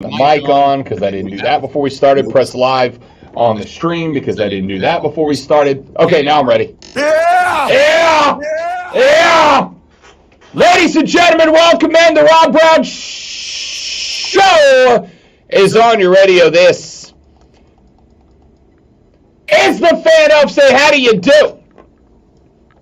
the mic on because I didn't do that before we started. Press live on the stream because I didn't do that before we started. Okay, now I'm ready. Yeah! Ladies and gentlemen, welcome in. The Rob Brown Show is on your radio. This is the Fan Upstate. How do you do?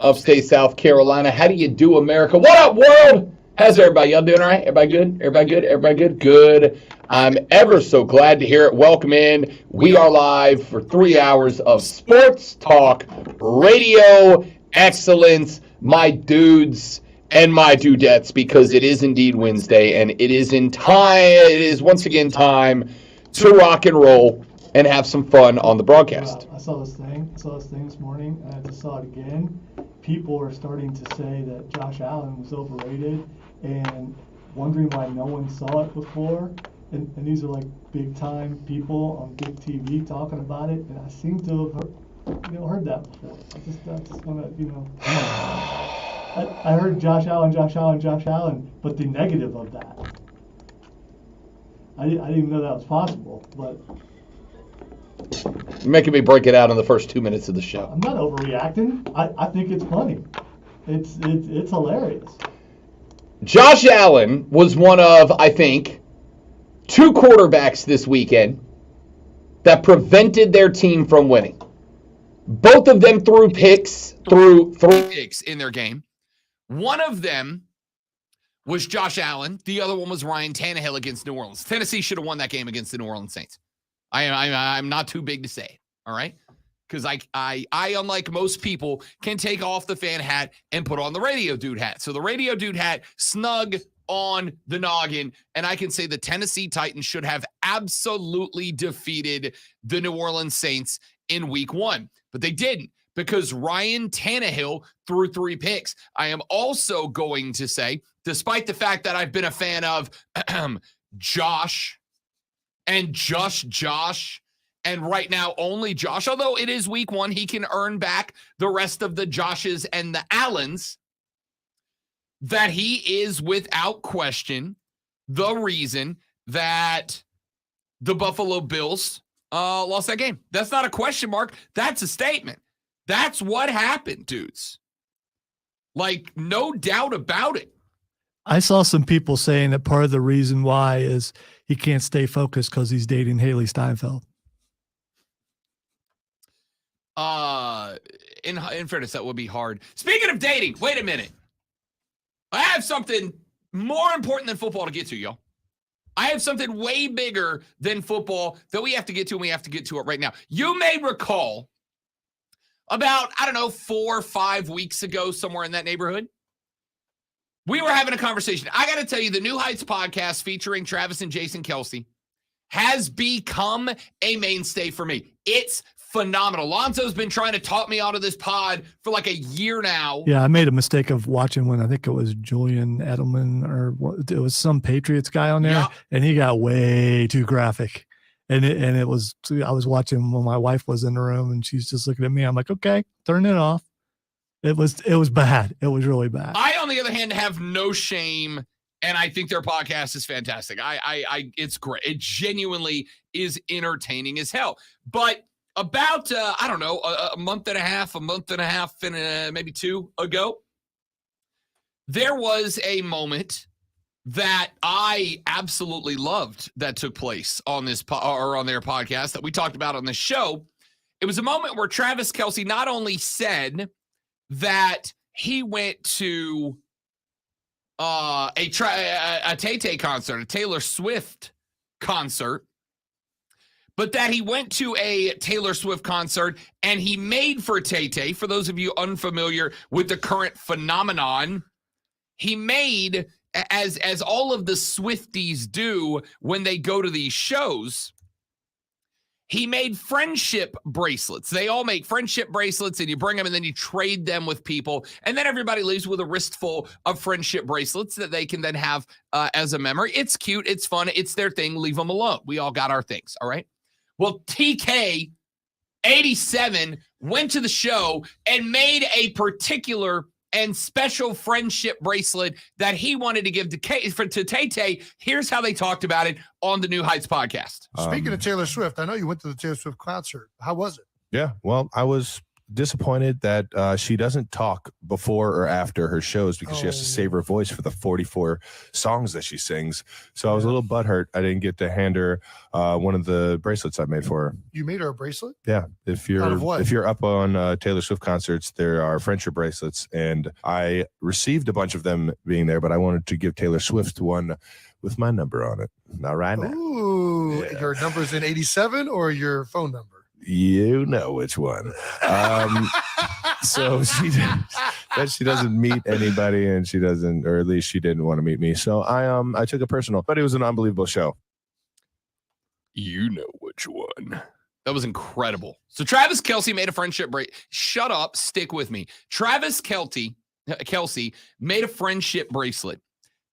Upstate South Carolina. How do you do, America? What up, world? How's everybody? Y'all doing all right? Everybody good? Everybody good? Everybody good? Good. I'm ever so glad to hear it. Welcome in. We are live for 3 hours of sports talk, radio excellence, my dudes and my dudettes, because it is indeed Wednesday, and it is once again time to rock and roll and have some fun on the broadcast. I saw this thing this morning, and I just saw it again. People are starting to say that Josh Allen was overrated and wondering why no one saw it before. And these are like big-time people on big TV talking about it, and I seem to have heard that before. I just want to, I heard Josh Allen, but the negative of that. I didn't even know that was possible, but... You're making me break it out in the first 2 minutes of the show. I'm not overreacting. I think it's funny. It's hilarious. Josh Allen was one of, I think, 2 quarterbacks this weekend that prevented their team from winning. Both of them threw 3 picks in their game. One of them was Josh Allen. The other one was Ryan Tannehill against New Orleans. Tennessee should have won that game against the New Orleans Saints. I'm not too big to say, all right? Because I, unlike most people, can take off the fan hat and put on the radio dude hat. So the radio dude hat snug on the noggin, and I can say the Tennessee Titans should have absolutely defeated the New Orleans Saints in week 1. But they didn't, because Ryan Tannehill threw 3 picks. I am also going to say, despite the fact that I've been a fan of Josh, and Josh, and right now only Josh, although it is week 1, he can earn back the rest of the Joshes and the Allens, that he is without question the reason that the Buffalo Bills lost that game. That's not a question mark. That's a statement. That's what happened, dudes. Like, no doubt about it. I saw some people saying that part of the reason why is he can't stay focused because he's dating Haley Steinfeld. In fairness, that would be hard. Speaking of dating, wait a minute. I have something more important than football to get to, y'all. I have something way bigger than football that we have to get to, and we have to get to it right now. You may recall about, 4 or 5 weeks ago, somewhere in that neighborhood, we were having a conversation. I got to tell you, the New Heights podcast featuring Travis and Jason Kelsey has become a mainstay for me. It's phenomenal. Lonzo's been trying to talk me out of this pod for like a year now. Yeah, I made a mistake of watching when I think it was Julian Edelman or it was some Patriots guy on there, and he got way too graphic. And it was, I was watching when my wife was in the room, and she's just looking at me. I'm like, okay, turn it off. It was bad. It was really bad. I, on the other hand, have no shame, and I think their podcast is fantastic. It's great. It genuinely is entertaining as hell. But about, a month and a half and maybe 2 ago, there was a moment that I absolutely loved that took place on this or on their podcast that we talked about on the show. It was a moment where Travis Kelsey not only said that he went to a Tay-Tay concert, a Taylor Swift concert, but that he went to a Taylor Swift concert and he made for Tay-Tay. For those of you unfamiliar with the current phenomenon, he made, as all of the Swifties do when they go to these shows, he made friendship bracelets. They all make friendship bracelets, and you bring them and then you trade them with people. And then everybody leaves with a wristful of friendship bracelets that they can then have as a memory. It's cute. It's fun. It's their thing. Leave them alone. We all got our things. All right. Well, TK87 went to the show and made a particular and special friendship bracelet that he wanted to give to Tay-Tay. Here's how they talked about it on the New Heights podcast. Speaking of Taylor Swift, I know you went to the Taylor Swift concert. How was it? Yeah, well, I was disappointed that she doesn't talk before or after her shows because she has to save her voice for the 44 songs that she sings. So I was a little butthurt. I didn't get to hand her one of the bracelets I made for her. You made her a bracelet? Yeah. If you're up on Taylor Swift concerts, there are friendship bracelets, and I received a bunch of them being there, but I wanted to give Taylor Swift one with my number on it. Not right now. Ooh, your number's in 87 or your phone number? You know which one. So she doesn't meet anybody, and she doesn't, or at least she didn't want to meet me. So I took it personal, but it was an unbelievable show. You know which one. That was incredible. So Travis Kelce made a friendship bracelet. Shut up. Stick with me. Travis Kelce made a friendship bracelet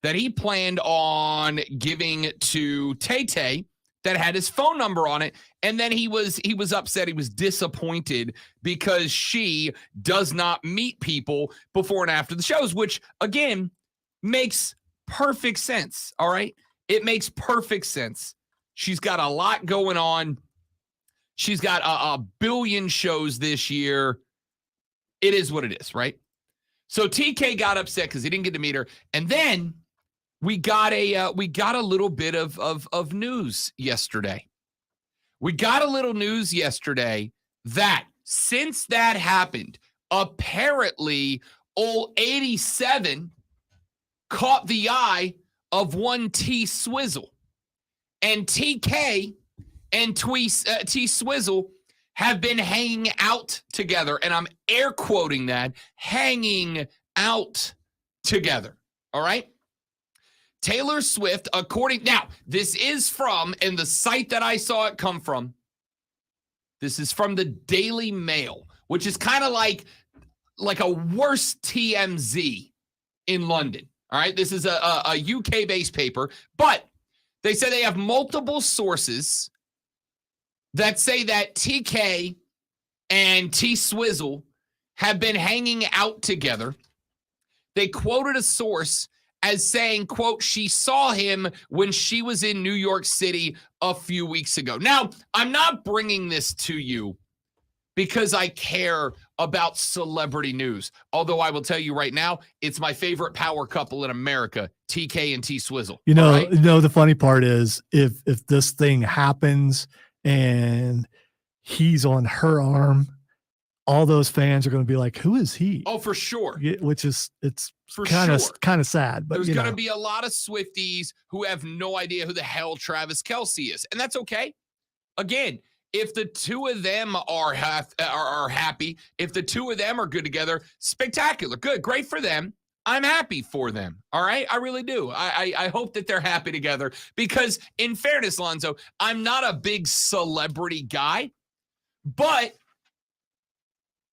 that he planned on giving to Tay-Tay that had his phone number on it. And then he was upset. He was disappointed because she does not meet people before and after the shows, which, again, makes perfect sense, all right? It makes perfect sense. She's got a lot going on. She's got a billion shows this year. It is what it is, right? So TK got upset because he didn't get to meet her. And then we got a little bit of news yesterday. We got a little news yesterday that since that happened, apparently old 87 caught the eye of one T Swizzle. And TK and T Swizzle have been hanging out together. And I'm air quoting that, hanging out together. All right? Taylor Swift, now, this is from, and the site that I saw it come from, this is from the Daily Mail, which is kind of like a worse TMZ in London. All right, this is a UK-based paper, but they say they have multiple sources that say that TK and T Swizzle have been hanging out together. They quoted a source as saying, quote, she saw him when she was in New York City a few weeks ago. Now, I'm not bringing this to you because I care about celebrity news. Although I will tell you right now, it's my favorite power couple in America, TK and T Swizzle. You know, the funny part is if this thing happens and he's on her arm, all those fans are going to be like, who is he? Oh, for sure. Yeah, it's kind of sad. But there's going to be a lot of Swifties who have no idea who the hell Travis Kelce is. And that's okay. Again, if the two of them are happy, if the two of them are good together, spectacular. Good. Great for them. I'm happy for them. All right. I really do. I hope that they're happy together because in fairness, Lonzo, I'm not a big celebrity guy, but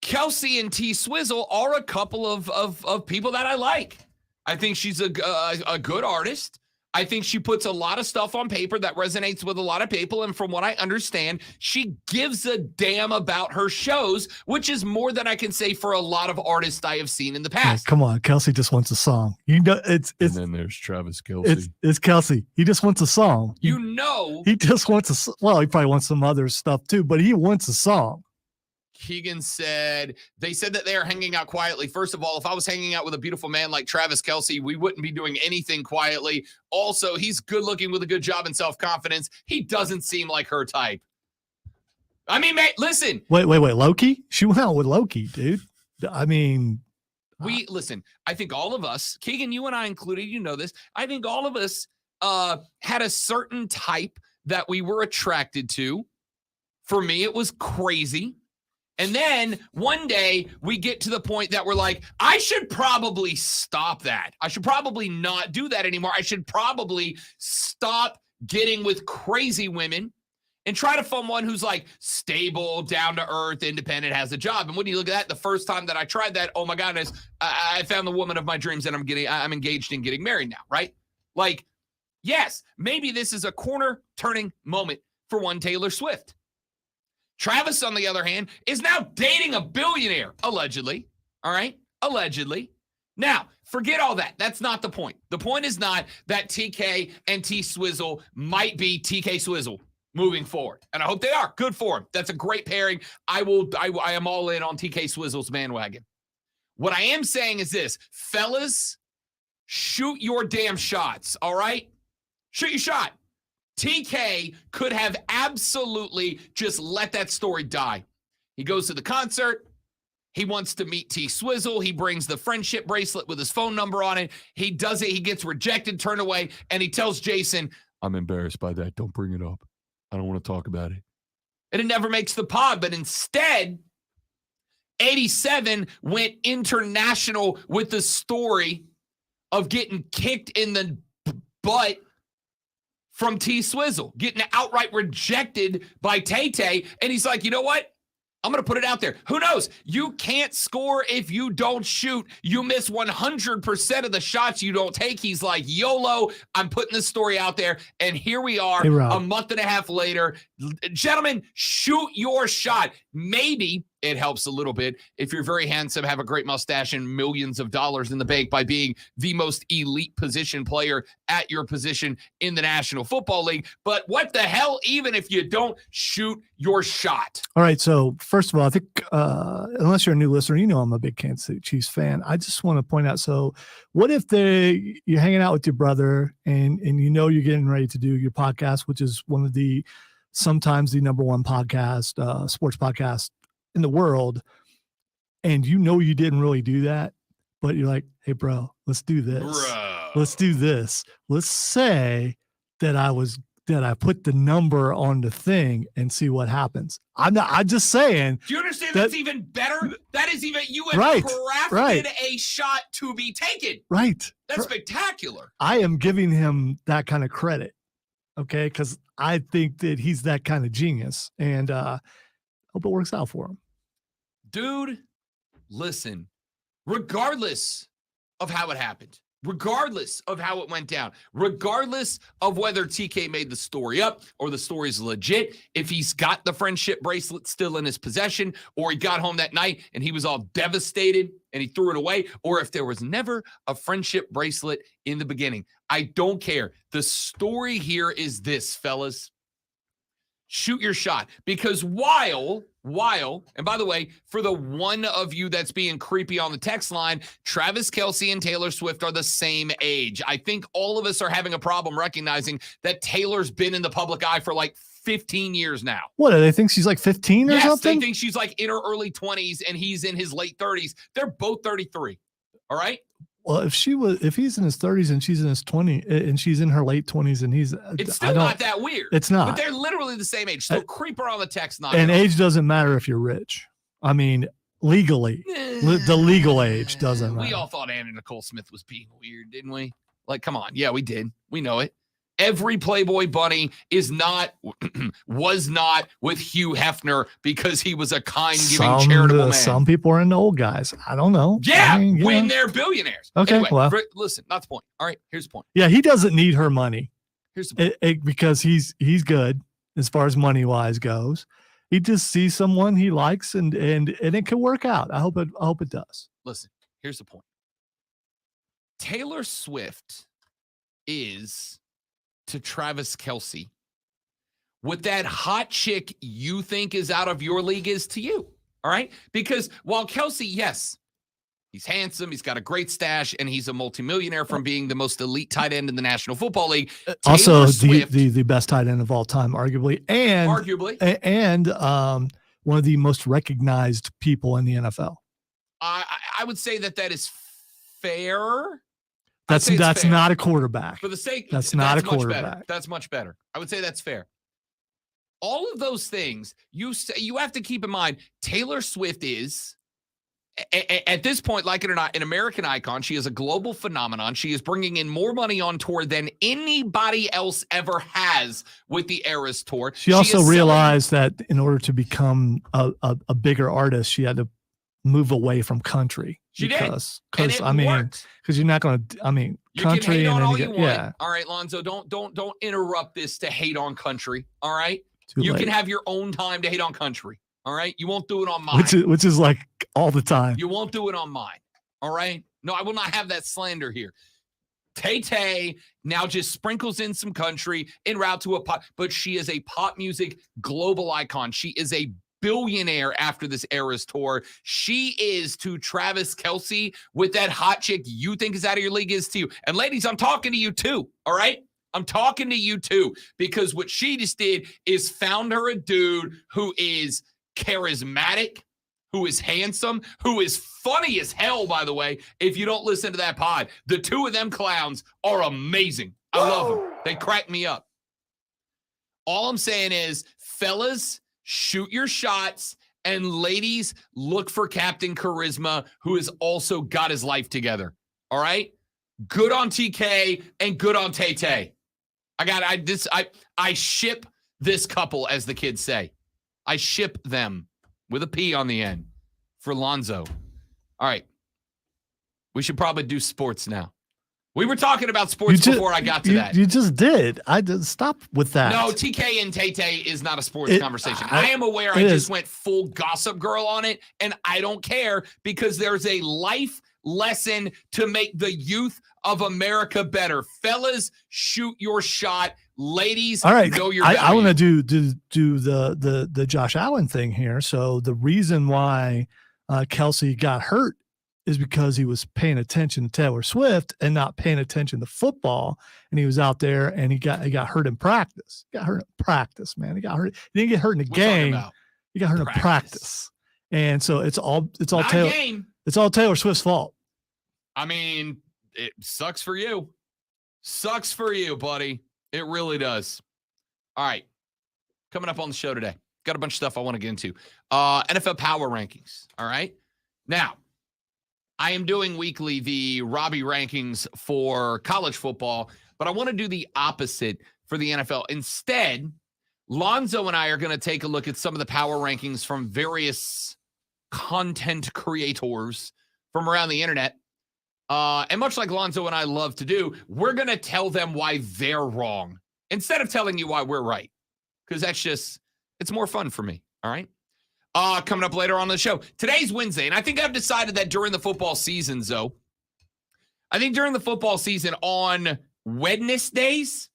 Kelce and T Swizzle are a couple of people that I like. I think she's a good artist. I think she puts a lot of stuff on paper that resonates with a lot of people. And from what I understand, she gives a damn about her shows, which is more than I can say for a lot of artists I have seen in the past. Come on, Kelce just wants a song. You know, it's and then there's Travis Kelce. It's Kelce. He just wants a song. You know, he just wants he probably wants some other stuff too, but he wants a song. Keegan said, they said that they are hanging out quietly. First of all, if I was hanging out with a beautiful man like Travis Kelce, we wouldn't be doing anything quietly. Also, he's good looking with a good job and self-confidence. He doesn't seem like her type. I mean, mate, listen. Wait. Loki? She went out with Loki, dude. I mean. Listen, I think all of us, Keegan, you and I included, you know this. I think all of us had a certain type that we were attracted to. For me, it was crazy. And then one day we get to the point that we're like, I should probably stop that. I should probably not do that anymore. I should probably stop getting with crazy women and try to find one who's like stable, down to earth, independent, has a job. And when you look at that, the first time that I tried that, oh my goodness, I found the woman of my dreams and I'm engaged and getting married now, right? Like, yes, maybe this is a corner turning moment for one Taylor Swift. Travis, on the other hand, is now dating a billionaire, allegedly. All right? Allegedly. Now, forget all that. That's not the point. The point is not that TK and T-Swizzle might be TK Swizzle moving forward. And I hope they are. Good for him. That's a great pairing. I am all in on TK Swizzle's bandwagon. What I am saying is this, fellas, shoot your damn shots, all right? Shoot your shot. TK could have absolutely just let that story die. He goes to the concert. He wants to meet T-Swizzle. He brings the friendship bracelet with his phone number on it. He does it. He gets rejected, turned away, and he tells Jason, I'm embarrassed by that. Don't bring it up. I don't want to talk about it. and it never makes the pod. But instead, 87 went international with the story of getting kicked in the butt from T-Swizzle, getting outright rejected by Tay-Tay. And he's like, you know what? I'm going to put it out there. Who knows? You can't score if you don't shoot. You miss 100% of the shots you don't take. He's like, YOLO, I'm putting this story out there. And here we are a month and a half later. Gentlemen, shoot your shot. Maybe it helps a little bit if you're very handsome, have a great mustache, and millions of dollars in the bank by being the most elite position player at your position in the National Football League. But what the hell, even if you don't shoot your shot? All right. So first of all, I think unless you're a new listener, you know I'm a big Kansas City Chiefs fan. I just want to point out, so what if you're hanging out with your brother and you know you're getting ready to do your podcast, which is one of the sometimes the number one podcast, sports podcast in the world, and you know you didn't really do that, but you're like, hey bro, let's do this. Let's do this. Let's say that I put the number on the thing and see what happens. I'm just saying. Do you understand that's even better? That is even, you have crafted a shot to be taken. Right. That's spectacular. I am giving him that kind of credit. Okay. Because I think that he's that kind of genius, and hope it works out for him. Dude, listen, regardless of how it happened, regardless of how it went down, regardless of whether TK made the story up or the story's legit, if he's got the friendship bracelet still in his possession, or he got home that night and he was all devastated and he threw it away, or if there was never a friendship bracelet in the beginning, I don't care. The story here is this, fellas. Shoot your shot, because while, and by the way, for the one of you that's being creepy on the text line, Travis Kelce and Taylor Swift are the same age. I think all of us are having a problem recognizing that Taylor's been in the public eye for like 15 years now. What, do they think she's like 15 or something? Yes, they think she's like in her early 20s and he's in his late 30s. They're both 33. All right? Well, if he's in his 30s and she's in his 20s and she's in her late 20s and it's still not that weird. It's not. But they're literally the same age. So creeper on the text line. And age doesn't matter if you're rich. I mean, legally, the legal age doesn't matter. We all thought Anna Nicole Smith was being weird, didn't we? Like, come on. Yeah, we did. We know it. Every Playboy bunny was not with Hugh Hefner because he was a kind, giving, charitable man. Some people are into old guys. I don't know. Yeah, when they're billionaires. Okay, anyway, well. Listen, that's the point. All right, here's the point. Yeah, he doesn't need her money. Here's the point. Because he's good as far as money-wise goes. He just sees someone he likes and it can work out. I hope it does. Listen, here's the point. Taylor Swift is to Travis Kelce what that hot chick you think is out of your league is to you. All right? Because while Kelce, yes, he's handsome, he's got a great stash, and he's a multimillionaire from being the most elite tight end in the National Football League. Also, the best tight end of all time, arguably. And one of the most recognized people in the NFL. I would say that is fair. That's not a quarterback. For the sake, that's not a quarterback. That's much better. I would say that's fair. All of those things you have to keep in mind. Taylor Swift is, at this point, like it or not, an American icon. She is a global phenomenon. She is bringing in more money on tour than anybody else ever has with the Eras Tour. She also realized that in order to become a bigger artist, she had to move away from country. Because you're not going to. I mean, you country can hate on all you want. Yeah. All right, Lonzo, don't interrupt this to hate on country. All right, Too you late. can have your own time to hate on country. All right, you won't do it on mine. Which is like all the time. You won't do it on mine. All right, No, I will not have that slander here. Tay-Tay now just sprinkles in some country en route to a pop, but she is a pop music global icon. She is a billionaire after this Eras tour. She is to Travis Kelce with that hot chick you think is out of your league is to you. And ladies, I'm talking to you too, all right? I'm talking to you too, because what she just did is found her a dude who is charismatic, who is handsome, who is funny as hell, by the way, if you don't listen to that pod. The two of them clowns are amazing. I love them. They crack me up. All I'm saying is, fellas, shoot your shots, and ladies, look for Captain Charisma, who has also got his life together. All right? Good on TK and good on Tay-Tay. I ship this couple, as the kids say. I ship them with a P on the end for Lonzo. All right. We should probably do sports now. We were talking about sports before I got to that. You just did. I did stop with that. No, TK and Tay-Tay is not a sports conversation. I am aware I just went full gossip girl on it, and I don't care because there's a life lesson to make the youth of America better. Fellas, shoot your shot. Ladies, all right. Know your I want to do the Josh Allen thing here. So the reason why Kelce got hurt is because he was paying attention to Taylor Swift and not paying attention to football. And he was out there and he got hurt in practice. He got hurt in practice, man. He didn't get hurt in the game. He got hurt in practice. And so it's all Taylor. It's all Taylor Swift's fault. I mean, it sucks for you. Sucks for you, buddy. It really does. All right. Coming up on the show today. Got a bunch of stuff I want to get into. NFL power rankings. All right. Now, I am doing weekly the Robbie rankings for college football, but I want to do the opposite for the NFL. Instead, Lonzo and I are going to take a look at some of the power rankings from various content creators from around the internet. And much like Lonzo and I love to do, we're going to tell them why they're wrong instead of telling you why we're right. Because it's more fun for me. All right. Coming up later on the show. Today's Wednesday, and I think I've decided that during the football season, Zoe, during the football season on Wednesdays,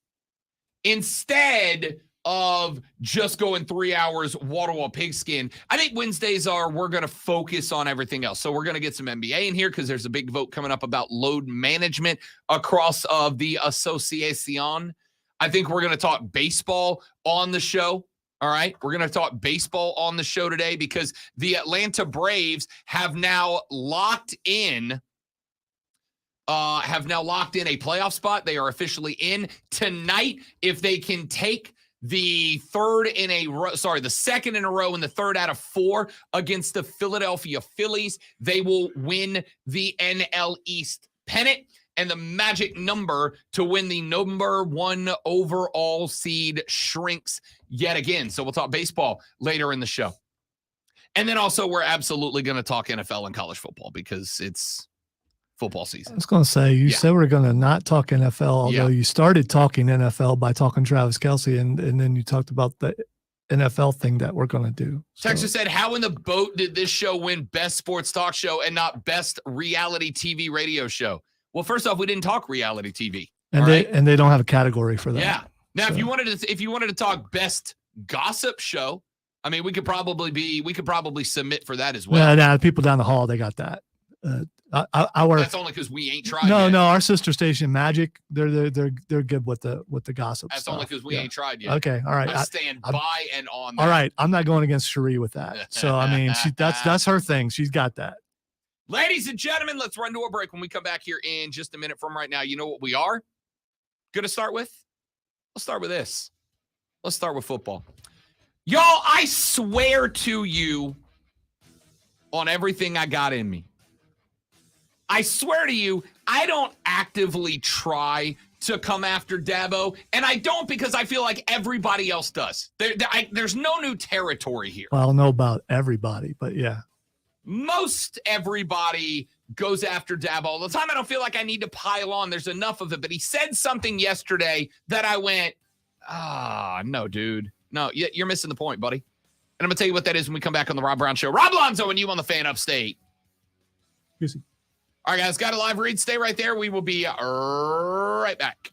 instead of just going 3 hours wall-to-wall pigskin, I think Wednesdays we're going to focus on everything else. So we're going to get some NBA in here because there's a big vote coming up about load management across of the association. I think we're going to talk baseball on the show. All right, we're going to talk baseball on the show today because the Atlanta Braves have now locked in a playoff spot. They are officially in tonight. If they can take the second in a row and the third out of 4 against the Philadelphia Phillies, they will win the NL East pennant. And the magic number to win the number 1 overall seed shrinks yet again. So we'll talk baseball later in the show. And then also we're absolutely going to talk NFL and college football because it's football season. I was going to say, you said we're going to not talk NFL, although you started talking NFL by talking Travis Kelce, and then you talked about the NFL thing that we're going to do. Texas said, how in the boat did this show win best sports talk show and not best reality TV radio show? Well, first off, we didn't talk reality TV, and they don't have a category for that. Yeah. Now, if you wanted to talk best gossip show, I mean, we could probably submit for that as well. No, people down the hall, they got that. That's only because we ain't tried. No, our sister station, Magic, they're good with the gossip. That's stuff. only because we ain't tried yet. Okay, all right. I stand by and on that. All right, I'm not going against Cherie with that. So I mean, that's her thing. She's got that. Ladies and gentlemen, let's run to a break. When we come back here in just a minute from right now, you know what we are going to start with? Let's start with this. Let's start with football. Y'all, I swear to you on everything I got in me. I swear to you, I don't actively try to come after Dabo, and I don't because I feel like everybody else does. There's no new territory here. Well, I don't know about everybody, but yeah. Most everybody goes after Dabo all the time. I don't feel like I need to pile on. There's enough of it. But he said something yesterday that I went, no, dude. No, you're missing the point, buddy. And I'm going to tell you what that is when we come back on the Rob Brown Show. Rob Lonzo and you on the Fan Upstate. Easy. All right, guys, got a live read. Stay right there. We will be right back.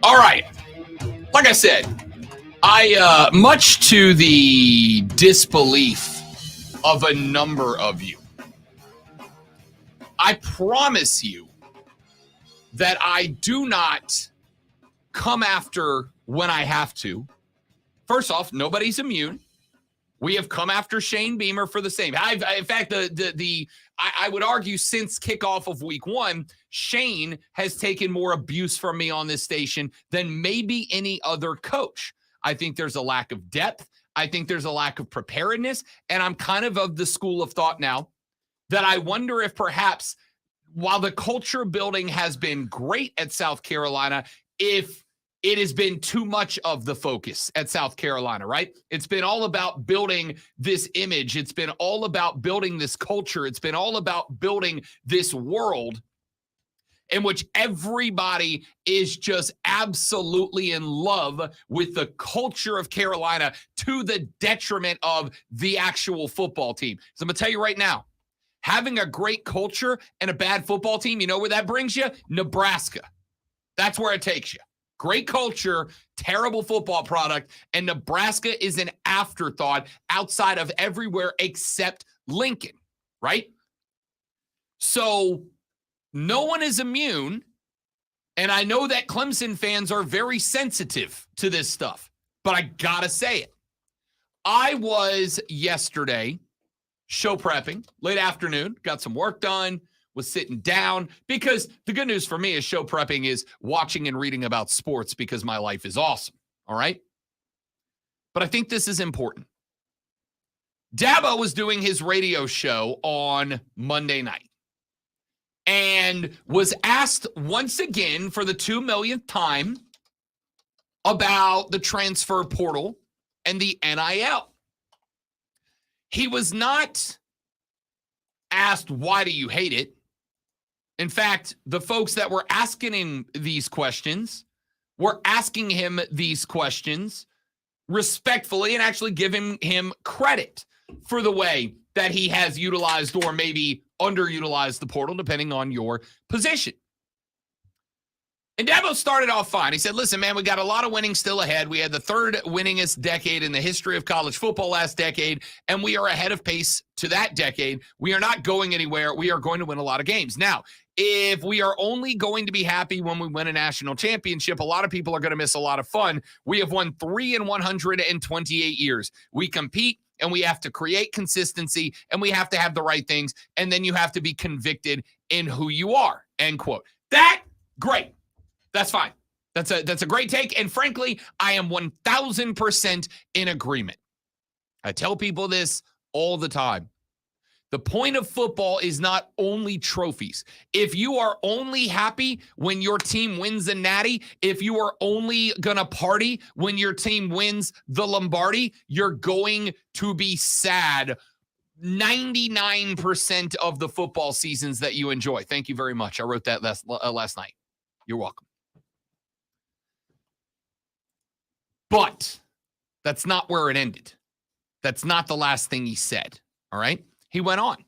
All right. Like I said, I much to the disbelief of a number of you, I promise you that I do not come after when I have to. First off, nobody's immune. We have come after Shane Beamer for the same. In fact, I would argue since kickoff of week 1, Shane has taken more abuse from me on this station than maybe any other coach. I think there's a lack of depth. I think there's a lack of preparedness. And I'm kind of the school of thought now that I wonder if perhaps while the culture building has been great at South Carolina, if it has been too much of the focus at South Carolina, right? It's been all about building this image. It's been all about building this culture. It's been all about building this world in which everybody is just absolutely in love with the culture of Carolina to the detriment of the actual football team. So I'm going to tell you right now, having a great culture and a bad football team, you know where that brings you? Nebraska. That's where it takes you. Great culture, terrible football product, and Nebraska is an afterthought outside of everywhere except Lincoln, right? So no one is immune, and I know that Clemson fans are very sensitive to this stuff, but I gotta say it. I was yesterday show prepping, late afternoon, got some work done, was sitting down, because the good news for me is show prepping is watching and reading about sports because my life is awesome, all right? But I think this is important. Dabo was doing his radio show on Monday night and was asked once again for the 2 millionth time about the transfer portal and the NIL. He was not asked, why do you hate it? In fact, the folks that were asking him these questions were asking him these questions respectfully and actually giving him credit for the way that he has utilized or maybe underutilized the portal, depending on your position. And Dabo started off fine. He said, listen, man, we got a lot of winning still ahead. We had the third winningest decade in the history of college football last decade, and we are ahead of pace to that decade. We are not going anywhere. We are going to win a lot of games. Now, if we are only going to be happy when we win a national championship, a lot of people are going to miss a lot of fun. We have won 3 in 128 years. We compete, and we have to create consistency, and we have to have the right things, and then you have to be convicted in who you are, end quote. That, great. That's fine. That's a great take. And frankly, I am 1,000% in agreement. I tell people this all the time. The point of football is not only trophies. If you are only happy when your team wins the Natty, if you are only going to party when your team wins the Lombardi, you're going to be sad 99% of the football seasons that you enjoy. Thank you very much. I wrote that last night. You're welcome. But that's not where it ended. That's not the last thing he said, all right? He went on.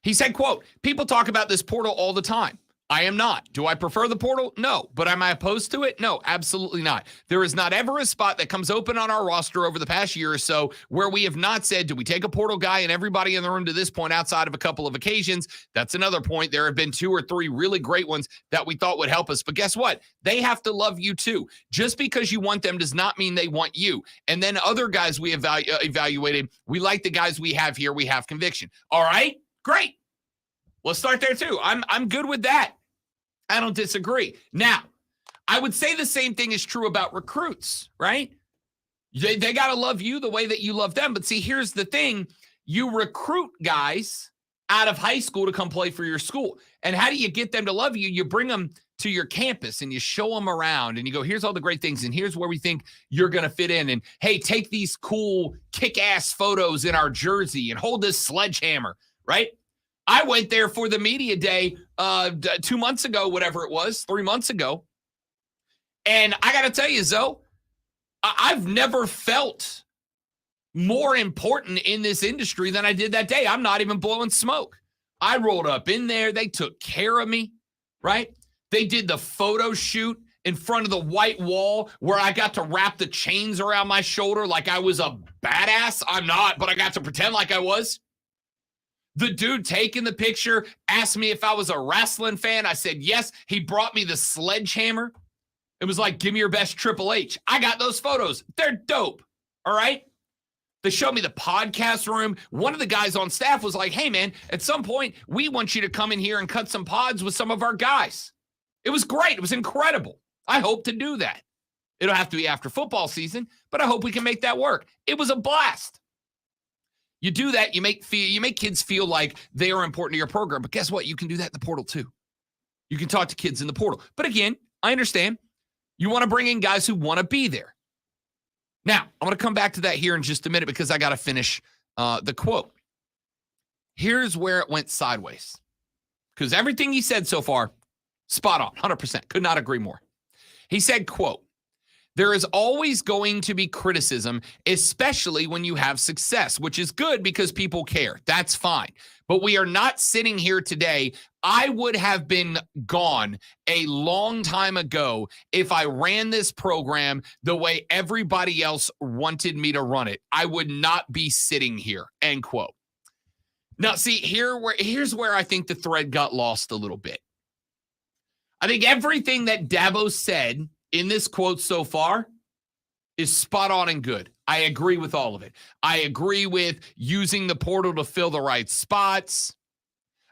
He said, quote, people talk about this portal all the time. I am not. Do I prefer the portal? No. But am I opposed to it? No, absolutely not. There is not ever a spot that comes open on our roster over the past year or so where we have not said, do we take a portal guy? And everybody in the room to this point, outside of a couple of occasions, that's another point. There have been 2 or 3 really great ones that we thought would help us. But guess what? They have to love you too. Just because you want them does not mean they want you. And then other guys we evaluated, we like the guys we have here. We have conviction. All right, great. Let's start there too. I'm good with that. I don't disagree. Now, I would say the same thing is true about recruits, right? They got to love you the way that you love them. But see, here's the thing. You recruit guys out of high school to come play for your school. And how do you get them to love you? You bring them to your campus and you show them around and you go, here's all the great things. And here's where we think you're going to fit in. And hey, take these cool kick-ass photos in our jersey and hold this sledgehammer, right? I went there for the media day 2 months ago, whatever it was, 3 months ago. And I got to tell you, Zoe, I've never felt more important in this industry than I did that day. I'm not even blowing smoke. I rolled up in there. They took care of me, right? They did the photo shoot in front of the white wall where I got to wrap the chains around my shoulder like I was a badass. I'm not, but I got to pretend like I was. The dude taking the picture asked me if I was a wrestling fan. I said yes. He brought me the sledgehammer. It was like, give me your best Triple H. I got those photos. They're dope. All right. They showed me the podcast room. One of the guys on staff was like, hey, man, at some point, we want you to come in here and cut some pods with some of our guys. It was great. It was incredible. I hope to do that. It'll have to be after football season, but I hope we can make that work. It was a blast. You do that, you make kids feel like they are important to your program. But guess what? You can do that in the portal too. You can talk to kids in the portal. But again, I understand. You want to bring in guys who want to be there. Now, I'm going to come back to that here in just a minute because I got to finish the quote. Here's where it went sideways. Because everything he said so far, spot on, 100%. Could not agree more. He said, quote, there is always going to be criticism, especially when you have success, which is good because people care. That's fine. But we are not sitting here today. I would have been gone a long time ago if I ran this program the way everybody else wanted me to run it. I would not be sitting here, end quote. Now, see, here's where I think the thread got lost a little bit. I think everything that Dabo said in this quote so far is spot on and good. I agree with all of it. I agree with using the portal to fill the right spots.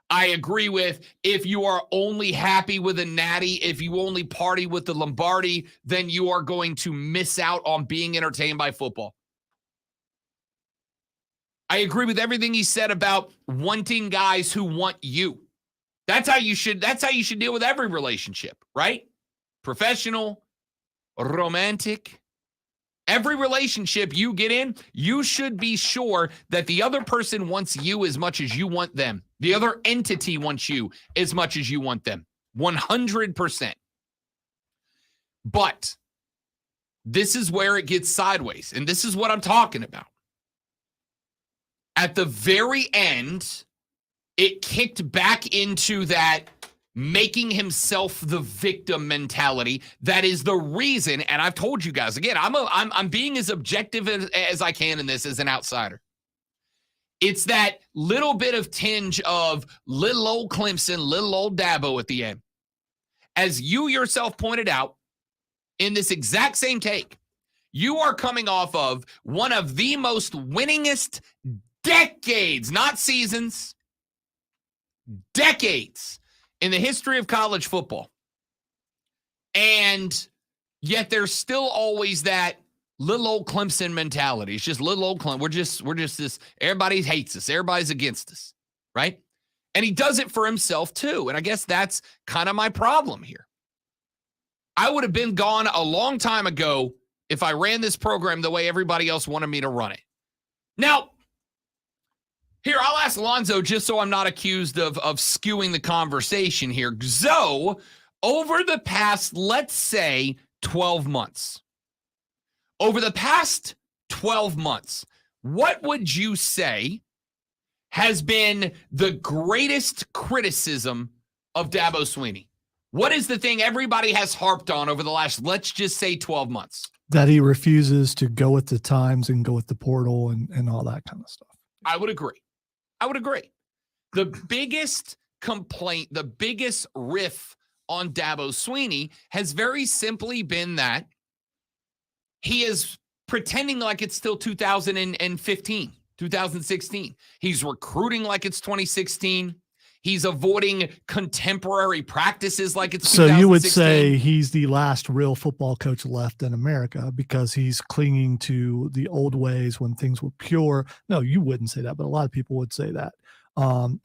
I agree with if you are only happy with a natty, if you only party with the Lombardi, then you are going to miss out on being entertained by football. I agree with everything he said about wanting guys who want you. That's how you should deal with every relationship, right? Professional, romantic. Every relationship you get in, you should be sure that the other person wants you as much as you want them. The other entity wants you as much as you want them. 100%. But this is where it gets sideways, and this is what I'm talking about. At the very end, it kicked back into that making himself the victim mentality. That is the reason, and I've told you guys, again, I'm being as objective as I can in this as an outsider. It's that little bit of tinge of little old Clemson, little old Dabo at the end. As you yourself pointed out in this exact same take, you are coming off of one of the most winningest decades, not seasons, decades in the history of college football. And yet there's still always that little old Clemson mentality. It's just little old Clemson. We're just this, everybody hates us. Everybody's against us, right? And he does it for himself too. And I guess that's kind of my problem here. I would have been gone a long time ago if I ran this program the way everybody else wanted me to run it. Now, here, I'll ask Alonzo just so I'm not accused of skewing the conversation here. So, over the past, let's say, 12 months, over the past 12 months, what would you say has been the greatest criticism of Dabo Swinney? What is the thing everybody has harped on over the last, let's just say, 12 months? That he refuses to go with the times and go with the portal and all that kind of stuff. I would agree. The biggest complaint, the biggest riff on Dabo Swinney has very simply been that he is pretending like it's still 2015, 2016. He's recruiting like it's 2016. He's avoiding contemporary practices like it's 2016. So you would say he's the last real football coach left in America because he's clinging to the old ways when things were pure. No, you wouldn't say that, but a lot of people would say that.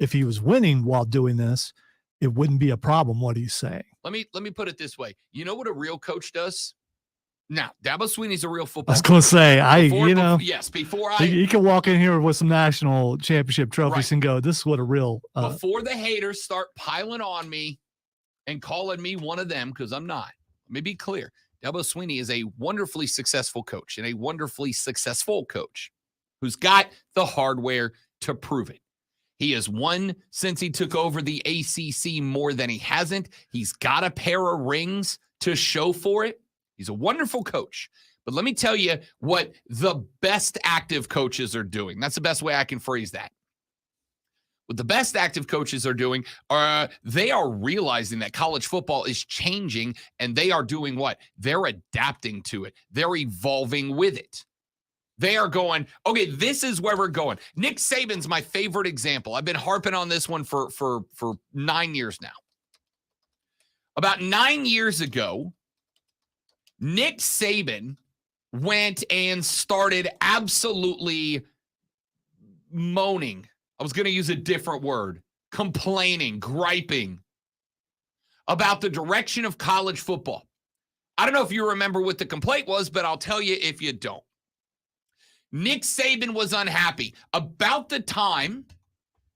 If he was winning while doing this, it wouldn't be a problem what he's saying. Let me put it this way. You know what a real coach does? Now, Dabo Swinney's a real football I was going to say, before he can walk in here with some national championship trophies and go, this is what a real. Before the haters start piling on me and calling me one of them, because I'm not. Let me be clear. Dabo Swinney is a wonderfully successful coach and a wonderfully successful coach who's got the hardware to prove it. He has won since he took over the ACC more than he hasn't. He's got a pair of rings to show for it. He's a wonderful coach. But let me tell you what the best active coaches are doing. That's the best way I can phrase that. What the best active coaches are doing are they are realizing that college football is changing, and they are doing what? They're adapting to it. They're evolving with it. They are going, okay, this is where we're going. Nick Saban's my favorite example. I've been harping on this one for 9 years now. About 9 years ago, Nick Saban went and started absolutely moaning. I was going to use a different word, complaining, griping about the direction of college football. I don't know if you remember what the complaint was, but I'll tell you if you don't. Nick Saban was unhappy about the time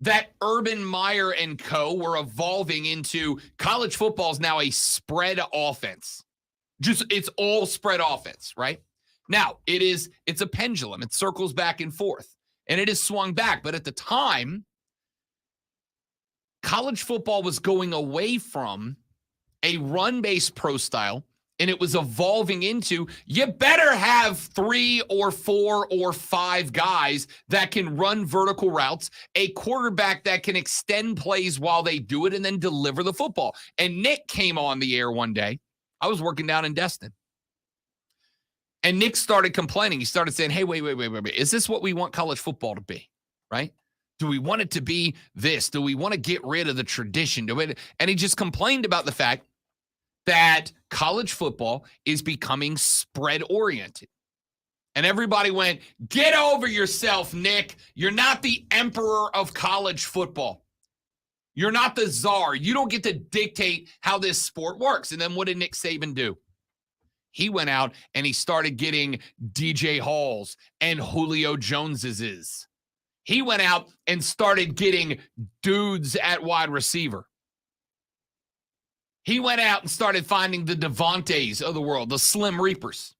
that Urban Meyer and co. were evolving into college football is now a spread offense. It's all spread offense, right? Now, it's a pendulum. It circles back and forth, and it has swung back. But at the time, college football was going away from a run-based pro style, and it was evolving into, you better have 3 or 4 or 5 guys that can run vertical routes, a quarterback that can extend plays while they do it, and then deliver the football. And Nick came on the air one day. I was working down in Destin. And Nick started complaining. He started saying, hey, wait. Is this what we want college football to be, right? Do we want it to be this? Do we want to get rid of the tradition? And he just complained about the fact that college football is becoming spread-oriented. And everybody went, get over yourself, Nick. You're not the emperor of college football. You're not the czar. You don't get to dictate how this sport works. And then what did Nick Saban do? He went out and he started getting DJ Halls and Julio Joneses. He went out and started getting dudes at wide receiver. He went out and started finding the Devontaes of the world, the Slim Reapers.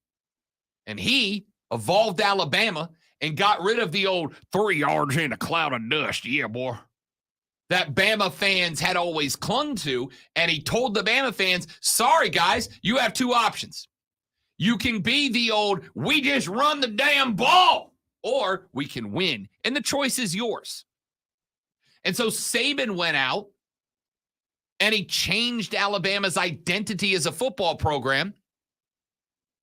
And he evolved Alabama and got rid of the old 3 yards in a cloud of dust. Yeah, boy. That Bama fans had always clung to. And he told the Bama fans, sorry, guys, you have 2 options. You can be the old, we just run the damn ball, or we can win. And the choice is yours. And so Saban went out and he changed Alabama's identity as a football program.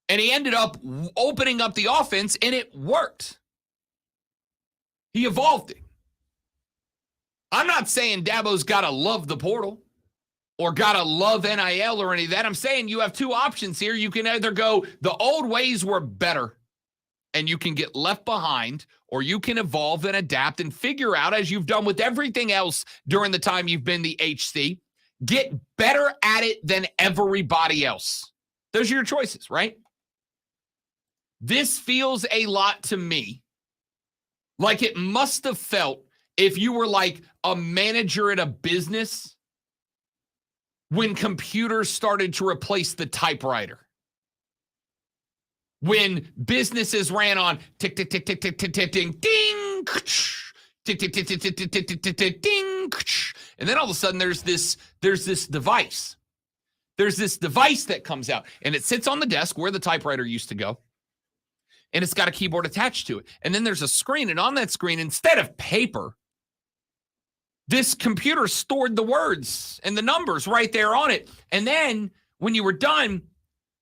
And he ended up opening up the offense, and it worked. He evolved it. I'm not saying Dabo's got to love the portal or got to love NIL or any of that. I'm saying you have 2 options here. You can either go, the old ways were better, and you can get left behind, or you can evolve and adapt and figure out, as you've done with everything else during the time you've been the HC, get better at it than everybody else. Those are your choices, right? This feels a lot to me like it must have felt if you were like a manager at a business when computers started to replace the typewriter. When businesses ran on tick, tick, tick, tick, tick, tick, tick, ding, ding, tick, tick, tick, tick, tick, tick, tick, tick, tick, ding. And then all of a sudden there's this device. There's this device that comes out, and it sits on the desk where the typewriter used to go. And it's got a keyboard attached to it. And then there's a screen, and on that screen, instead of paper, this computer stored the words and the numbers right there on it. And then when you were done,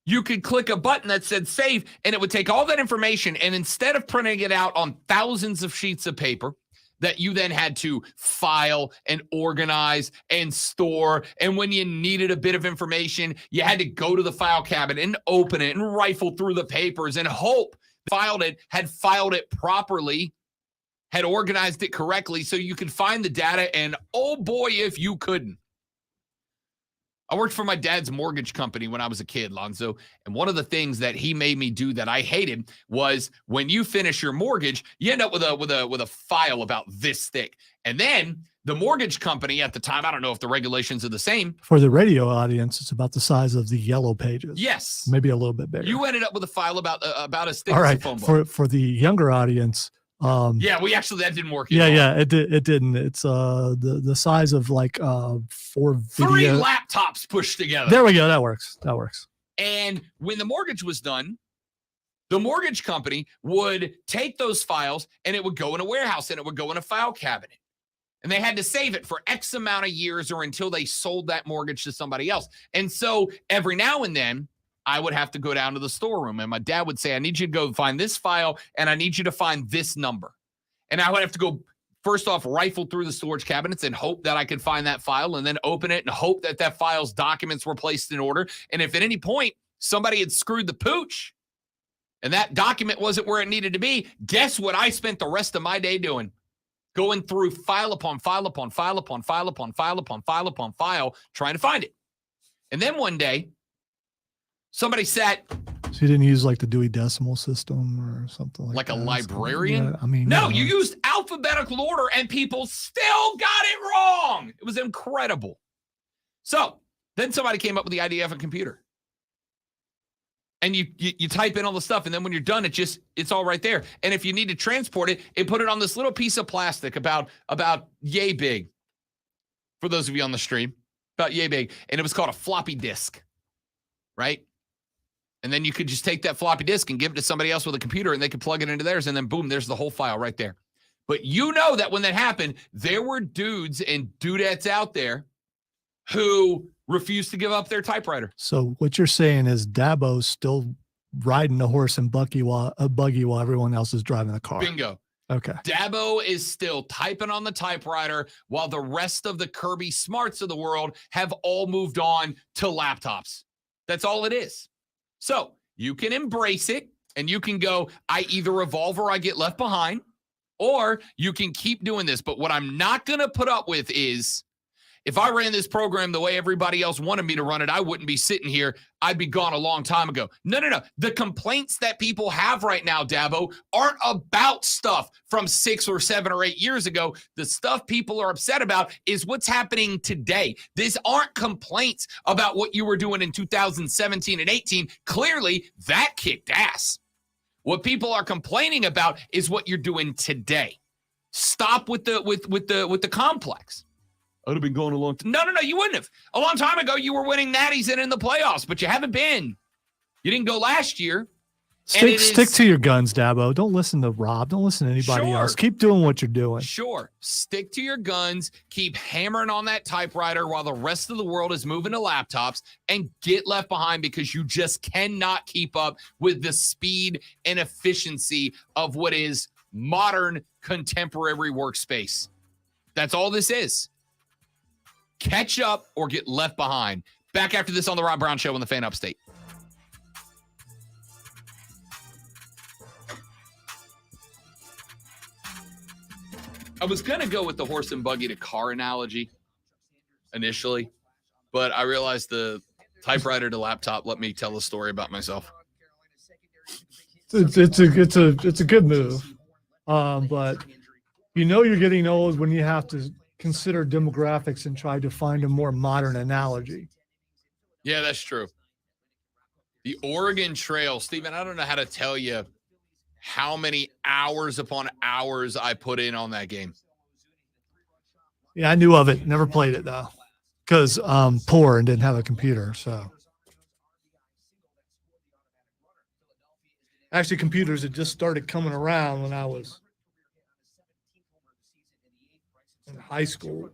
you could click a button that said save, and it would take all that information, and instead of printing it out on thousands of sheets of paper that you then had to file and organize and store, and when you needed a bit of information, you had to go to the file cabinet and open it and rifle through the papers and hope had filed it properly, had organized it correctly so you could find the data, and oh boy, if you couldn't. I worked for my dad's mortgage company when I was a kid, Lonzo, and one of the things that he made me do that I hated was when you finish your mortgage, you end up with a file about this thick. And then the mortgage company at the time, I don't know if the regulations are the same. For the radio audience, it's about the size of the yellow pages. Yes. Maybe a little bit bigger. You ended up with a file about as thick All as right. a phone book. For the younger audience, Yeah, that didn't work. Yeah, it didn't. It's the size of like 4 3 video. laptops pushed together. There we go. That works. And when the mortgage was done, the mortgage company would take those files and it would go in a warehouse and it would go in a file cabinet. And they had to save it for X amount of years or until they sold that mortgage to somebody else. And so every now and then, I would have to go down to the storeroom and my dad would say, I need you to go find this file and I need you to find this number. And I would have to go, first off, rifle through the storage cabinets and hope that I could find that file and then open it and hope that that file's documents were placed in order. And if at any point somebody had screwed the pooch and that document wasn't where it needed to be, guess what I spent the rest of my day doing? Going through file upon file upon file upon file upon file upon file upon file, trying to find it. And then one day, somebody sat. So you didn't use like the Dewey Decimal System or something like that? Like a librarian? Yeah, I mean, no, you used alphabetical order and people still got it wrong. It was incredible. So then somebody came up with the idea of a computer. And you type in all the stuff, and then when you're done, it's all right there. And if you need to transport it, it put it on this little piece of plastic about yay big. For those of you on the stream, about yay big. And it was called a floppy disk, right? And then you could just take that floppy disk and give it to somebody else with a computer, and they could plug it into theirs, and then boom, there's the whole file right there. But you know that when that happened, there were dudes and dudettes out there who refused to give up their typewriter. So what you're saying is Dabo's still riding a horse and buggy while everyone else is driving the car. Bingo. Okay. Dabo is still typing on the typewriter while the rest of the Kirby Smarts of the world have all moved on to laptops. That's all it is. So you can embrace it and you can go, I either evolve or I get left behind, or you can keep doing this. But what I'm not going to put up with is, if I ran this program the way everybody else wanted me to run it, I wouldn't be sitting here. I'd be gone a long time ago. No. The complaints that people have right now, Dabo, aren't about stuff from 6 or 7 or 8 years ago. The stuff people are upset about is what's happening today. These aren't complaints about what you were doing in 2017 and 18. Clearly, that kicked ass. What people are complaining about is what you're doing today. Stop with the complex. I'd have been going a long time. No, you wouldn't have. A long time ago, you were winning natties and in the playoffs, but you haven't been. You didn't go last year. Stick to your guns, Dabo. Don't listen to Rob. Don't listen to anybody else. Keep doing what you're doing. Sure. Stick to your guns. Keep hammering on that typewriter while the rest of the world is moving to laptops, and get left behind because you just cannot keep up with the speed and efficiency of what is modern contemporary workspace. That's all this is. Catch up or get left behind. Back after this on the Rob Brown Show on the Fan Upstate. I was going to go with the horse and buggy to car analogy initially, but I realized the typewriter to laptop let me tell a story about myself. It's a good move. But you know you're getting old when you have to consider demographics and try to find a more modern analogy. Yeah, that's true. The Oregon Trail, Stephen, I don't know how to tell you how many hours upon hours I put in on that game. Yeah, I knew of it. Never played it though, because poor and didn't have a computer. So actually, computers had just started coming around when I was in high school.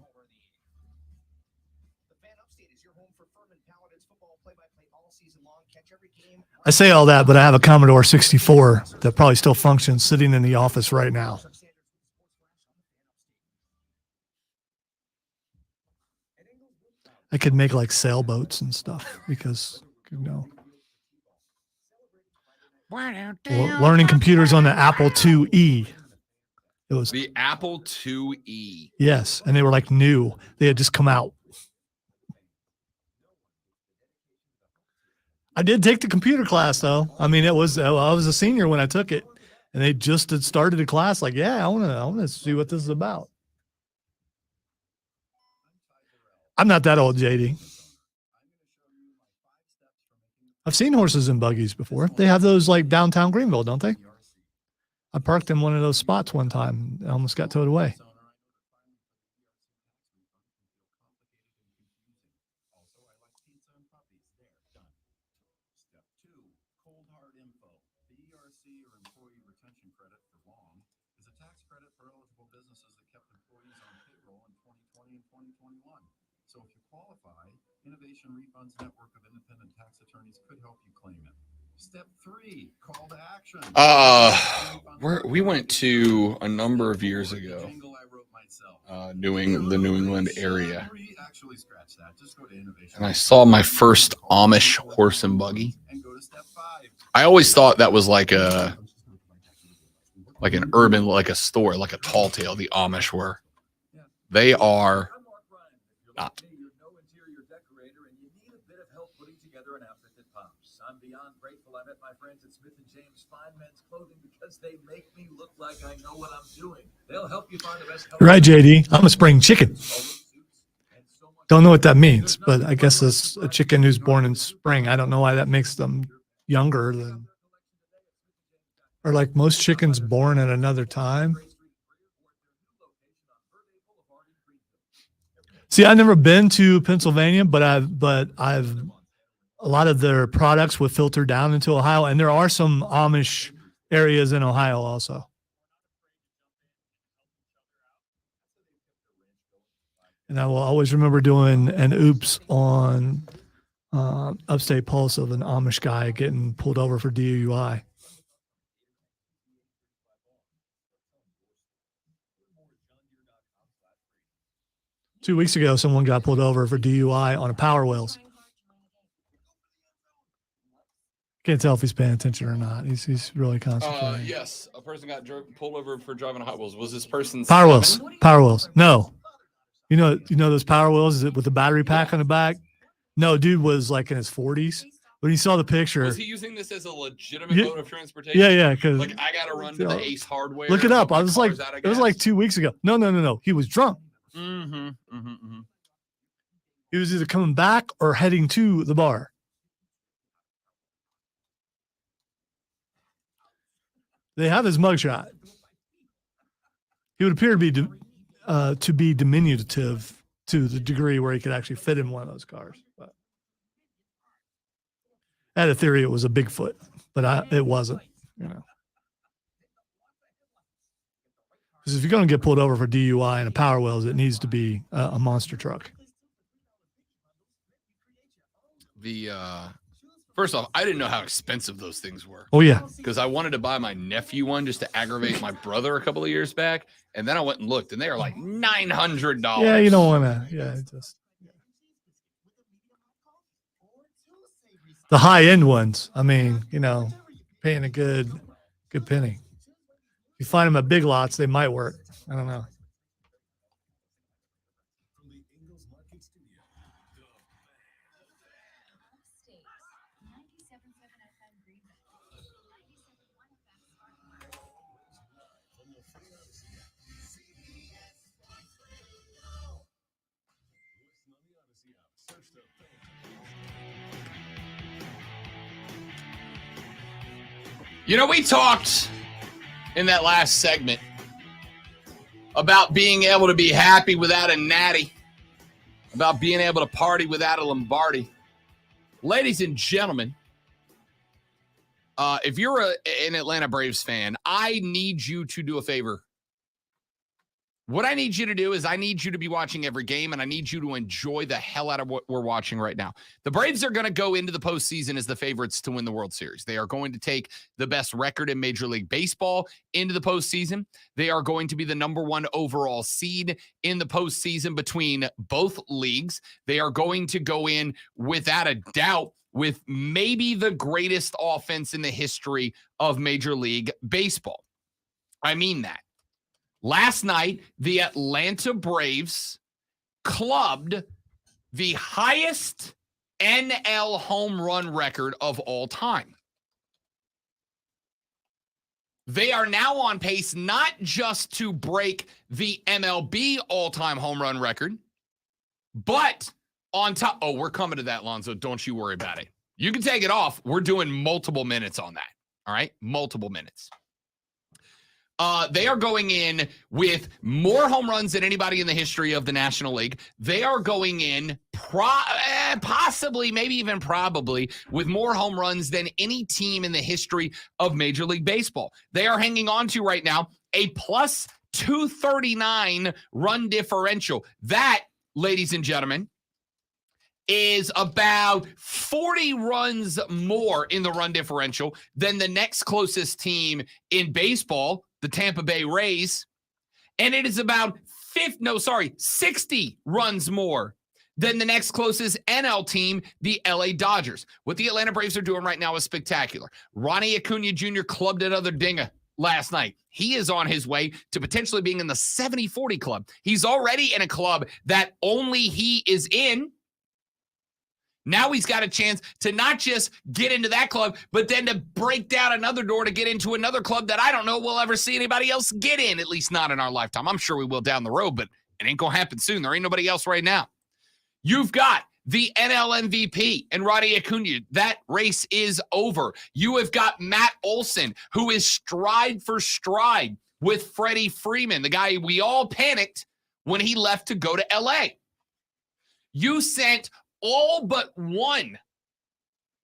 I say all that, but I have a Commodore 64 that probably still functions sitting in the office right now. I could make like sailboats and stuff because, you know, learning computers on the Apple IIe. It was the Apple IIe. Yes, and they were like new. They had just come out. I did take the computer class though. I mean, I was a senior when I took it, and they just had started a class. Like, yeah, I want to see what this is about. I'm not that old, JD. I've seen horses and buggies before. They have those like downtown Greenville, don't they? I parked in one of those spots one time. I almost got towed away. So if you qualify, Innovation Refunds Network of Independent Tax Attorneys could help you claim it. Step 3, call to action. We went to a number of years ago, the New England area, and I saw my first Amish horse and buggy. I always thought that was like an urban, like a store, like a tall tale. The Amish were. They are not. I'm beyond grateful I met my friends at Smith & James Fine Men's Clothing because they make me look like I know what I'm doing. They'll help you find the best color. Right, JD. I'm a spring chicken. Don't know what that means, but I guess it's a chicken who's born in spring. I don't know why that makes them younger than, or like most chickens born at another time. See, I've never been to Pennsylvania, but I've a lot of their products would filter down into Ohio, and there are some Amish areas in Ohio also. And I will always remember doing an oops on Upstate Pulse of an Amish guy getting pulled over for DUI. Two weeks ago, someone got pulled over for DUI on a Power Wheels. Can't tell if he's paying attention or not. He's really concentrating. Yes, a person got pulled over for driving Hot Wheels. Was this person Power Wheels? Power Wheels. No. You know those Power Wheels with the battery pack on the back? No, dude was like in his 40s. When he saw the picture. Was he using this as a legitimate mode of transportation? Yeah. Because like I got to run to the Ace Hardware. Look it up. I was like, it was like 2 weeks ago. No. He was drunk. He was either coming back or heading to the bar. They have his mugshot. He would appear to be diminutive to the degree where he could actually fit in one of those cars. But I had a theory it was a Bigfoot, but it wasn't. Because if you're going to get pulled over for DUI and a Power Wheels, it needs to be a monster truck. First off, I didn't know how expensive those things were. Oh, yeah. Because I wanted to buy my nephew one just to aggravate my brother a couple of years back. And then I went and looked, and they are like $900. Yeah, you don't want to. Yeah, the high-end ones. I mean, paying a good penny. If you find them at Big Lots, they might work. I don't know. We talked in that last segment about being able to be happy without a natty, about being able to party without a Lombardi. Ladies and gentlemen, if you're an Atlanta Braves fan, I need you to do a favor. What I need you to do is I need you to be watching every game, and I need you to enjoy the hell out of what we're watching right now. The Braves are going to go into the postseason as the favorites to win the World Series. They are going to take the best record in Major League Baseball into the postseason. They are going to be the number 1 overall seed in the postseason between both leagues. They are going to go in without a doubt with maybe the greatest offense in the history of Major League Baseball. I mean that. Last night, the Atlanta Braves clubbed the highest NL home run record of all time. They are now on pace not just to break the MLB all-time home run record, but on top. Oh, we're coming to that, Lonzo. Don't you worry about it. You can take it off. We're doing multiple minutes on that. All right? Multiple minutes. They are going in with more home runs than anybody in the history of the National League. They are going in possibly, maybe even probably, with more home runs than any team in the history of Major League Baseball. They are hanging on to right now a plus 239 run differential. That, ladies and gentlemen, is about 40 runs more in the run differential than the next closest team in baseball, the Tampa Bay Rays. And it is about 60 runs more than the next closest NL team, the LA Dodgers. What the Atlanta Braves are doing right now is spectacular. Ronnie Acuna Jr. clubbed another dinger last night. He is on his way to potentially being in the 70-40 club. He's already in a club that only he is in. Now he's got a chance to not just get into that club, but then to break down another door to get into another club that I don't know we'll ever see anybody else get in, at least not in our lifetime. I'm sure we will down the road, but it ain't going to happen soon. There ain't nobody else right now. You've got the NL MVP and Ronnie Acuna. That race is over. You have got Matt Olson, who is stride for stride with Freddie Freeman, the guy we all panicked when he left to go to LA. You sent all but one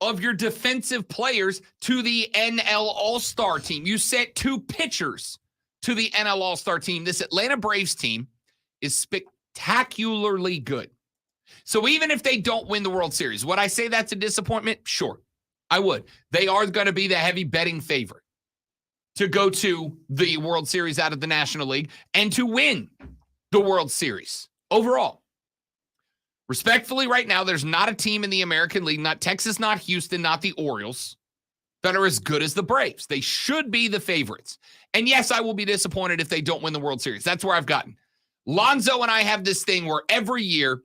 of your defensive players to the NL All-Star team. You sent 2 pitchers to the NL All-Star team. This Atlanta Braves team is spectacularly good. So even if they don't win the World Series, would I say that's a disappointment? Sure, I would. They are going to be the heavy betting favorite to go to the World Series out of the National League and to win the World Series overall. Respectfully, right now, there's not a team in the American League, not Texas, not Houston, not the Orioles, that are as good as the Braves. They should be the favorites. And yes, I will be disappointed if they don't win the World Series. That's where I've gotten. Lonzo and I have this thing where every year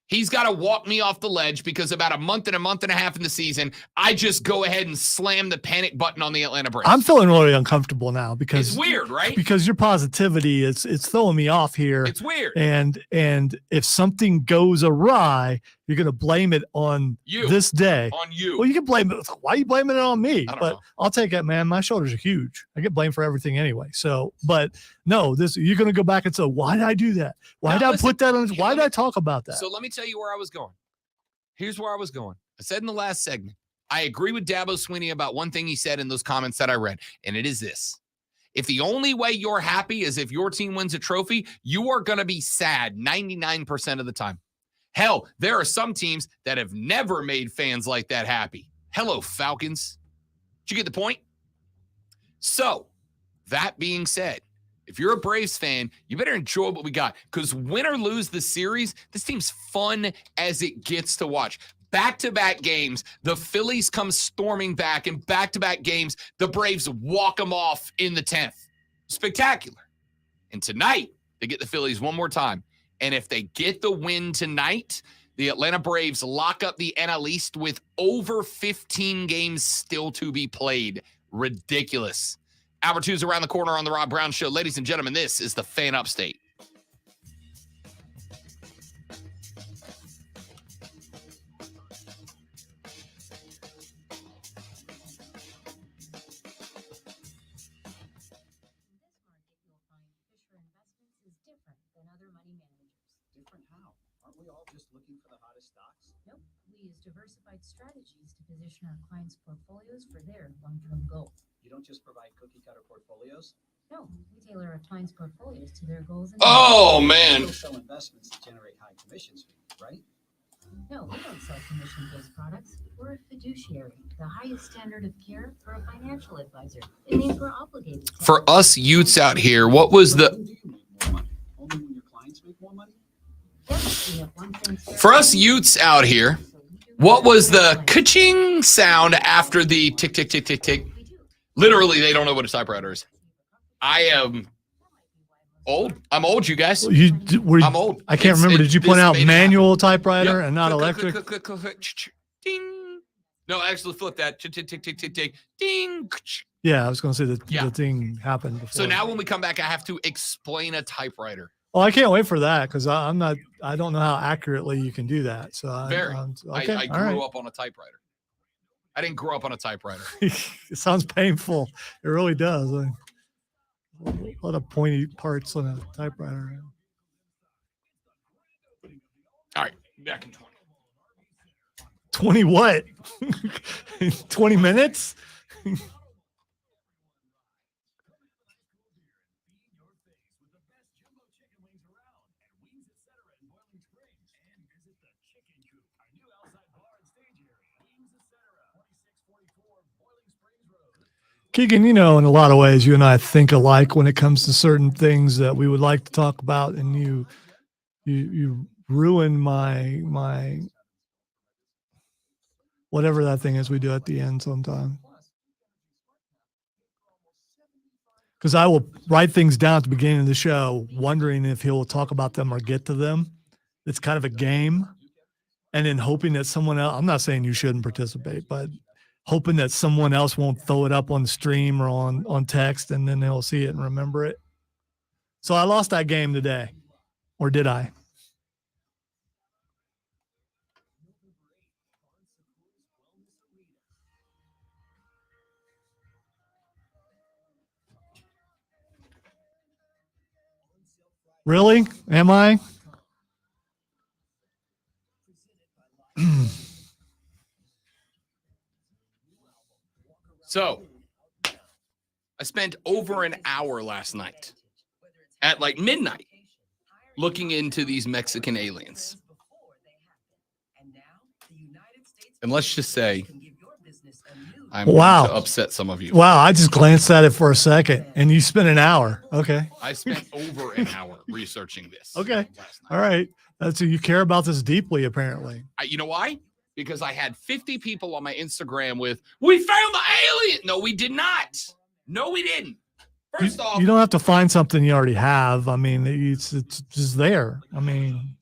he's got to walk me off the ledge because about a month and a half in the season, I just go ahead and slam the panic button on the Atlanta Braves. I'm feeling really uncomfortable now because it's weird, right? Because your positivity it's throwing me off here. It's weird. And if something goes awry, you're going to blame it on you. This day. On you. Well, you can blame it. Why are you blaming it on me? I don't But know. I'll take it, man. My shoulders are huge. I get blamed for everything anyway. So, but no, you're going to go back and say, why did I do that? Why did I put that on? Why did I talk about that? So let me tell you where I was going. Here's where I was going. I said in the last segment, I agree with Dabo Sweeney about one thing he said in those comments that I read, and it is this. If the only way you're happy is if your team wins a trophy, you are going to be sad 99% of the time. Hell, there are some teams that have never made fans like that happy. Hello, Falcons. Did you get the point? So, that being said, if you're a Braves fan, you better enjoy what we got because win or lose the series, this team's fun as it gets to watch. Back-to-back games, the Phillies come storming back, and back-to-back games, the Braves walk them off in the 10th. Spectacular. And tonight, they get the Phillies one more time. And if they get the win tonight, the Atlanta Braves lock up the NL East with over 15 games still to be played. Ridiculous. Hour 2 is around the corner on the Rob Brown Show. Ladies and gentlemen, this is the Fan Upstate. Different how? Aren't we all just looking for the hottest stocks? Nope. We use diversified strategies to position our clients' portfolios for their long-term goals. You don't just provide cookie-cutter portfolios? No, we tailor our clients' portfolios to their goals. And Oh, You man. still sell investments that generate high commissions for you, right? No, we don't sell commission-based products. We're a fiduciary, the highest standard of care for a financial advisor. It means we're obligated to For us youths out here, what was So the... when do you make more money? Only when your clients make more money? Yes, we have one thing For us youths out here, what was the ka-ching sound after the tick, tick, tick, tick, tick? Literally, they don't know what a typewriter is. I am old. I'm old, you guys. I'm old. I can't remember. Did you point out this made it manual typewriter Yep. and not Click, electric? click, click, click, click, click, ding. No, actually flip that. Tick, tick, tick, tick, tick, tick, ding. Yeah, I was going to say Yeah. the thing happened before. So now when we come back, I have to explain a typewriter. Oh, I can't wait for that because I don't know how accurately you can do that. So Very. okay, I all right. grew up on a typewriter. I didn't grow up on a typewriter. It sounds painful. It really does. A lot of pointy parts on a typewriter. All right, back in 20. 20 what? 20 minutes? Keegan, in a lot of ways, you and I think alike when it comes to certain things that we would like to talk about, and you ruin my whatever that thing is we do at the end sometimes. Because I will write things down at the beginning of the show, wondering if he'll talk about them or get to them. It's kind of a game, and then hoping that someone else. I'm not saying you shouldn't participate, but hoping that someone else won't throw it up on the stream or on text, and then they'll see it and remember it. So I lost that game today. Or did I? Really? Am I? So, I spent over an hour last night at like midnight looking into these Mexican aliens. And let's just say I'm going to upset some of you. Wow, I just glanced at it for a second, and you spent an hour. Okay. I spent over an hour researching this. Okay. All right. So you care about this deeply, apparently. You know why? Because I had 50 people on my Instagram with, "We found the alien." No, we did not. No, we didn't. First off, you don't have to find something you already have. I mean, it's just there. I mean,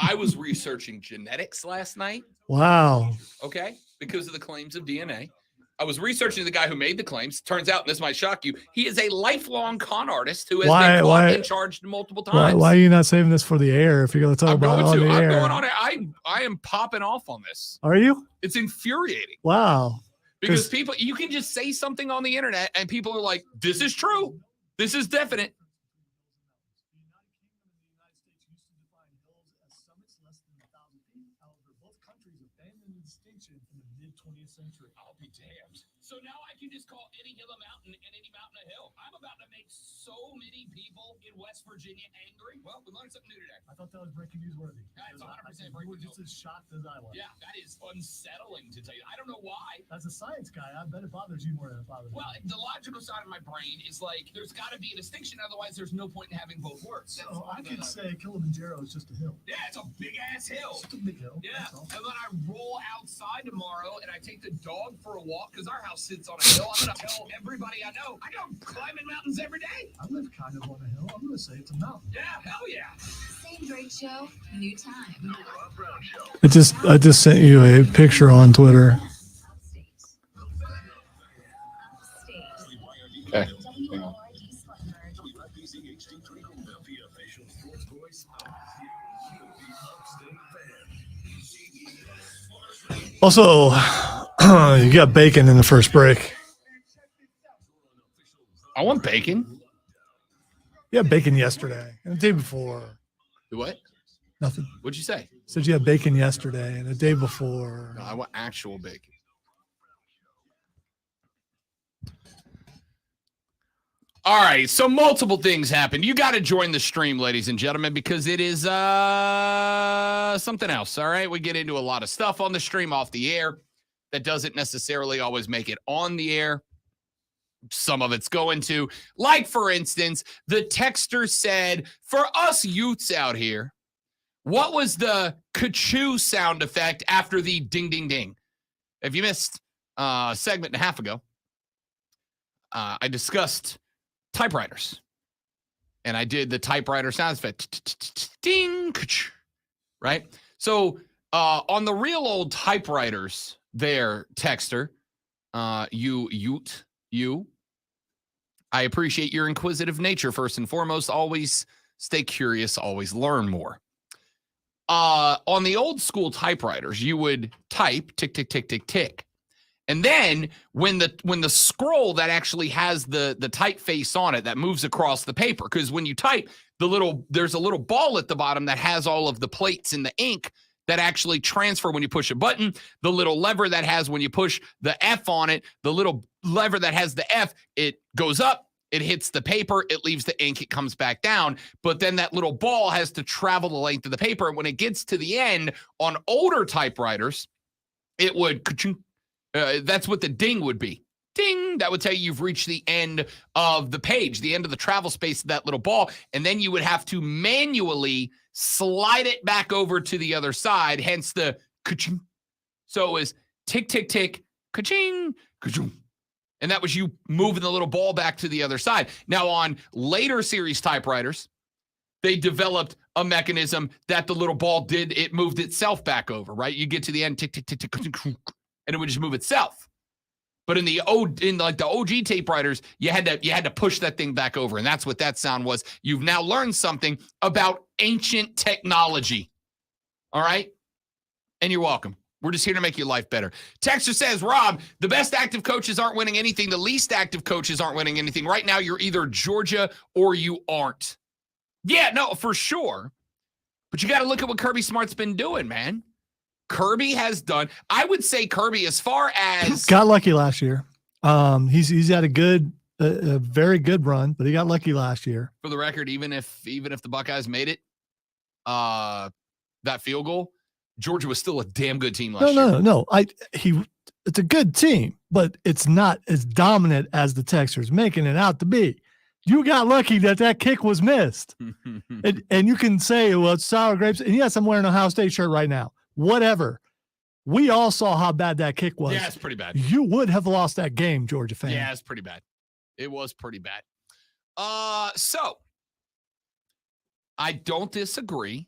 I was researching genetics last night. Wow. Okay. Because of the claims of DNA. I was researching the guy who made the claims. Turns out, and this might shock you, he is a lifelong con artist who has been caught and charged multiple times. Why are you not saving this for the air if you're going to talk about it on the air? I'm going on it. I am popping off on this. Are you? It's infuriating. Wow. Because people, you can just say something on the internet and people are like, this is true. This is definite. I'll be damned. So now I can just call any hill a mountain and any mountain a hill. I'm about to make so many people in West Virginia angry. Well, we learned something new today. I thought that was breaking news worthy. That's 100% breaking news. You were just as shocked as I was. Yeah, that is unsettling to tell you. I don't know why. As a science guy, I bet it bothers you more than it bothers me. Well, the logical side of my brain is like, there's got to be a distinction. Otherwise, there's no point in having both words. So I could say Kilimanjaro is just a hill. Yeah, it's a big-ass hill. It's just a big hill. Yeah, and then I roll outside tomorrow and I take the dog for a walk because our house sits on a hill. I'm going to tell everybody I know, I go climbing mountains every day. I live kind of on a hill. I'm going to say it's a mountain. Yeah, hell yeah. Same Drake Show, new time. I just sent you a picture on Twitter. Okay. Also, you got bacon in the first break. I want bacon. You had bacon yesterday and the day before. What? Nothing. What'd you say? Said you had bacon yesterday and the day before. No, I want actual bacon. All right, so multiple things happened. You got to join the stream, ladies and gentlemen, because it is something else, all right? We get into a lot of stuff on the stream off the air that doesn't necessarily always make it on the air. Some of it's going to. Like, for instance, the texter said, for us youths out here, what was the ka-choo sound effect after the ding, ding, ding? If you missed a segment and a half ago, I discussed typewriters. And I did the typewriter sound effect. Ding, right? So on the real old typewriters there, texter, you, I appreciate your inquisitive nature first and foremost. Always stay curious, always learn more. On the old school typewriters, you would type tick, tick, tick, tick, tick. And then when the scroll that actually has the typeface on it that moves across the paper, because when you type, there's a little ball at the bottom that has all of the plates in the ink that actually transfer when you push a button, the little lever that has when you push the F on it, the little lever that has the F, it goes up, it hits the paper, it leaves the ink, it comes back down. But then that little ball has to travel the length of the paper. And when it gets to the end on older typewriters, it would, that's what the ding would be. Ding, that would tell you you've reached the end of the page, the end of the travel space of that little ball. And then you would have to manually slide it back over to the other side, hence the ka-ching. So it was tick, tick, tick, ka-ching, ka-ching. And that was you moving the little ball back to the other side. Now, on later series typewriters, they developed a mechanism that the little ball it moved itself back over, right? You get to the end, tick, tick, tick, tick, and it would just move itself. But in the OG typewriters, you had to push that thing back over, and that's what that sound was. You've now learned something about ancient technology. All right? And you're welcome. We're just here to make your life better. Texter says, Rob, the best active coaches aren't winning anything. The least active coaches aren't winning anything. Right now, you're either Georgia or you aren't. Yeah, no, for sure. But you got to look at what Kirby Smart's been doing, man. Kirby has done, I would say Kirby, as far as got lucky last year. He's had a very good run, but he got lucky last year. For the record, even if the Buckeyes made it, that field goal, Georgia was still a damn good team last year. No. It's a good team, but it's not as dominant as the Texans making it out to be. You got lucky that kick was missed. and you can say, well, it's sour grapes. And yes, I'm wearing a Ohio State shirt right now. Whatever. We all saw how bad that kick was. Yeah, it's pretty bad. You would have lost that game, Georgia fan. Yeah, it's pretty bad. It was pretty bad. So I don't disagree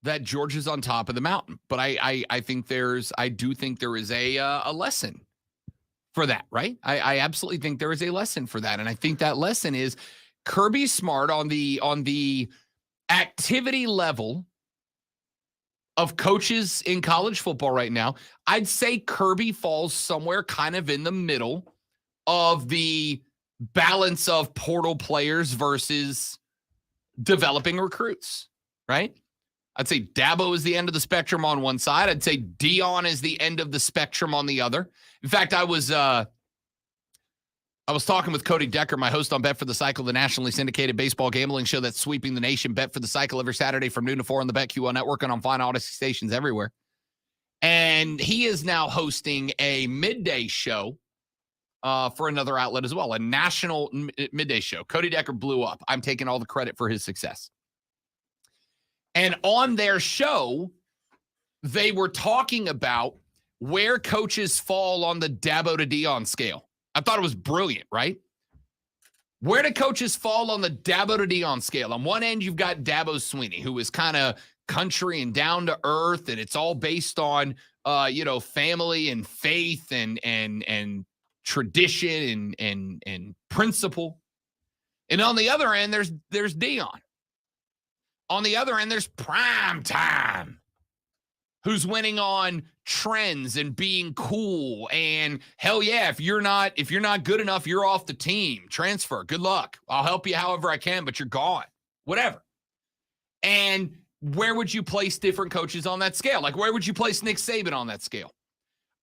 that Georgia's on top of the mountain, but I do think there is a lesson for that, right? I absolutely think there is a lesson for that. And I think that lesson is Kirby Smart on the activity level of coaches in college football right now. I'd say Kirby falls somewhere kind of in the middle of the balance of portal players versus developing recruits, right? I'd say Dabo is the end of the spectrum on one side. I'd say Dion is the end of the spectrum on the other. In fact, I was talking with Cody Decker, my host on Bet for the Cycle, the nationally syndicated baseball gambling show that's sweeping the nation. Bet for the Cycle every Saturday from noon to 4 on the BetQL network and on fine Odyssey stations everywhere. And he is now hosting a midday show for another outlet as well, a national midday show. Cody Decker blew up. I'm taking all the credit for his success. And on their show, they were talking about where coaches fall on the Dabo to Dion scale. I thought it was brilliant, right? Where do coaches fall on the Dabo to Dion scale? On one end, you've got Dabo Swinney, who is kind of country and down to earth, and it's all based on, family and faith and tradition and principle. And on the other end, there's Dion. On the other end, there's Prime Time, who's winning on trends and being cool. And hell yeah, if you're not good enough, you're off the team. Transfer. Good luck. I'll help you however I can, but you're gone. Whatever. And where would you place different coaches on that scale? Like, where would you place Nick Saban on that scale?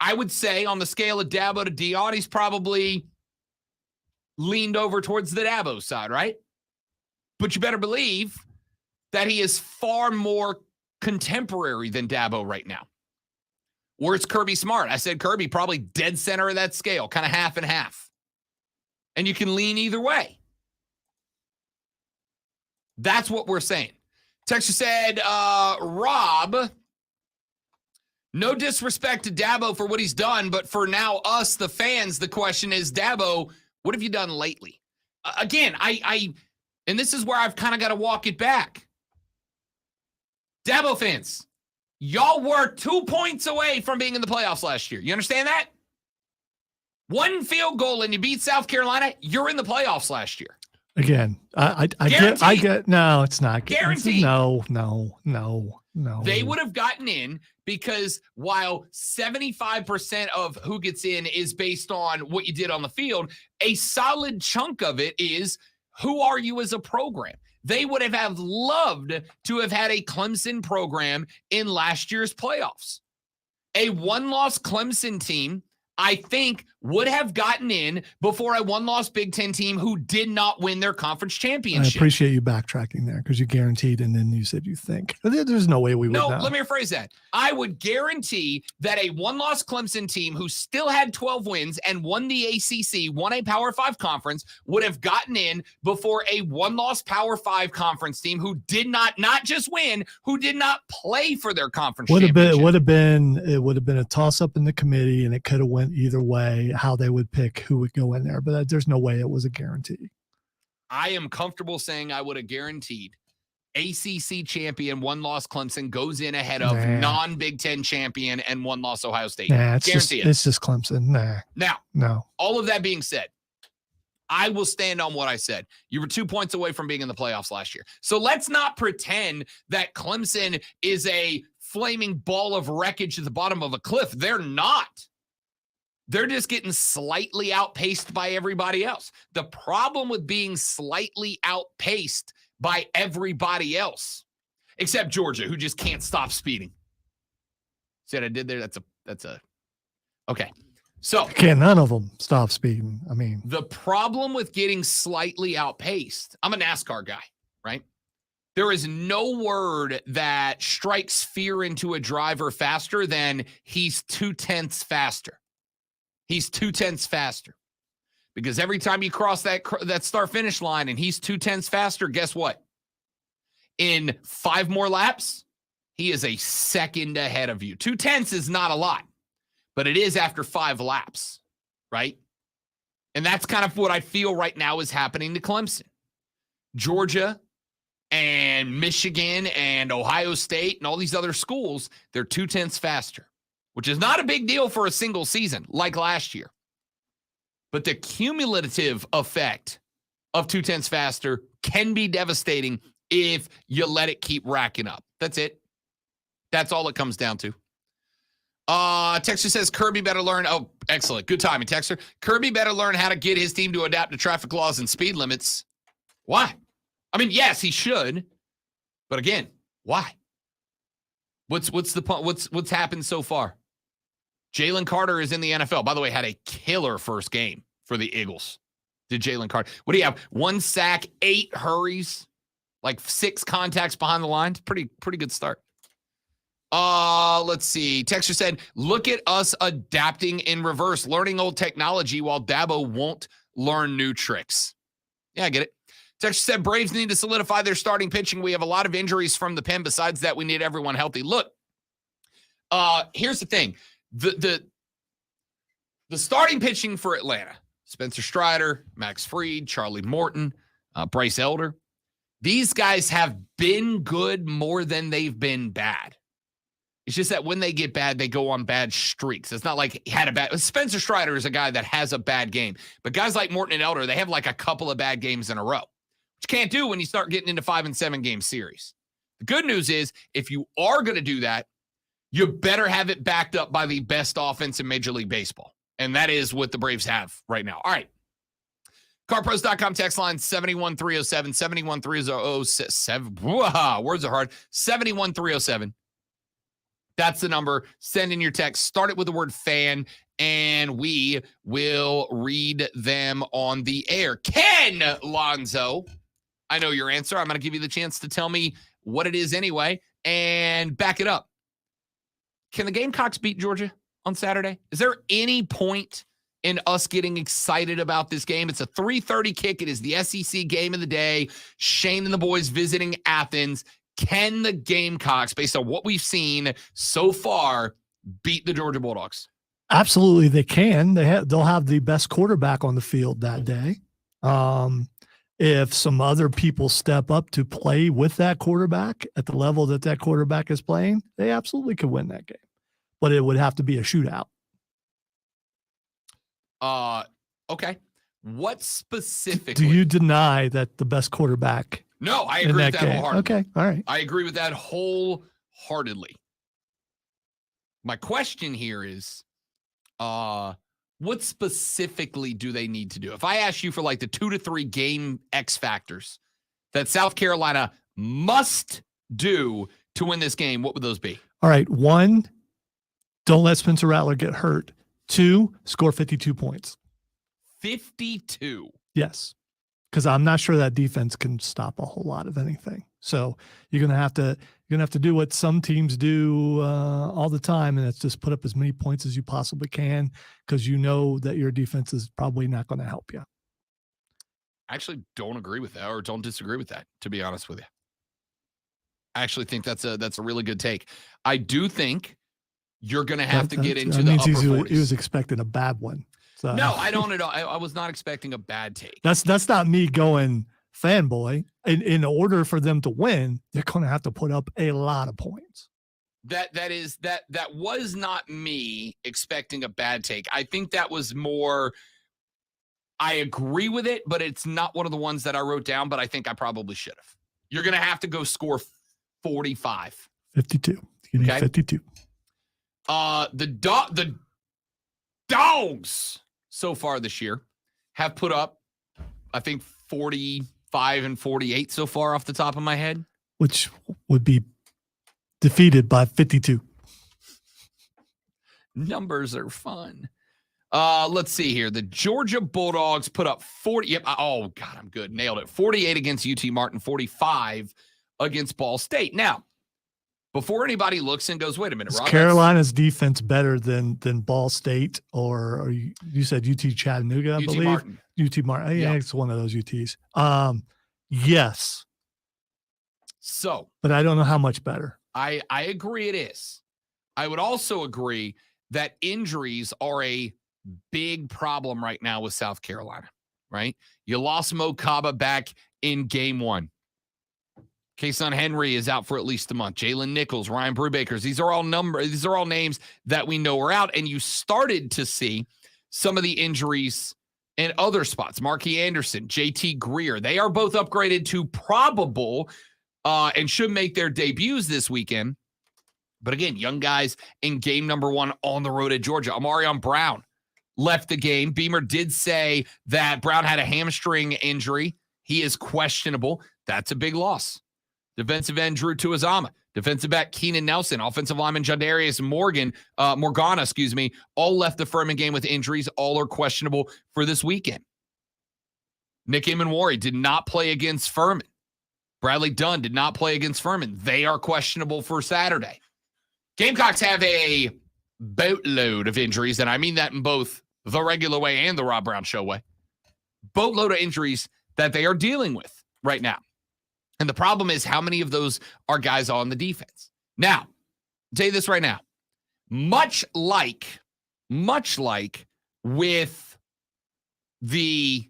I would say on the scale of Dabo to Dion, he's probably leaned over towards the Dabo side, right? But you better believe that he is far more contemporary than Dabo right now. Where's Kirby Smart? I said Kirby probably dead center of that scale, kind of half and half. And you can lean either way. That's what we're saying. Texter said, Rob, no disrespect to Dabo for what he's done, but for now, us, the fans, the question is, Dabo, what have you done lately? Again, and this is where I've kind of got to walk it back. Dabo fans, y'all were 2 points away from being in the playoffs last year. You understand that? One field goal and you beat South Carolina, you're in the playoffs last year. Again, I get, no, it's not. Guaranteed. No. They would have gotten in because while 75% of who gets in is based on what you did on the field, a solid chunk of it is who are you as a program? They would have loved to have had a Clemson program in last year's playoffs. A one-loss Clemson team, I think, would have gotten in before a one-loss Big Ten team who did not win their conference championship. I appreciate you backtracking there because you guaranteed, and then you said you think. There's no way we would know. No, let me rephrase that. I would guarantee that a one-loss Clemson team who still had 12 wins and won the ACC, won a Power 5 conference, would have gotten in before a one-loss Power 5 conference team who did not just win, who did not play for their conference championship. It would have been a toss-up in the committee, and it could have went either way, how they would pick who would go in there. But there's no way it was a guarantee. I am comfortable saying I would have guaranteed ACC champion, one-loss Clemson goes in ahead of non-Big Ten champion and one-loss Ohio State. It's just Clemson. Now, all of that being said, I will stand on what I said. You were 2 points away from being in the playoffs last year. So let's not pretend that Clemson is a flaming ball of wreckage at the bottom of a cliff. They're not. They're just getting slightly outpaced by everybody else. The problem with being slightly outpaced by everybody else, except Georgia, who just can't stop speeding. See what I did there? That's a okay. So can none of them stop speeding? I mean, the problem with getting slightly outpaced, I'm a NASCAR guy, right? There is no word that strikes fear into a driver faster than he's 0.2 faster. He's 0.2 faster. Because every time you cross that start-finish line and he's 0.2 faster, guess what? In 5 more laps, he is a second ahead of you. 0.2 is not a lot, but it is after 5 laps, right? And that's kind of what I feel right now is happening to Clemson. Georgia and Michigan and Ohio State and all these other schools, they're 0.2 faster, which is not a big deal for a single season like last year. But the cumulative effect of 0.2 faster can be devastating if you let it keep racking up. That's it. That's all it comes down to. Texter says Kirby better learn. Oh, excellent. Good timing, Texter. Kirby better learn how to get his team to adapt to traffic laws and speed limits. Why? I mean, yes, he should. But again, why? What's the point? What's happened so far? Jalen Carter is in the NFL. By the way, had a killer first game for the Eagles. Did Jalen Carter. What do you have? 1 sack, 8 hurries, like 6 contacts behind the line. Pretty good start. Let's see. Texter said, look at us adapting in reverse, learning old technology while Dabo won't learn new tricks. Yeah, I get it. Texter said, Braves need to solidify their starting pitching. We have a lot of injuries from the pen. Besides that, we need everyone healthy. Look, here's the thing. The starting pitching for Atlanta, Spencer Strider, Max Fried, Charlie Morton, Bryce Elder, these guys have been good more than they've been bad. It's just that when they get bad, they go on bad streaks. It's not like he had a bad. Spencer Strider is a guy that has a bad game. But guys like Morton and Elder, they have like a couple of bad games in a row, which you can't do when you start getting into 5 and 7 game series. The good news is if you are going to do that, you better have it backed up by the best offense in Major League Baseball. And that is what the Braves have right now. All right. CarPros.com text line 71307, 71307. Words are hard. 71307. That's the number. Send in your text. Start it with the word fan, and we will read them on the air. Ken Lonzo, I know your answer. I'm going to give you the chance to tell me what it is anyway and back it up. Can the Gamecocks beat Georgia on Saturday? Is there any point in us getting excited about this game? It's a 3:30 kick. It is the SEC game of the day. Shane and the boys visiting Athens. Can the Gamecocks, based on what we've seen so far, beat the Georgia Bulldogs? Absolutely, they can. They'll have the best quarterback on the field that day. If some other people step up to play with that quarterback at the level that quarterback is playing, they absolutely could win that game. But it would have to be a shootout. Okay. What specifically? Do you deny that the best quarterback? No, I agree with that wholeheartedly. Okay, all right. I agree with that wholeheartedly. My question here is, what specifically do they need to do? If I ask you for like the 2 to 3 game X factors that South Carolina must do to win this game, what would those be? All right. 1, don't let Spencer Rattler get hurt. 2, score 52 points. 52. Yes. Because I'm not sure that defense can stop a whole lot of anything. So you're gonna have to do what some teams do all the time, and that's just put up as many points as you possibly can, because you know that your defense is probably not going to help you. I actually don't agree with that, or don't disagree with that, to be honest with you. I actually think that's a really good take. I do think you're going to have to get into the upper 40s. He was expecting a bad one. So. No, I don't at all. I was not expecting a bad take. That's not me going fanboy. In order for them to win, they're going to have to put up a lot of points. That was not me expecting a bad take. I think that was more, I agree with it, but it's not one of the ones that I wrote down, but I think I probably should have. You're going to have to go score 45. 52. You need 52. The Dogs so far this year have put up, I think, 45 and 48 so far off the top of my head. Which would be defeated by 52. Numbers are fun. Let's see here. The Georgia Bulldogs put up 40. Yep. Oh, God, I'm good. Nailed it. 48 against UT Martin, 45 against Ball State. Now, before anybody looks and goes, wait a minute, Is Rob, Carolina's defense better than Ball State, or you said UT Chattanooga, I believe? Martin. UT Martin. Yeah, it's one of those UTs. Yes. So, but I don't know how much better. I agree it is. I would also agree that injuries are a big problem right now with South Carolina, right? You lost Mo Kaba back in game 1. Kason Henry is out for at least a month. Jalen Nichols, Ryan Brewbakers. These are all names that we know are out. And you started to see some of the injuries in other spots. Marquis Anderson, JT Greer. They are both upgraded to probable and should make their debuts this weekend. But again, young guys in game number 1 on the road at Georgia. Amarion Brown left the game. Beamer did say that Brown had a hamstring injury. He is questionable. That's a big loss. Defensive end Drew Tuazama, defensive back Keenan Nelson, offensive lineman Jadarius Morgana, all left the Furman game with injuries. All are questionable for this weekend. Nick Imanwari did not play against Furman. Bradley Dunn did not play against Furman. They are questionable for Saturday. Gamecocks have a boatload of injuries, and I mean that in both the regular way and the Rob Brown Show way. Boatload of injuries that they are dealing with right now. And the problem is, how many of those are guys on the defense? Now, I'll tell you this right now. Much like with the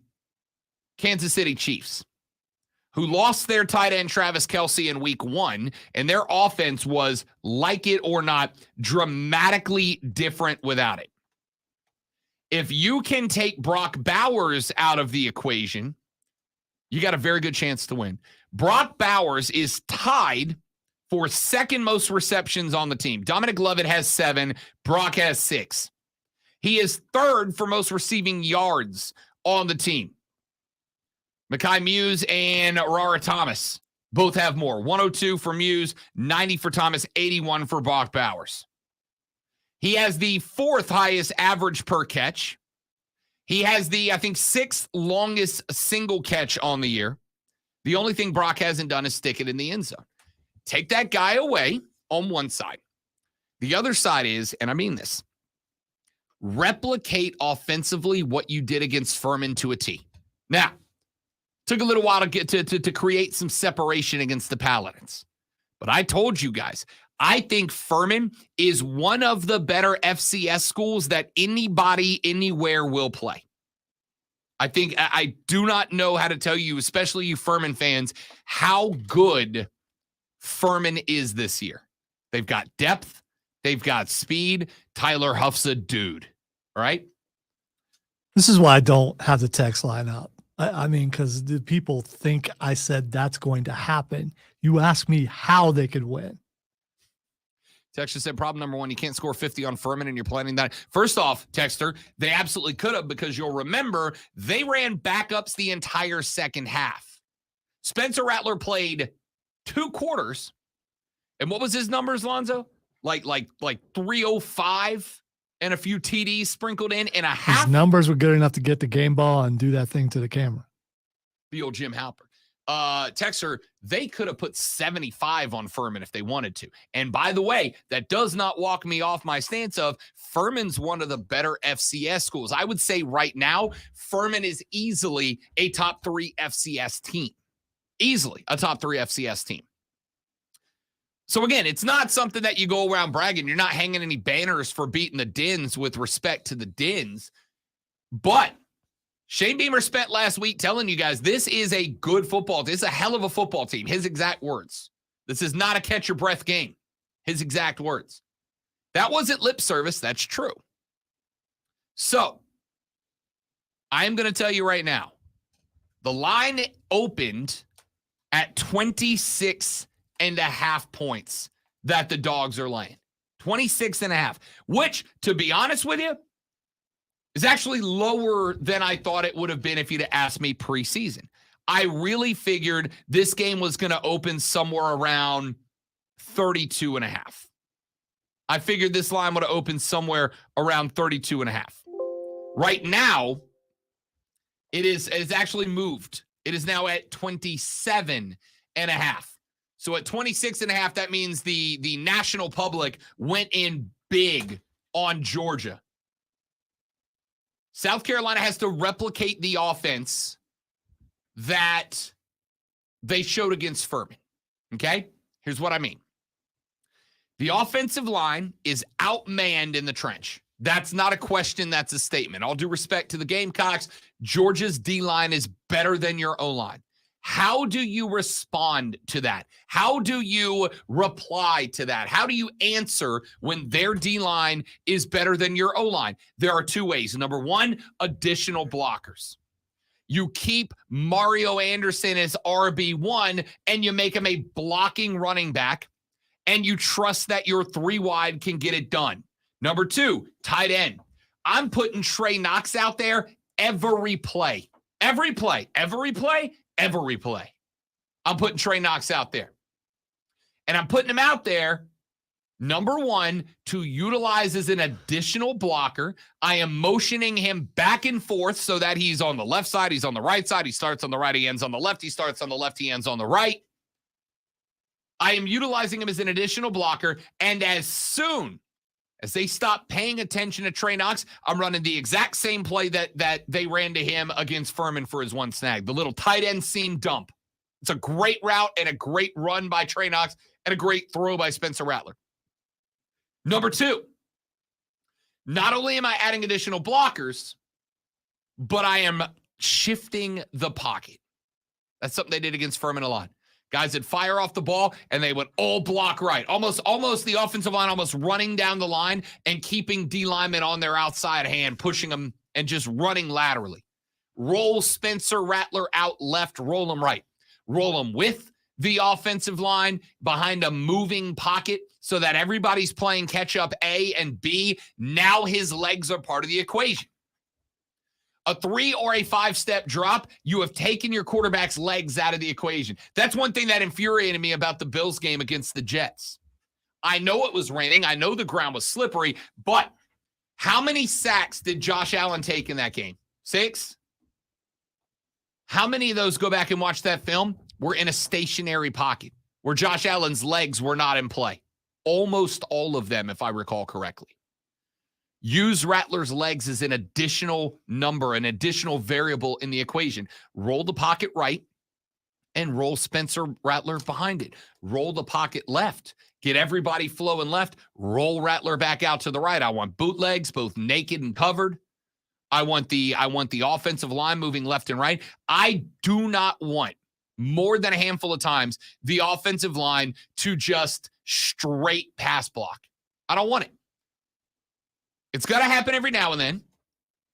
Kansas City Chiefs, who lost their tight end Travis Kelce in week 1, and their offense was, like it or not, dramatically different without it. If you can take Brock Bowers out of the equation, you got a very good chance to win. Brock Bowers is tied for second most receptions on the team. Dominic Lovett has 7. Brock has 6. He is third for most receiving yards on the team. Mekhi Muse and Rara Thomas both have more. 102 for Muse, 90 for Thomas, 81 for Brock Bowers. He has the 4th highest average per catch. He has the, I think, 6th longest single catch on the year. The only thing Brock hasn't done is stick it in the end zone. Take that guy away on one side. The other side is, and I mean this, replicate offensively what you did against Furman to a T. Now, took a little while to get to create some separation against the Paladins. But I told you guys, I think Furman is one of the better FCS schools that anybody anywhere will play. I do not know how to tell you, especially you Furman fans, how good Furman is this year. They've got depth. They've got speed. Tyler Huff's a dude, right? This is why I don't have the text line up. I mean, because the people think I said that's going to happen. You ask me how they could win. Texter said, problem number one, you can't score 50 on Furman and you're planning that. First off, Texter, they absolutely could have because you'll remember they ran backups the entire second half. Spencer Rattler played 2 quarters. And what was his numbers, Lonzo? Like 305 and a few TDs sprinkled in a half. His numbers were good enough to get the game ball and do that thing to the camera. The old Jim Halper. Texter, they could have put 75 on Furman if they wanted to. And by the way, that does not walk me off my stance of Furman's one of the better FCS schools. I would say right now, Furman is easily a top 3 FCS team. Easily a top 3 FCS team. So again, it's not something that you go around bragging. You're not hanging any banners for beating the Dins with respect to the Dins. But Shane Beamer spent last week telling you guys this is a good football. This is a hell of a football team. His exact words. This is not a catch your breath game. His exact words. That wasn't lip service. That's true. So I am going to tell you right now, the line opened at 26.5 points that the Dogs are laying. 26.5, which, to be honest with you, is actually lower than I thought it would have been if you'd have asked me preseason. I really figured this game was going to open somewhere around 32.5. I figured this line would have opened somewhere around 32.5. Right now, it's actually moved. It is now at 27.5. So at 26.5, that means the national public went in big on Georgia. South Carolina has to replicate the offense that they showed against Furman. Okay? Here's what I mean. The offensive line is outmanned in the trench. That's not a question. That's a statement. All due respect to the Gamecocks, Georgia's D-line is better than your O-line. How do you respond to that? How do you reply to that? How do you answer when their D-line is better than your O-line? There are 2 ways. Number one, additional blockers. You keep Mario Anderson as RB1 and you make him a blocking running back and you trust that your 3 wide can get it done. Number 2, tight end. I'm putting Trey Knox out there every play. Every play. I'm putting Trey Knox out there. And I'm putting him out there, number 1, to utilize as an additional blocker. I am motioning him back and forth so that he's on the left side, he's on the right side, he starts on the right, he ends on the left, he starts on the left, he ends on the right. I am utilizing him as an additional blocker, and as soon as they stop paying attention to Trey Knox, I'm running the exact same play that they ran to him against Furman for his 1 snag, the little tight end seam dump. It's a great route and a great run by Trey Knox and a great throw by Spencer Rattler. Number 2, not only am I adding additional blockers, but I am shifting the pocket. That's something they did against Furman a lot. Guys would fire off the ball, and they would all block right. Almost the offensive line almost running down the line and keeping D linemen on their outside hand, pushing them and just running laterally. Roll Spencer Rattler out left, roll him right. Roll him with the offensive line behind a moving pocket so that everybody's playing catch-up A and B. Now his legs are part of the equation. A 3 or a 5-step drop, you have taken your quarterback's legs out of the equation. That's one thing that infuriated me about the Bills game against the Jets. I know it was raining. I know the ground was slippery, but how many sacks did Josh Allen take in that game? 6? How many of those, go back and watch that film, were in a stationary pocket where Josh Allen's legs were not in play? Almost all of them, if I recall correctly. Use Rattler's legs as an additional number, an additional variable in the equation. Roll the pocket right and roll Spencer Rattler behind it. Roll the pocket left. Get everybody flowing left. Roll Rattler back out to the right. I want bootlegs, both naked and covered. I want the offensive line moving left and right. I do not want, more than a handful of times, the offensive line to just straight pass block. I don't want it. It's got to happen every now and then,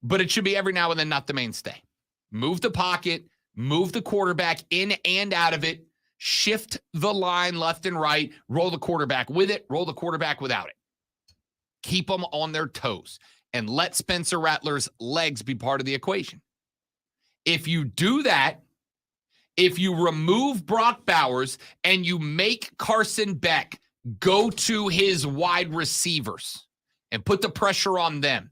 but it should be every now and then, not the mainstay. Move the pocket, move the quarterback in and out of it, shift the line left and right, roll the quarterback with it, roll the quarterback without it. Keep them on their toes and let Spencer Rattler's legs be part of the equation. If you do that, if you remove Brock Bowers and you make Carson Beck go to his wide receivers and put the pressure on them,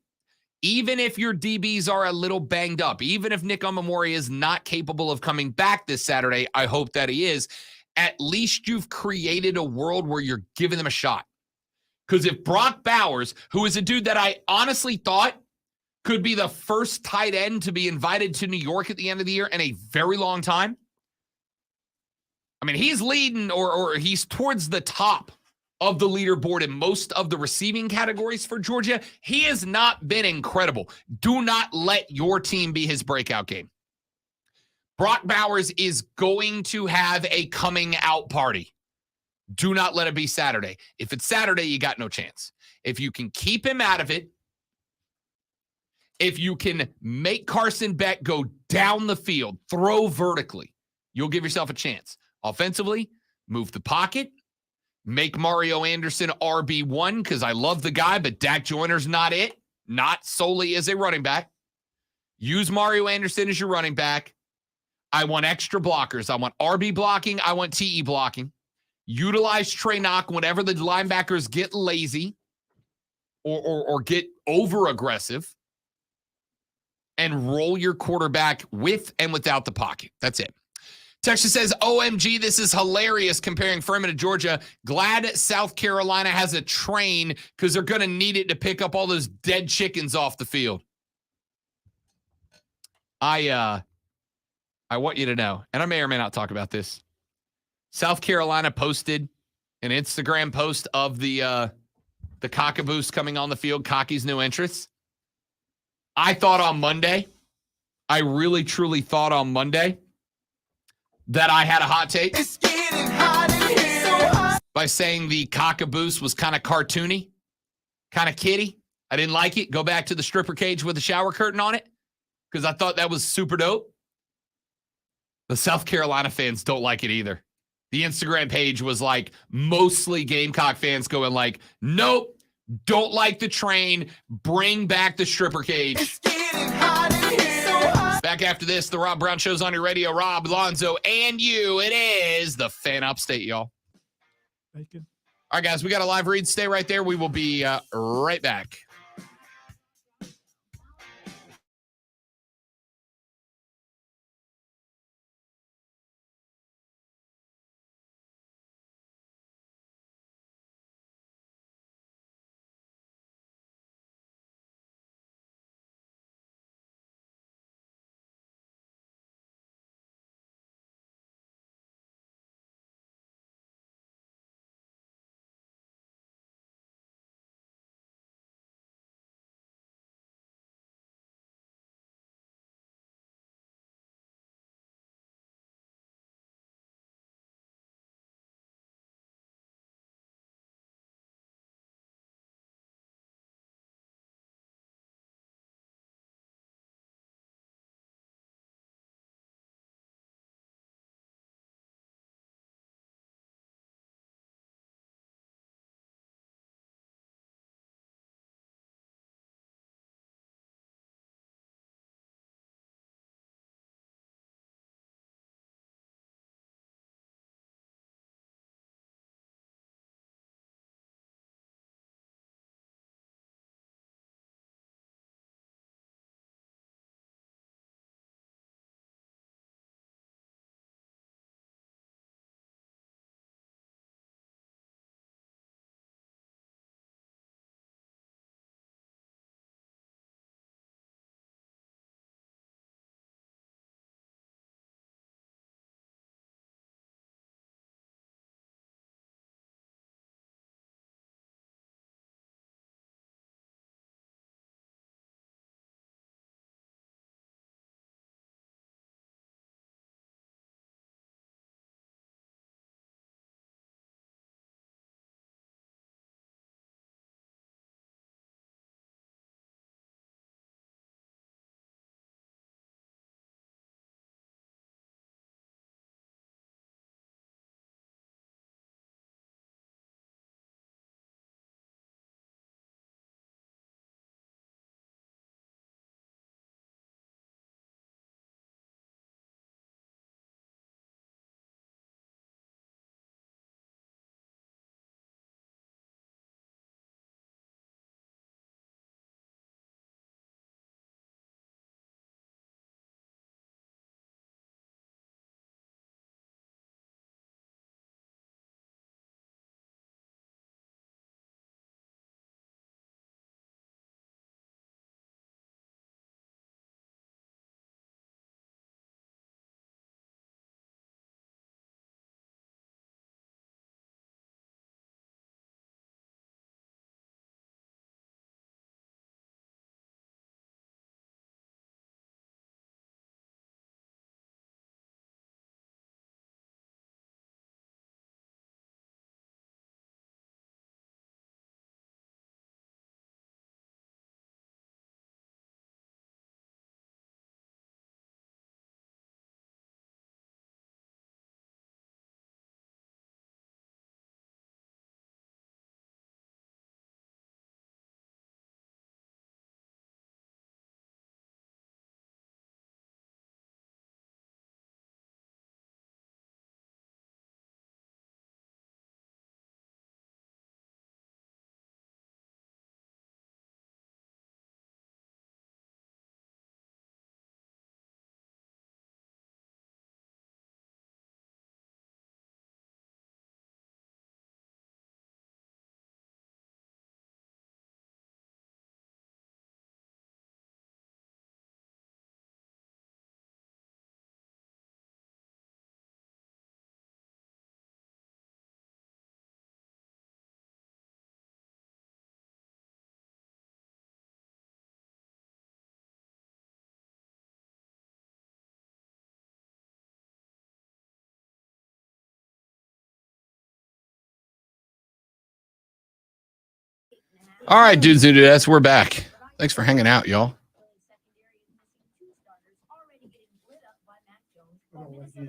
even if your DBs are a little banged up, even if Nick Omamori is not capable of coming back this Saturday, I hope that he is, at least you've created a world where you're giving them a shot. Because if Brock Bowers, who is a dude that I honestly thought could be the first tight end to be invited to New York at the end of the year in a very long time, I mean, he's leading or he's towards the top of the leaderboard in most of the receiving categories for Georgia. He has not been incredible. Do not let your team be his breakout game. Brock Bowers is going to have a coming out party. Do not let it be Saturday. If it's Saturday, you got no chance. If you can keep him out of it, if you can make Carson Beck go down the field, throw vertically, you'll give yourself a chance. Offensively, move the pocket, make Mario Anderson RB1 because I love the guy, but Dak Joyner's not it, not solely as a running back. Use Mario Anderson as your running back. I want extra blockers. I want RB blocking. I want TE blocking. Utilize Trey Knock whenever the linebackers get lazy or get over-aggressive, and roll your quarterback with and without the pocket. That's it. Texas says, OMG, this is hilarious comparing Furman to Georgia. Glad South Carolina has a train because they're going to need it to pick up all those dead chickens off the field. I want you to know, and I may or may not talk about this. South Carolina posted an Instagram post of the cockaboose coming on the field, Cocky's new entrance. I thought on Monday, I really, truly thought on Monday that I had a hot take. It's getting hot in here. So hot. By saying the cockaboose was kind of cartoony, kind of kiddie. I didn't like it. Go back to the stripper cage with the shower curtain on it because I thought that was super dope. The South Carolina fans don't like it either. The Instagram page was like mostly Gamecock fans going like, nope, don't like the train, bring back the stripper cage. It's getting hot in here. So hot. Back after this, the Rob Brown Show's on your radio. Rob, Lonzo, and you. It is the Fan Upstate, y'all. Thank you. All right, guys, we got a live read. Stay right there. We will be right back. All right, dudes and dudettes, we're back. Thanks for hanging out, y'all. I'm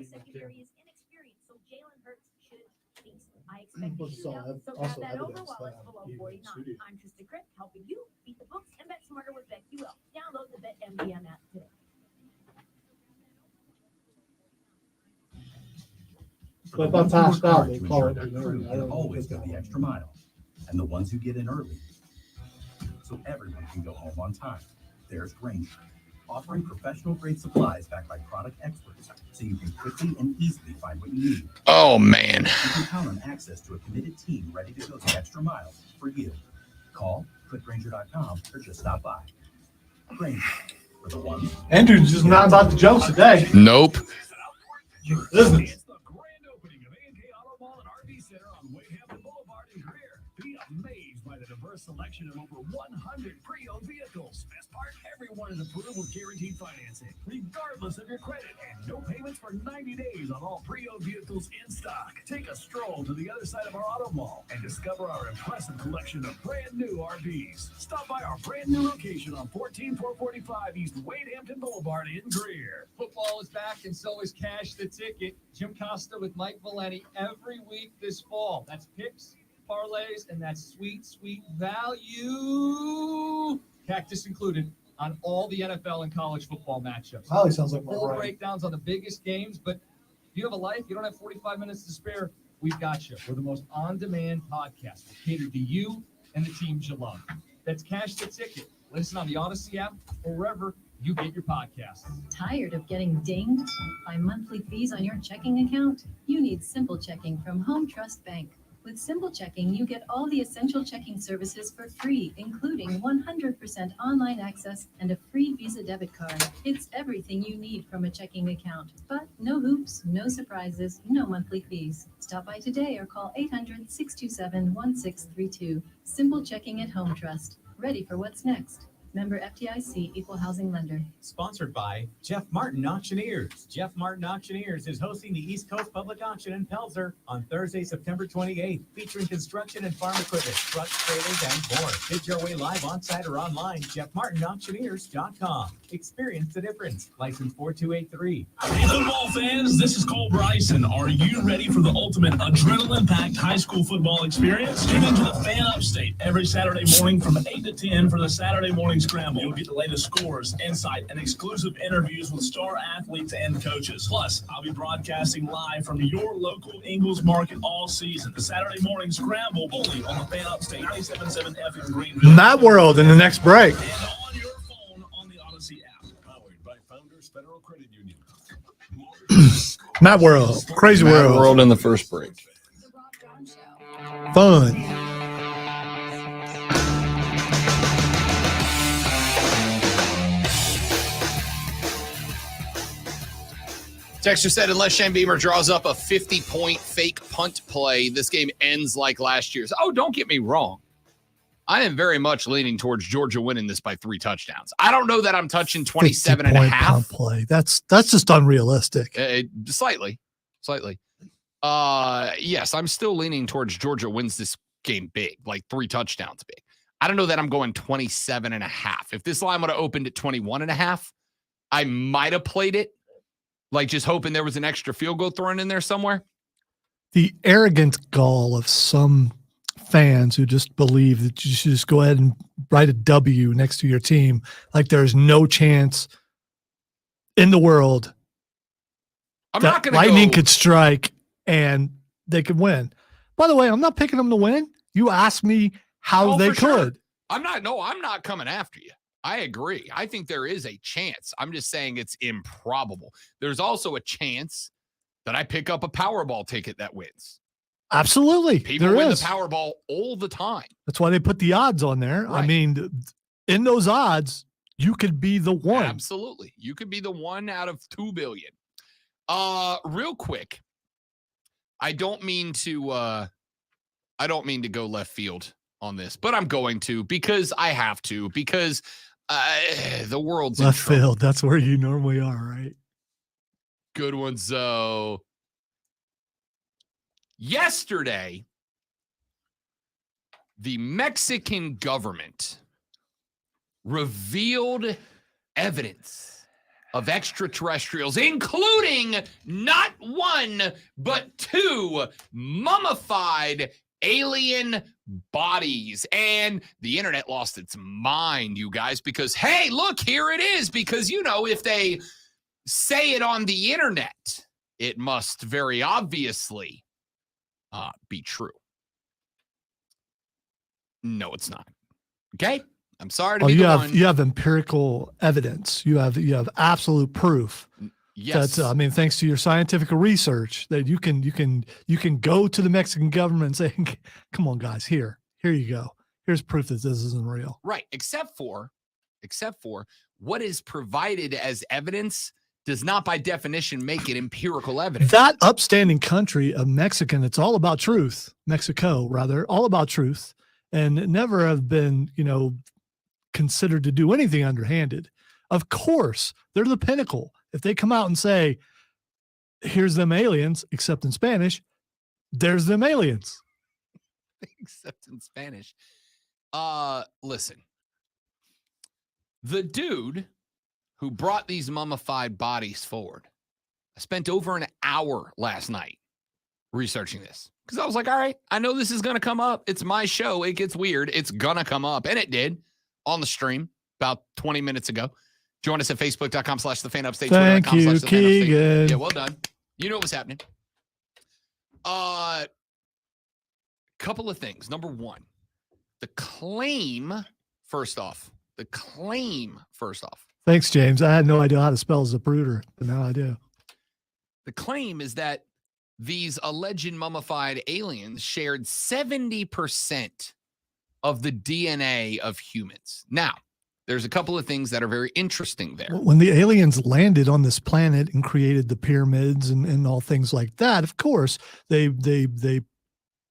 Trista Crick, helping you beat the books and bet smarter with BetQL. Download the BetMGM app today. But if I'm passed out, they call it. They'll always go the extra mile, and the ones who get in early, so everyone can go home on time. There's Grainger, offering professional-grade supplies backed by product experts, so you can quickly and easily find what you need. Oh, man. You can count on access to a committed team ready to go the extra mile for you. Call, click Grainger.com, or just stop by. Grainger, for the ones. Andrew's just not about the jokes today. Nope. Business. It's the grand opening of A&K Auto Mall and RV Center on Wayhampton Boulevard in Greer. Be amazed by the diverse selection of over 100 pre-owned vehicles. Best part, everyone is approved with guaranteed financing, regardless of your credit, and no payments for 90 days on all pre-owned vehicles in stock. Take a stroll to the other side of our auto mall and discover our impressive collection of brand new RVs. Stop by our brand new location on 14445 East Wayhampton Boulevard in Greer. Football is back, and so is Cash the Ticket. Jim Costa with Mike Valenti every week this fall. That's picks, parlays, and that's sweet, sweet value. Cactus included on all the NFL and college football matchups. Holly sounds like my Full right. breakdowns on the biggest games, but if you have a life, you don't have 45 minutes to spare, we've got you. We're the most on-demand podcast. We're catered to you and the teams you love. That's Cash the Ticket. Listen on the Odyssey app or wherever you get your podcasts. Tired of getting dinged by monthly fees on your checking account? You need Simple Checking from Home Trust Bank. With Simple Checking, you get all the essential checking services for free, including 100% online access and a free Visa debit card. It's everything you need from a checking account, but no hoops, no surprises, no monthly fees. Stop by today or call 800-627-1632. Simple Checking at Home Trust. Ready for what's next. Member FDIC, Equal Housing Lender. Sponsored by Jeff Martin Auctioneers. Jeff Martin Auctioneers is hosting the East Coast Public Auction in Pelzer on Thursday, September 28th, featuring construction and farm equipment, trucks, trailers, and more. Bid your way live on site or online, jeffmartinauctioneers.com. Experience the difference. License 4283. Hey, football fans, this is Cole Bryson. Are you ready for the ultimate adrenaline-packed high school football experience? Tune into the Fan Upstate every Saturday morning from 8 to 10 for the Saturday morning scramble. You'll get the latest scores, insight, and exclusive interviews with star athletes and coaches. Plus, I'll be broadcasting live from your local Ingles Market all season. The Saturday morning scramble only on the Fan Upstate 97.7 FM Greenville. That world in the next break. And on your phone on the Odyssey app. Powered by Founders Federal Credit Union. Matt World. Crazy Mad world. World in the first break. Fun. Texter said, unless Shane Beamer draws up a 50-point fake punt play, this game ends like last year's. Oh, don't get me wrong. I am very much leaning towards Georgia winning this by 3 touchdowns. I don't know that I'm touching 27 and a 50-point half. punt play. That's just unrealistic. Slightly. Yes, I'm still leaning towards Georgia wins this game big, like 3 touchdowns big. I don't know that I'm going 27 and a half. If this line would have opened at 21 and a half, I might have played it, like just hoping there was an extra field goal thrown in there somewhere. The arrogant gall of some fans who just believe that you should just go ahead and write a W next to your team, like there's no chance in the world I'm that not going to lightning go. could strike and they could win. By the way, I'm not picking them to win. You asked me how they for sure. could. I'm not coming after you. I agree. I think there is a chance. I'm just saying it's improbable. There's also a chance that I pick up a Powerball ticket that wins. Absolutely. People there win is. the Powerball all the time. That's why they put the odds on there. Right. I mean, in those odds, you could be the one. Absolutely. You could be the 1 out of 2 billion. Real quick. I don't mean to go left field on this, but I'm going to because I have to, because the world's Left in trouble. field. That's where you normally are, right? Good one, Zoe. Yesterday, the Mexican government revealed evidence of extraterrestrials, including not one, but 2 mummified alien bodies. And the internet lost its mind, you guys, because, hey, look, here it is. Because, if they say it on the internet, it must very obviously be true. No, it's not. Okay? I'm sorry to be the one. You have empirical evidence. You have absolute proof. Yes. That's, thanks to your scientific research, that you can go to the Mexican government and say, "Come on, guys, here you go. Here's proof that this isn't real." Right. Except for what is provided as evidence does not, by definition, make it empirical evidence. That upstanding country of Mexican, it's all about truth. Mexico, rather, all about truth, and never have been, considered to do anything underhanded. Of course, they're the pinnacle. If they come out and say, "Here's them aliens," except in Spanish, there's them aliens. Except in Spanish. Listen. The dude who brought these mummified bodies forward, I spent over an hour last night researching this. Because I was like, all right, I know this is going to come up. It's my show. It gets weird. It's going to come up. And it did on the stream about 20 minutes ago. Join us at facebook.com/thefanupstate. Thank you, Keegan. Yeah, well done. You know what was happening. Couple of things. Number one, the claim, first off. Thanks, James. I had no idea how to spell Zapruder, but now I do. The claim is that these alleged mummified aliens shared 70% of the DNA of humans. Now, there's a couple of things that are very interesting there. When the aliens landed on this planet and created the pyramids and all things like that, of course, they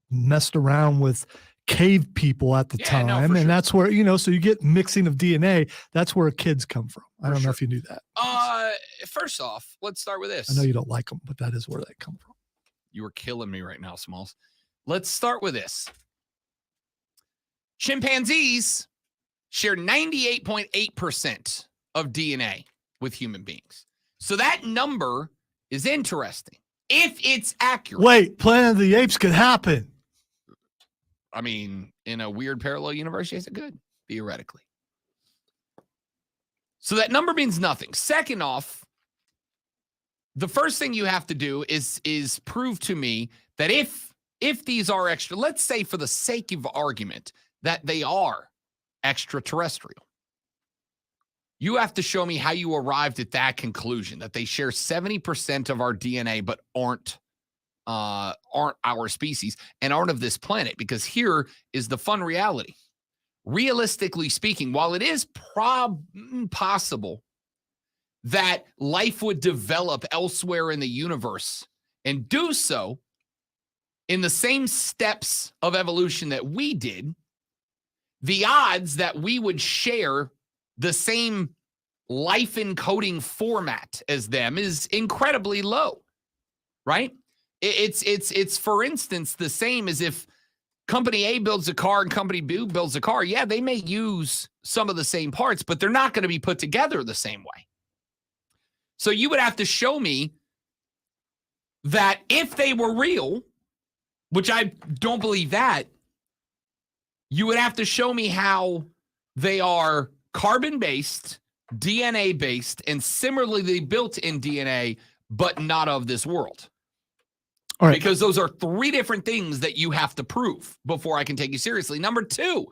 messed around with cave people at the time. No, and sure. That's where, so you get mixing of DNA. That's where kids come from. I don't know if you knew that. First off, let's start with this. I know you don't like them, but that is where they come from. You are killing me right now, Smalls. Let's start with this. Chimpanzees share 98.8% of DNA with human beings. So that number is interesting. If it's accurate. Wait, Planet of the Apes could happen. In a weird parallel universe, yes, it could, theoretically. So that number means nothing. Second off, the first thing you have to do is prove to me that if these are extra, let's say for the sake of argument that they are extraterrestrial, you have to show me how you arrived at that conclusion, that they share 70% of our DNA but aren't our species and aren't of this planet. Because here is the fun reality. Realistically speaking, while it is possible that life would develop elsewhere in the universe and do so in the same steps of evolution that we did, the odds that we would share the same life encoding format as them is incredibly low, right? It's for instance the same as if company A builds a car and company B builds a car. Yeah, they may use some of the same parts, but they're not going to be put together the same way. So you would have to show me that if they were real, which I don't believe that, you would have to show me how they are carbon-based, DNA-based, and similarly built in DNA, but not of this world. All right. Because those are 3 different things that you have to prove before I can take you seriously. Number 2,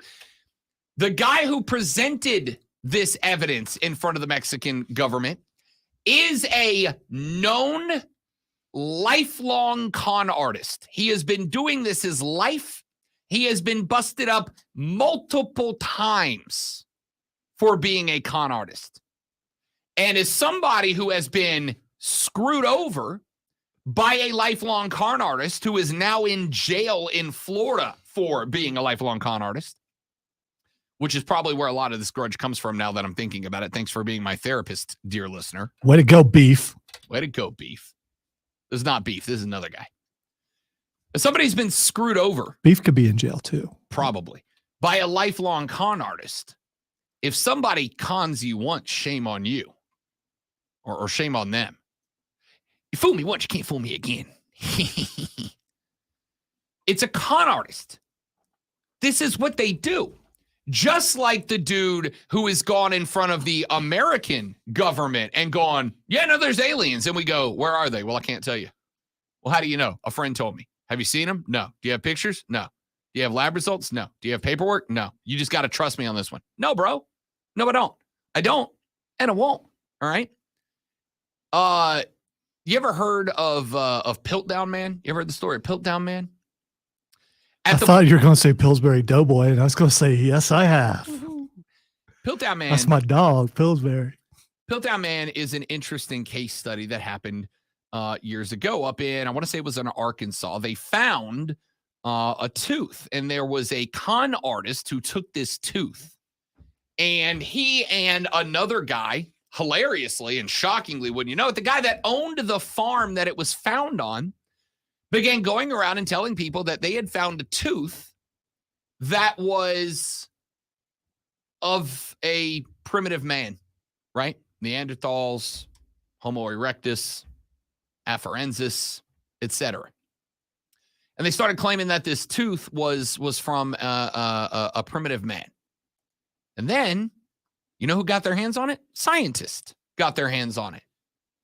the guy who presented this evidence in front of the Mexican government is a known lifelong con artist. He has been doing this his life. He has been busted up multiple times for being a con artist. And as somebody who has been screwed over by a lifelong con artist who is now in jail in Florida for being a lifelong con artist, which is probably where a lot of this grudge comes from now that I'm thinking about it. Thanks for being my therapist, dear listener. Way to go, Beef. Way to go, Beef. This is not Beef. This is another guy. If somebody's been screwed over. Beef could be in jail too. Probably. by a lifelong con artist. If somebody cons you once, shame on you, or shame on them. You fool me once, you can't fool me again. It's a con artist. This is what they do. Just like the dude who has gone in front of the American government and gone, yeah, no, there's aliens. And we go, where are they? Well, I can't tell you. Well, how do you know? A friend told me. Have you seen them? No. Do you have pictures? No. Do you have lab results? No. Do you have paperwork? No. You just got to trust me on this one. No, bro. No, I don't. I don't, and I won't. All right. You ever heard of Piltdown Man? You ever heard the story of Piltdown Man? I thought you were going to say Pillsbury Doughboy, and I was going to say, yes, I have. Piltdown Man. That's my dog, Pillsbury. Piltdown Man is an interesting case study that happened years ago up in, I want to say it was in Arkansas. They found a tooth, and there was a con artist who took this tooth, and he and another guy, hilariously and shockingly, wouldn't you know it, the guy that owned the farm that it was found on, began going around and telling people that they had found a tooth that was of a primitive man, right? Neanderthals, Homo erectus, Afarensis, etc. And they started claiming that this tooth was from a primitive man. And then, you know who got their hands on it? Scientists got their hands on it.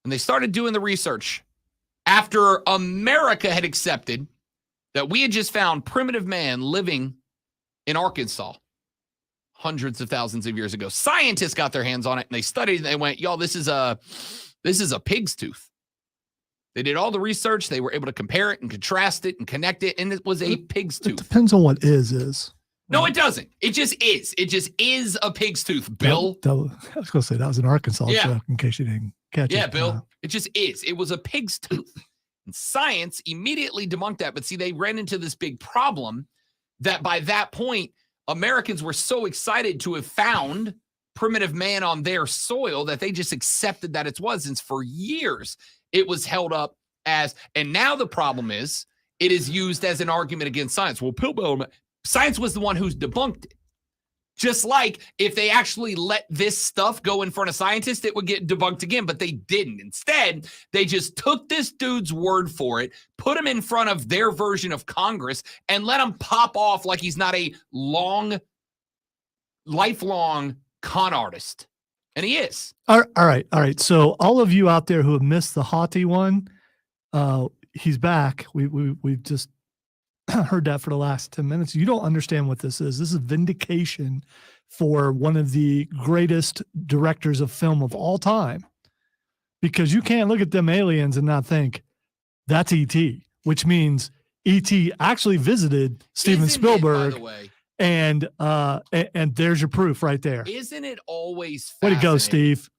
And they started doing the research. After America had accepted that we had just found primitive man living in Arkansas hundreds of thousands of years ago, scientists got their hands on it and they studied and they went, y'all, this is a pig's tooth. They did all the research. They were able to compare it and contrast it and connect it. And it was a pig's tooth. It depends on what is. No, it doesn't. It just is. It just is a pig's tooth, Bill. I was going to say that was an Arkansas joke in case you didn't catch it. Yeah, Bill. It just is. It was a pig's tooth. And science immediately debunked that. But see, they ran into this big problem that by that point, Americans were so excited to have found primitive man on their soil that they just accepted that it was. And for years, it was held up as, and now the problem is, it is used as an argument against science. Well, science was the one who's debunked it. Just like if they actually let this stuff go in front of scientists, it would get debunked again, but they didn't. Instead, they just took this dude's word for it, put him in front of their version of Congress, and let him pop off like he's not a lifelong con artist. And he is. All right. So all of you out there who have missed the Haughty one, he's back. We've just heard that for the last 10 minutes. You don't understand what this is. This is vindication for one of the greatest directors of film of all time, because you can't look at them aliens and not think that's E.T., which means E.T. actually visited Steven Spielberg. By the way, and there's your proof right there. Isn't it always Way fascinating? to go, Steve.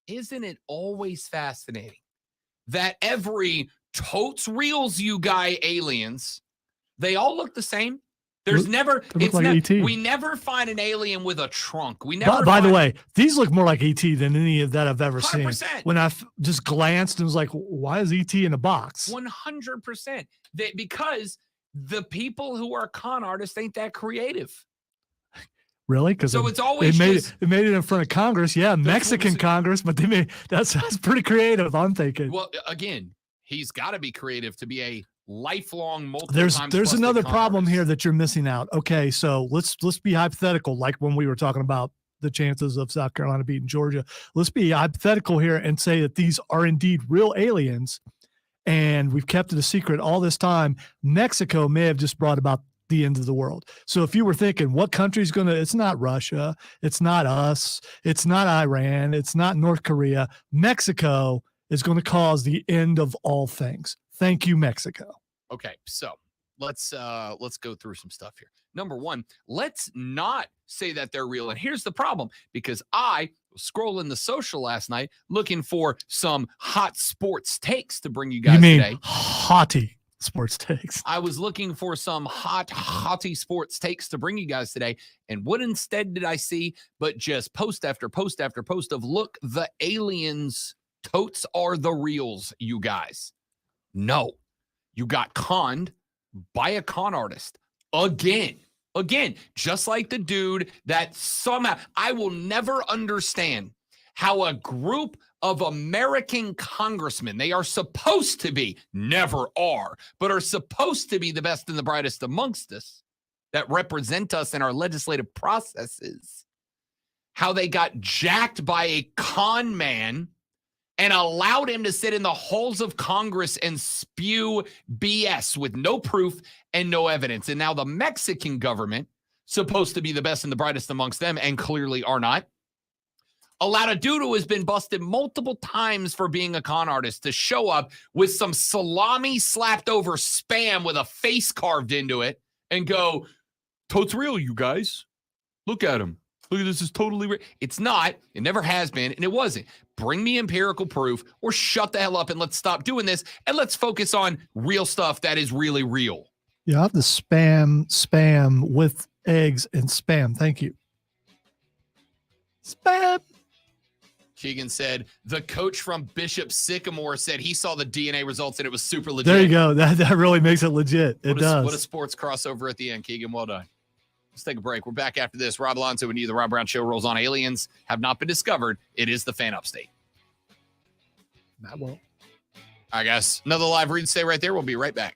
Isn't it always fascinating that every totes reels you guy aliens, they all look the same? There's never, look like E.T. We never find an alien with a trunk. We never. By the way, these look more like E.T. than any of that I've ever 100%. seen. When I just glanced and was like, why is E.T. in a box? 100%. Because the people who are con artists ain't that creative. Really? Because So it's always they just, made it in front of Congress. Yeah, Mexican Congress, but they made that's pretty creative. I'm thinking. well, again, he's got to be creative to be a lifelong multiple There's times busted another con problem artist. here that you're missing out. Okay, so let's be hypothetical, like when we were talking about the chances of South Carolina beating Georgia. Let's be hypothetical here and say that these are indeed real aliens, and we've kept it a secret all this time. Mexico may have just brought about the end of the world. So if you were thinking, what country's going to, it's not Russia, it's not us, it's not Iran, it's not North Korea. Mexico is going to cause the end of all things. Thank you, Mexico. Okay, so let's go through some stuff here. Number one, let's not say that they're real. And here's the problem, because I was scrolling the social last night looking for some hot sports takes to bring you guys today. Haughty sports takes. I was looking for some hotty sports takes to bring you guys today. And what instead did I see but just post after post after post of, look, the aliens totes are the reals, you guys. No, you got conned by a con artist again. Again, just like the dude that somehow, I will never understand how a group of American congressmen, they are supposed to be, never are, but are supposed to be the best and the brightest amongst us that represent us in our legislative processes, how they got jacked by a con man and allowed him to sit in the halls of Congress and spew BS with no proof and no evidence. And now the Mexican government, supposed to be the best and the brightest amongst them, and clearly are not, allowed a dude who has been busted multiple times for being a con artist to show up with some salami slapped over spam with a face carved into it and go, "Totes real, you guys. Look at him. Look at this, is totally real." It's not. It never has been, and it wasn't. Bring me empirical proof or shut the hell up and let's stop doing this and let's focus on real stuff that is really real. You have the spam with eggs and spam. Thank you. Spam. Keegan said, the coach from Bishop Sycamore said he saw the DNA results and it was super legit. There you go. That really makes it legit. It does. What a sports crossover at the end, Keegan. Well done. Let's take a break. We're back after this. Rob Alonso and you, the Rob Brown Show rolls on. Aliens have not been discovered. It is the fan upstate. That won't. All right, guys. Another live read. Stay right there. We'll be right back.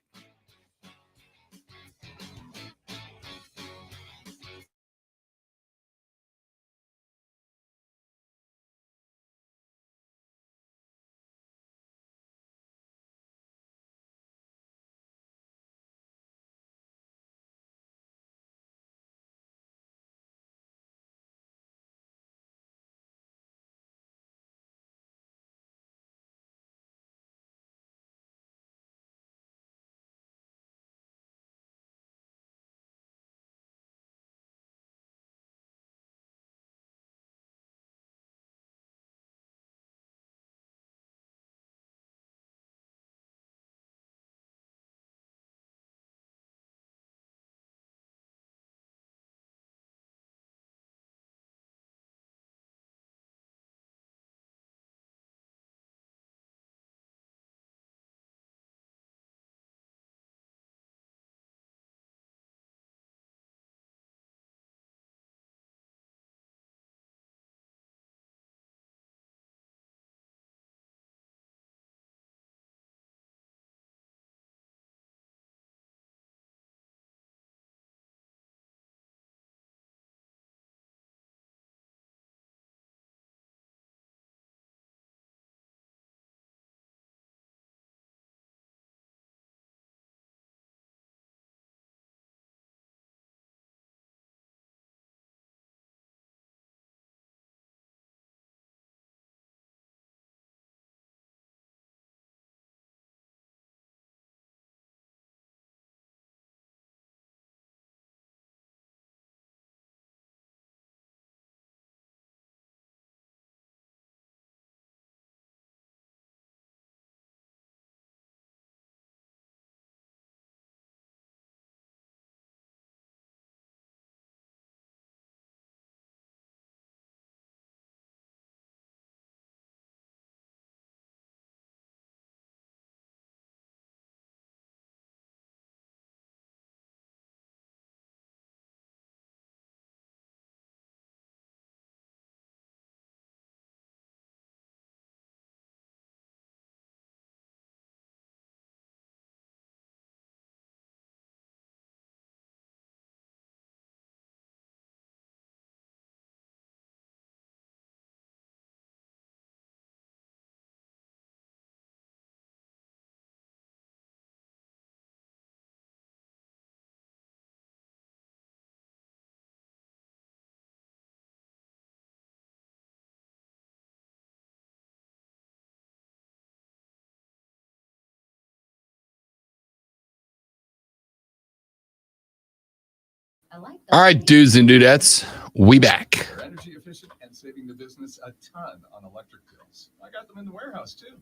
All right, dudes and dudettes, we back. They're energy efficient and saving the business a ton on electric bills. I got them in the warehouse too.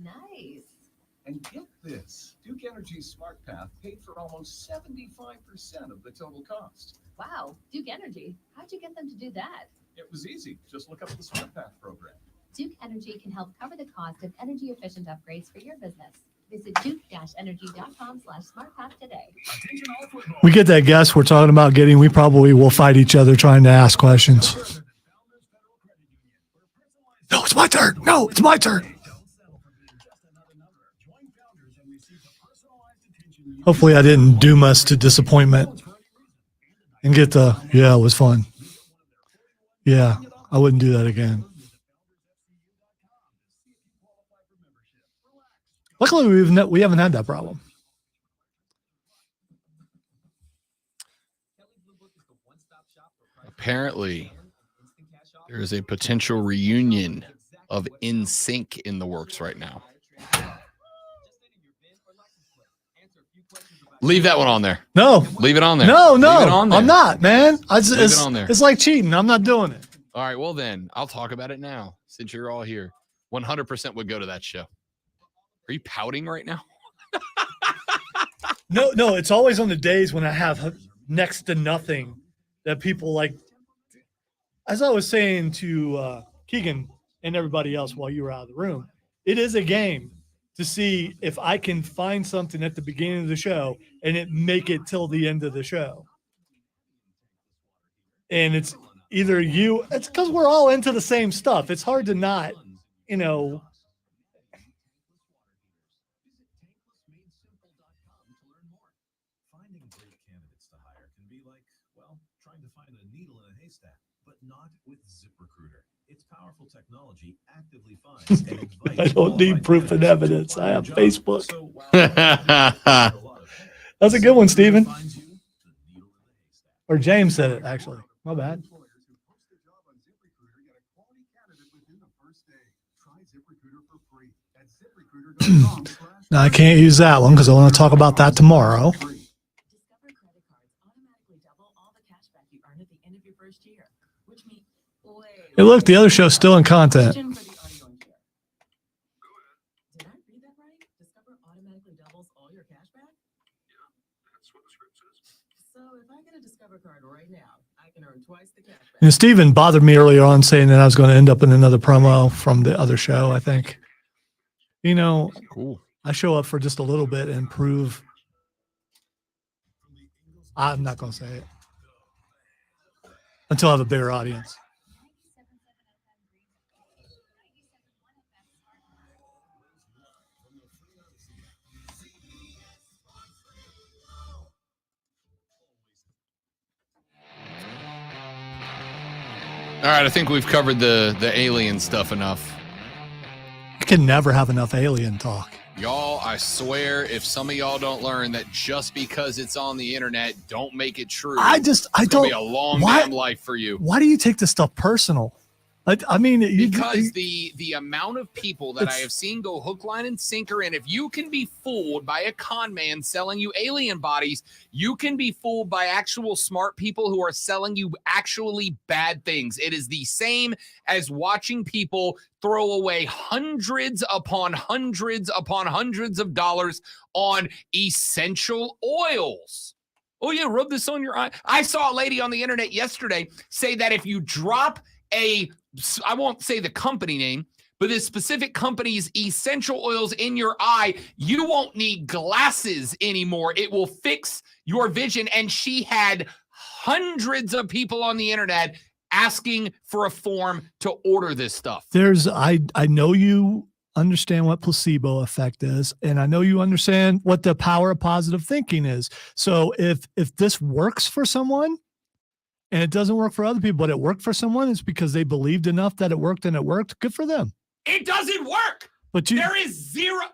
Nice. And get this, Duke Energy's Smart Path paid for almost 75% of the total cost. Wow, Duke Energy. How'd you get them to do that? It was easy. Just look up the Smart Path program. Duke Energy can help cover the cost of energy efficient upgrades for your business. Visit duke-energy.com/smartpath today. We get that guest we're talking about getting. We probably will fight each other trying to ask questions. No, it's my turn. No, it's my turn. Hopefully I didn't doom us to disappointment and get the, yeah, it was fun. Yeah, I wouldn't do that again. Luckily, we haven't had that problem. Apparently, there is a potential reunion of NSYNC in the works right now. Leave that one on there. No. Leave it on there. No, Leave it on there. I'm not, man. Leave it on there. It's like cheating. I'm not doing it. All right, well then, I'll talk about it now since you're all here. 100% would go to that show. Are you pouting right now? No, it's always on the days when I have next to nothing that people like. As I was saying to Keegan and everybody else while you were out of the room, it is a game to see if I can find something at the beginning of the show and it make it till the end of the show. And it's either you, it's because we're all into the same stuff. It's hard to not, you know. Finding great candidates to hire can be like, well, trying to find a needle in a haystack, but not with ZipRecruiter. Its powerful technology actively finds and invites. I don't need proof and evidence. I have Facebook. That's a good one, Steven. Or James said it, actually. My bad. Now, I can't use that one because I want to talk about that tomorrow. Hey, look, the other show's still in content. Did I read that right? Discover automatically doubles all your cash back? Yeah, that's what the script says. So if I get a Discover card right now, I can earn twice the cash back. And Steven bothered me earlier on saying that I was going to end up in another promo from the other show, I think. You know, cool. I show up for just a little bit and prove. I'm not going to say it until I have a bigger audience. All right, I think we've covered the alien stuff enough. I can never have enough alien talk. Y'all, I swear, if some of y'all don't learn that just because it's on the internet, don't make it true. It's gonna be a long damn life for you. Why do you take this stuff personal? I mean, Because the amount of people that I have seen go hook, line, and sinker, and if you can be fooled by a con man selling you alien bodies, you can be fooled by actual smart people who are selling you actually bad things. It is the same as watching people throw away hundreds upon hundreds upon hundreds of dollars on essential oils. Oh yeah, rub this on your eye. I saw a lady on the internet yesterday say that if you drop I won't say the company name, but this specific company's essential oils in your eye, you won't need glasses anymore. It will fix your vision. And she had hundreds of people on the internet asking for a form to order this stuff. I know you understand what placebo effect is, and I know you understand what the power of positive thinking is. So if this works for someone, and it doesn't work for other people, but it worked for someone, it's because they believed enough that it worked and it worked. Good for them. It doesn't work. But there is zero.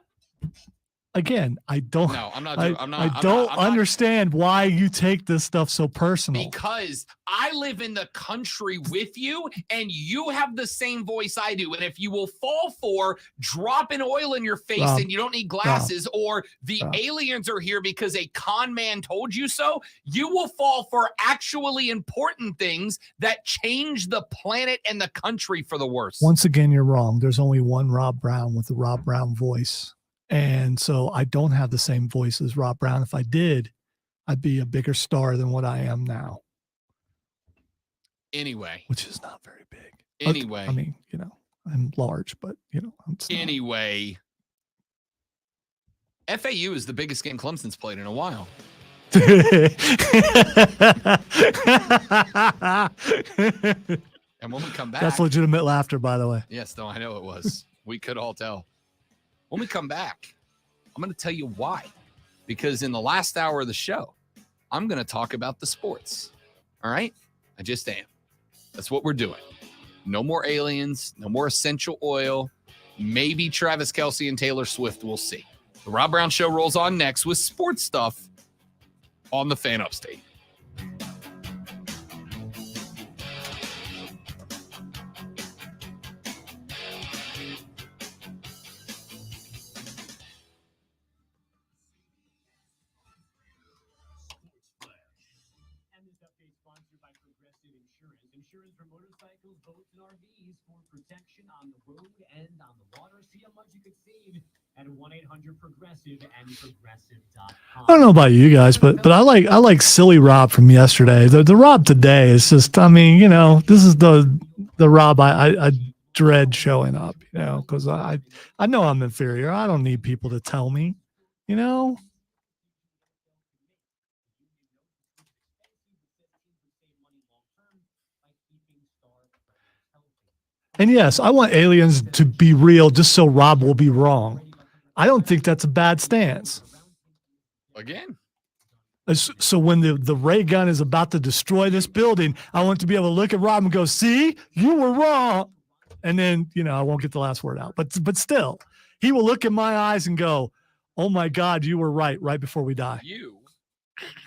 Again, I don't. No, I'm not. I don't understand why you take this stuff so personal. Because I live in the country with you, and you have the same voice I do. And if you will fall for dropping oil in your face and you don't need glasses, or the aliens are here because a con man told you so, you will fall for actually important things that change the planet and the country for the worse. Once again, you're wrong. There's only one Rob Brown with the Rob Brown voice. And so I don't have the same voice as Rob Brown. If I did, I'd be a bigger star than what I am now. Anyway. Which is not very big. Anyway. I mean, you know, I'm large, but, you know. Anyway. FAU is the biggest game Clemson's played in a while. And when we come back, that's legitimate laughter, by the way. Yes, no, I know it was. We could all tell. When we come back, I'm going to tell you why. Because in the last hour of the show, I'm going to talk about the sports. All right? I just am. That's what we're doing. No more aliens, no more essential oil. Maybe Travis Kelce and Taylor Swift, we'll see. The Rob Brown Show rolls on next with sports stuff on the Fan Upstate. Insurance for motorcycles, boats, and RVs for protection on the road and on the water. See how much you could save at 1-800-PROGRESSIVE and progressive.com. I don't know about you guys, but I like silly Rob from yesterday. The Rob today is just, I mean, you know, this is the Rob I dread showing up, you know, because I know I'm inferior. I don't need people to tell me, you know. And yes, I want aliens to be real just so Rob will be wrong. I don't think that's a bad stance. Again. So when the ray gun is about to destroy this building, I want to be able to look at Rob and go, see, you were wrong. And then, you know, I won't get the last word out. But still, he will look in my eyes and go, oh, my God, you were right before we die. You,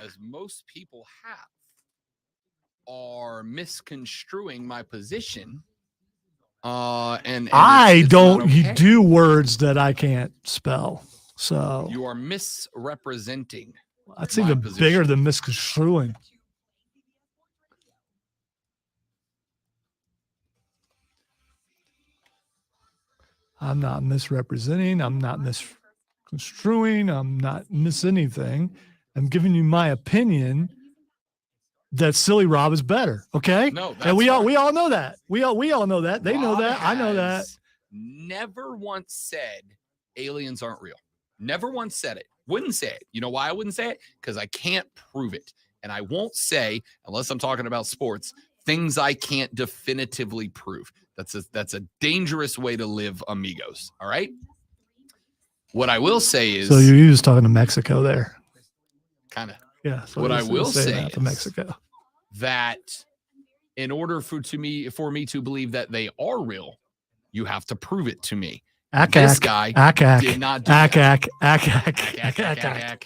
as most people have, are misconstruing my position. And I don't okay. do words that I can't spell. So you are misrepresenting. That's even bigger than misconstruing. I'm not misrepresenting. I'm not misconstruing. I'm not miss anything. I'm giving you my opinion that silly Rob is better. Okay. No, and we all know that. We all know that. They know Rob that. I know that. Never once said aliens aren't real. Never once said it. Wouldn't say it. You know why I wouldn't say it? Because I can't prove it. And I won't say, unless I'm talking about sports, things I can't definitively prove. That's a dangerous way to live, amigos. All right. What I will say is. So you're just talking to Mexico there. Kind of. Yeah. So what I will say to Mexico, that in order for me to believe that they are real, you have to prove it to me. This guy did not do that.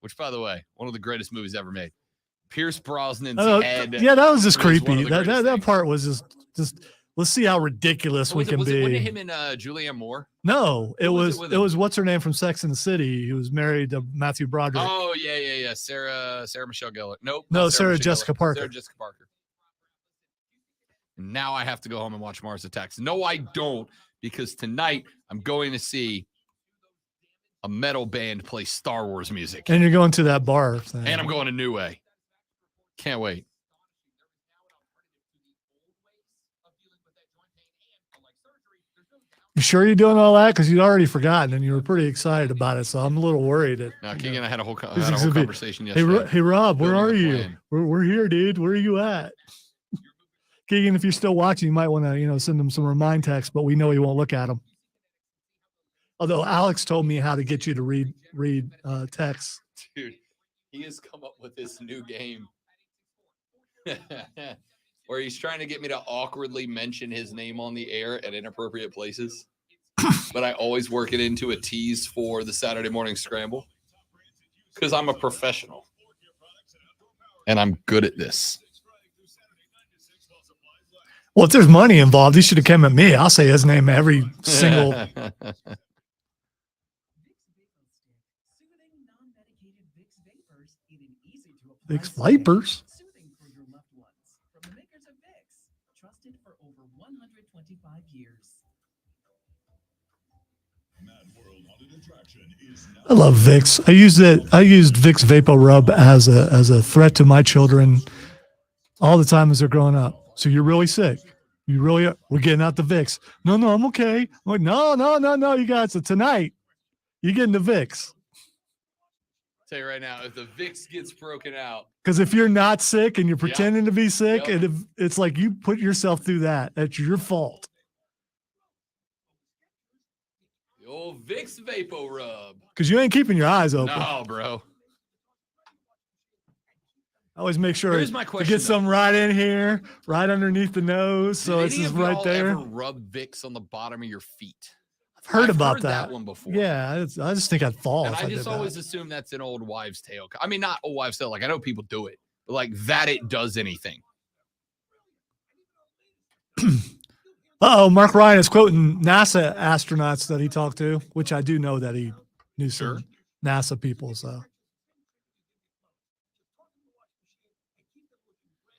Which, by the way, one of the greatest movies ever made. Pierce Brosnan's head. Yeah, that was just creepy. That part was just. Let's see how ridiculous we can be. Wasn't it him and Julianne Moore? No, it was what's her name from Sex and the City, who was married to Matthew Broderick. Oh yeah. Sarah Michelle Gellar. Nope. No, Sarah Jessica Parker. Sarah Jessica Parker. Now I have to go home and watch Mars Attacks. No, I don't, because tonight I'm going to see a metal band play Star Wars music. And you're going to that bar thing. And I'm going to New Way. Can't wait. You sure you're doing all that? Because you'd already forgotten and you were pretty excited about it. So I'm a little worried. Now, Keegan and I had a whole conversation yesterday. Hey, Rob, where are you? We're here, dude. Where are you at? Keegan, if you're still watching, you might want to, send him some remind texts, but we know he won't look at them. Although Alex told me how to get you to read texts. Dude, he has come up with this new game where he's trying to get me to awkwardly mention his name on the air at inappropriate places. But I always work it into a tease for the Saturday morning scramble because I'm a professional and I'm good at this. Well, if there's money involved, he should have come at me. I'll say his name every single. Vicks Vipers. I love Vicks. I used Vicks Vapor Rub as a threat to my children all the time as they're growing up. So you're really sick. You really are. We're getting out the Vicks. No, I'm okay. I'm like, no. You guys, so tonight you're getting the Vicks. Tell you right now, if the VIX gets broken out. Because if you're not sick and you're Yeah. pretending to be sick, Yep. and if it's like you put yourself through that, that's your fault. The old Vicks Vapo Rub. Because you ain't keeping your eyes open. No, bro. I always make sure Here's my to question, get though. some right in here, right underneath the nose, so Did it's any just of right y'all there. ever rub Vicks on the bottom of your feet? Heard I've about heard that. one before. Yeah, I just think I'd fall. And if I did just that. always assume that's an old wives' tale. I mean, not old wives' tale. Like, I know people do it, but like that it does anything. Mark Ryan is quoting NASA astronauts that he talked to, which I do know that he knew some NASA people. So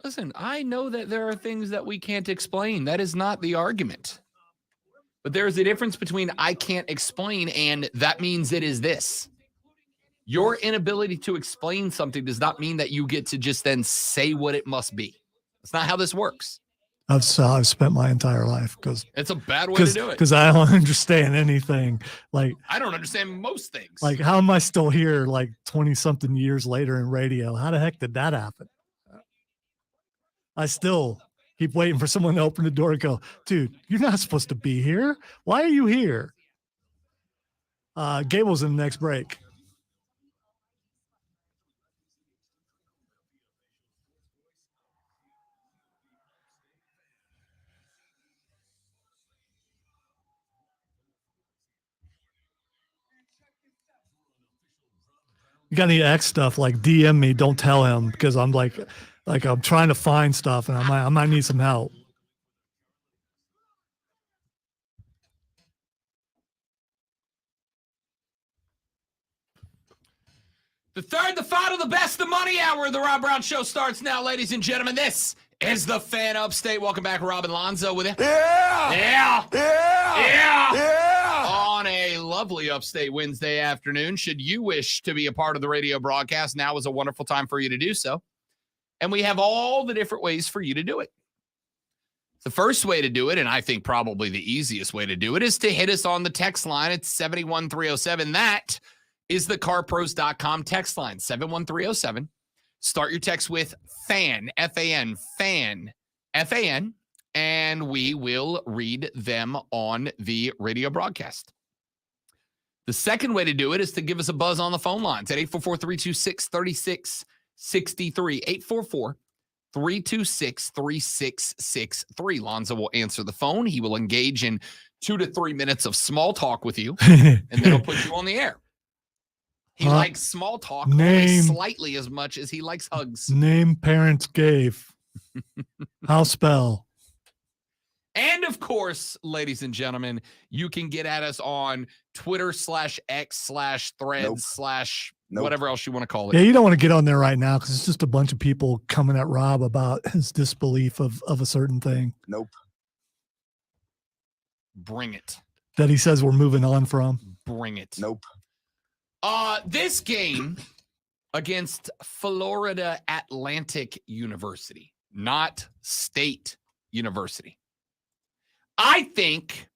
Listen, I know that there are things that we can't explain. That is not the argument. But there is a difference between I can't explain and that means it is this. Your inability to explain something does not mean that you get to just then say what it must be. That's not how this works. I've spent my entire life because It's a bad way to do it. Because I don't understand anything. Like I don't understand most things. Like, how am I still here? Like 20-something years later in radio? How the heck did that happen? I still keep waiting for someone to open the door and go, dude, you're not supposed to be here. Why are you here? Gable's in the next break. You got any X stuff, like DM me, don't tell him, because I'm like I'm trying to find stuff and I might need some help. The third, the final, the best, the money hour of the Rob Brown Show starts now, ladies and gentlemen. This is the Fan Upstate. Welcome back, Rob and Lonzo with you. Yeah! On a lovely Upstate Wednesday afternoon. Should you wish to be a part of the radio broadcast, now is a wonderful time for you to do so. And we have all the different ways for you to do it. The first way to do it, and I think probably the easiest way to do it, is to hit us on the text line. It's 71307. That is the carpros.com text line, 71307. Start your text with FAN, F-A-N, FAN, F-A-N, and we will read them on the radio broadcast. The second way to do it is to give us a buzz on the phone lines at 844-326-3663, 844-326-3663. Lonzo will answer the phone. He will engage in 2 to 3 minutes of small talk with you, and then he'll put you on the air. He likes small talk only slightly as much as he likes hugs. Name parents gave. How spell? And of course, ladies and gentlemen, you can get at us on Twitter /X/Threads whatever else you want to call it. Yeah, you don't want to get on there right now because it's just a bunch of people coming at Rob about his disbelief of a certain thing. Nope. Bring it. That he says we're moving on from. Bring it. Nope. This game against Florida Atlantic University, not State University, I think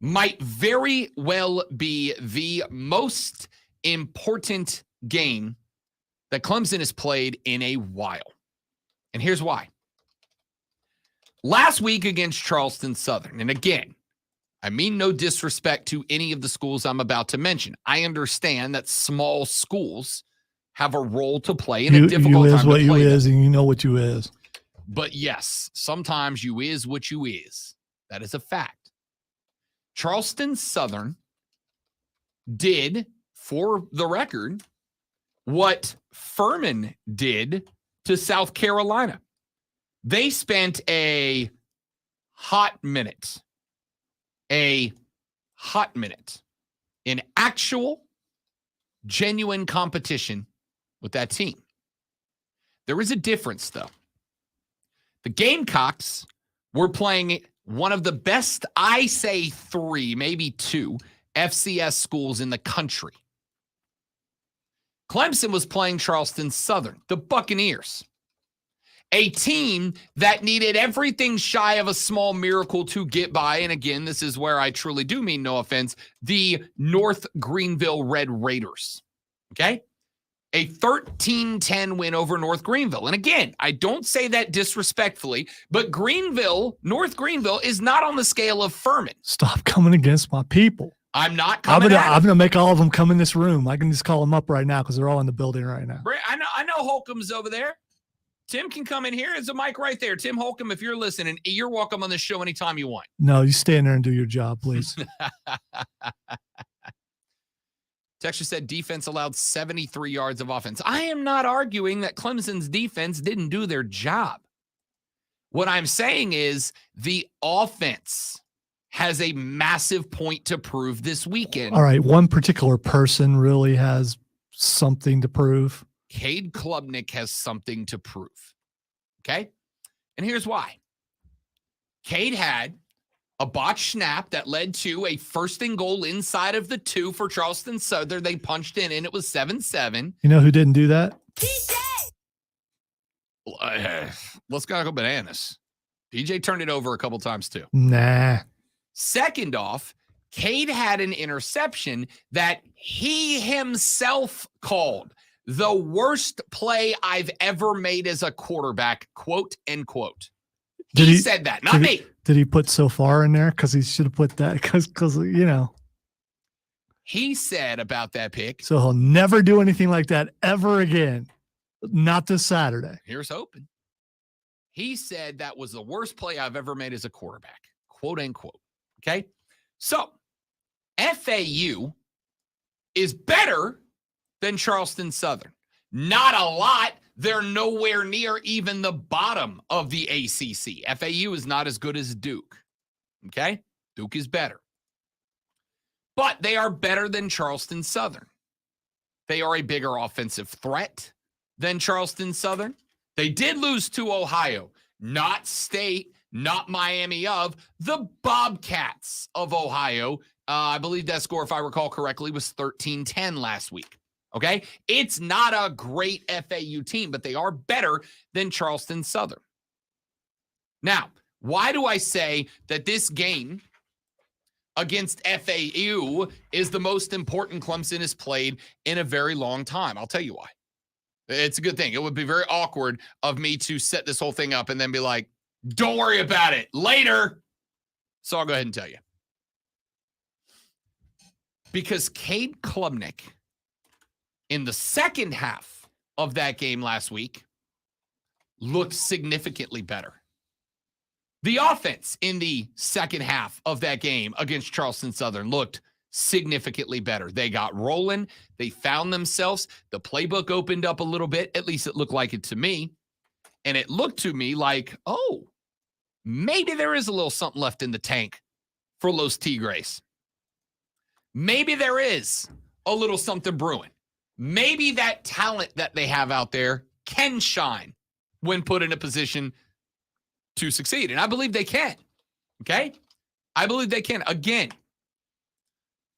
might very well be the most important game that Clemson has played in a while. And here's why. Last week against Charleston Southern, and again, I mean no disrespect to any of the schools I'm about to mention. I understand that small schools have a role to play in a difficult you time is what to you play is, them. and you know what you is. But yes, sometimes you is what you is. That is a fact. Charleston Southern did, for the record, what Furman did to South Carolina. They spent a hot minute in actual, genuine competition with that team. There is a difference, though. The Gamecocks were playing one of the best, I say 3, maybe 2, FCS schools in the country. Clemson was playing Charleston Southern, the Buccaneers, a team that needed everything shy of a small miracle to get by. And again, this is where I truly do mean no offense, the North Greenville Red Raiders. Okay? a 13-10 win over North Greenville. And again, I don't say that disrespectfully, but North Greenville is not on the scale of Furman. Stop coming against my people. I'm not I'm coming gonna make all of them come in this room. I can just call them up right now because they're all in the building right now. I know Holcomb's over there. Tim can come in here. There's a mic right there. Tim Holcomb, if you're listening, you're welcome on this show anytime you want. No, you stay in there and do your job, please. Texture said defense allowed 73 yards of offense. I am not arguing that Clemson's defense didn't do their job. What I'm saying is the offense has a massive point to prove this weekend. All right, one particular person really has something to prove. Cade Klubnik has something to prove. Okay? And here's why. Cade had a botched snap that led to a first and goal inside of the 2 for Charleston Southern. They punched in, and it was 7-7. You know who didn't do that? Let's go bananas. DJ turned it over a couple times too. Nah. Second off, Cade had an interception that he himself called the worst play I've ever made as a quarterback, quote, end quote. He said that, not me. Did he put so far in there? Because he should have put that because He said about that pick. So he'll never do anything like that ever again. Not this Saturday. Here's hoping. He said that was the worst play I've ever made as a quarterback, quote, unquote. Okay? So, FAU is better than Charleston Southern. Not a lot. They're nowhere near even the bottom of the ACC. FAU is not as good as Duke. Okay? Duke is better. But they are better than Charleston Southern. They are a bigger offensive threat than Charleston Southern. They did lose to Ohio, not State, not Miami of the Bobcats of Ohio. I believe that score, if I recall correctly, was 13-10 last week. Okay? It's not a great FAU team, but they are better than Charleston Southern. Now, why do I say that this game against FAU is the most important Clemson has played in a very long time? I'll tell you why. It's a good thing. It would be very awkward of me to set this whole thing up and then be like, don't worry about it later. So I'll go ahead and tell you. Because Cade Klubnik, in the second half of that game last week, looked significantly better. The offense in the second half of that game against Charleston Southern looked significantly better. They got rolling. They found themselves. The playbook opened up a little bit. At least it looked like it to me. And it looked to me like, oh, maybe there is a little something left in the tank for Los Tigres. Maybe there is a little something brewing. Maybe that talent that they have out there can shine when put in a position to succeed. And I believe they can. Okay? I believe they can. Again,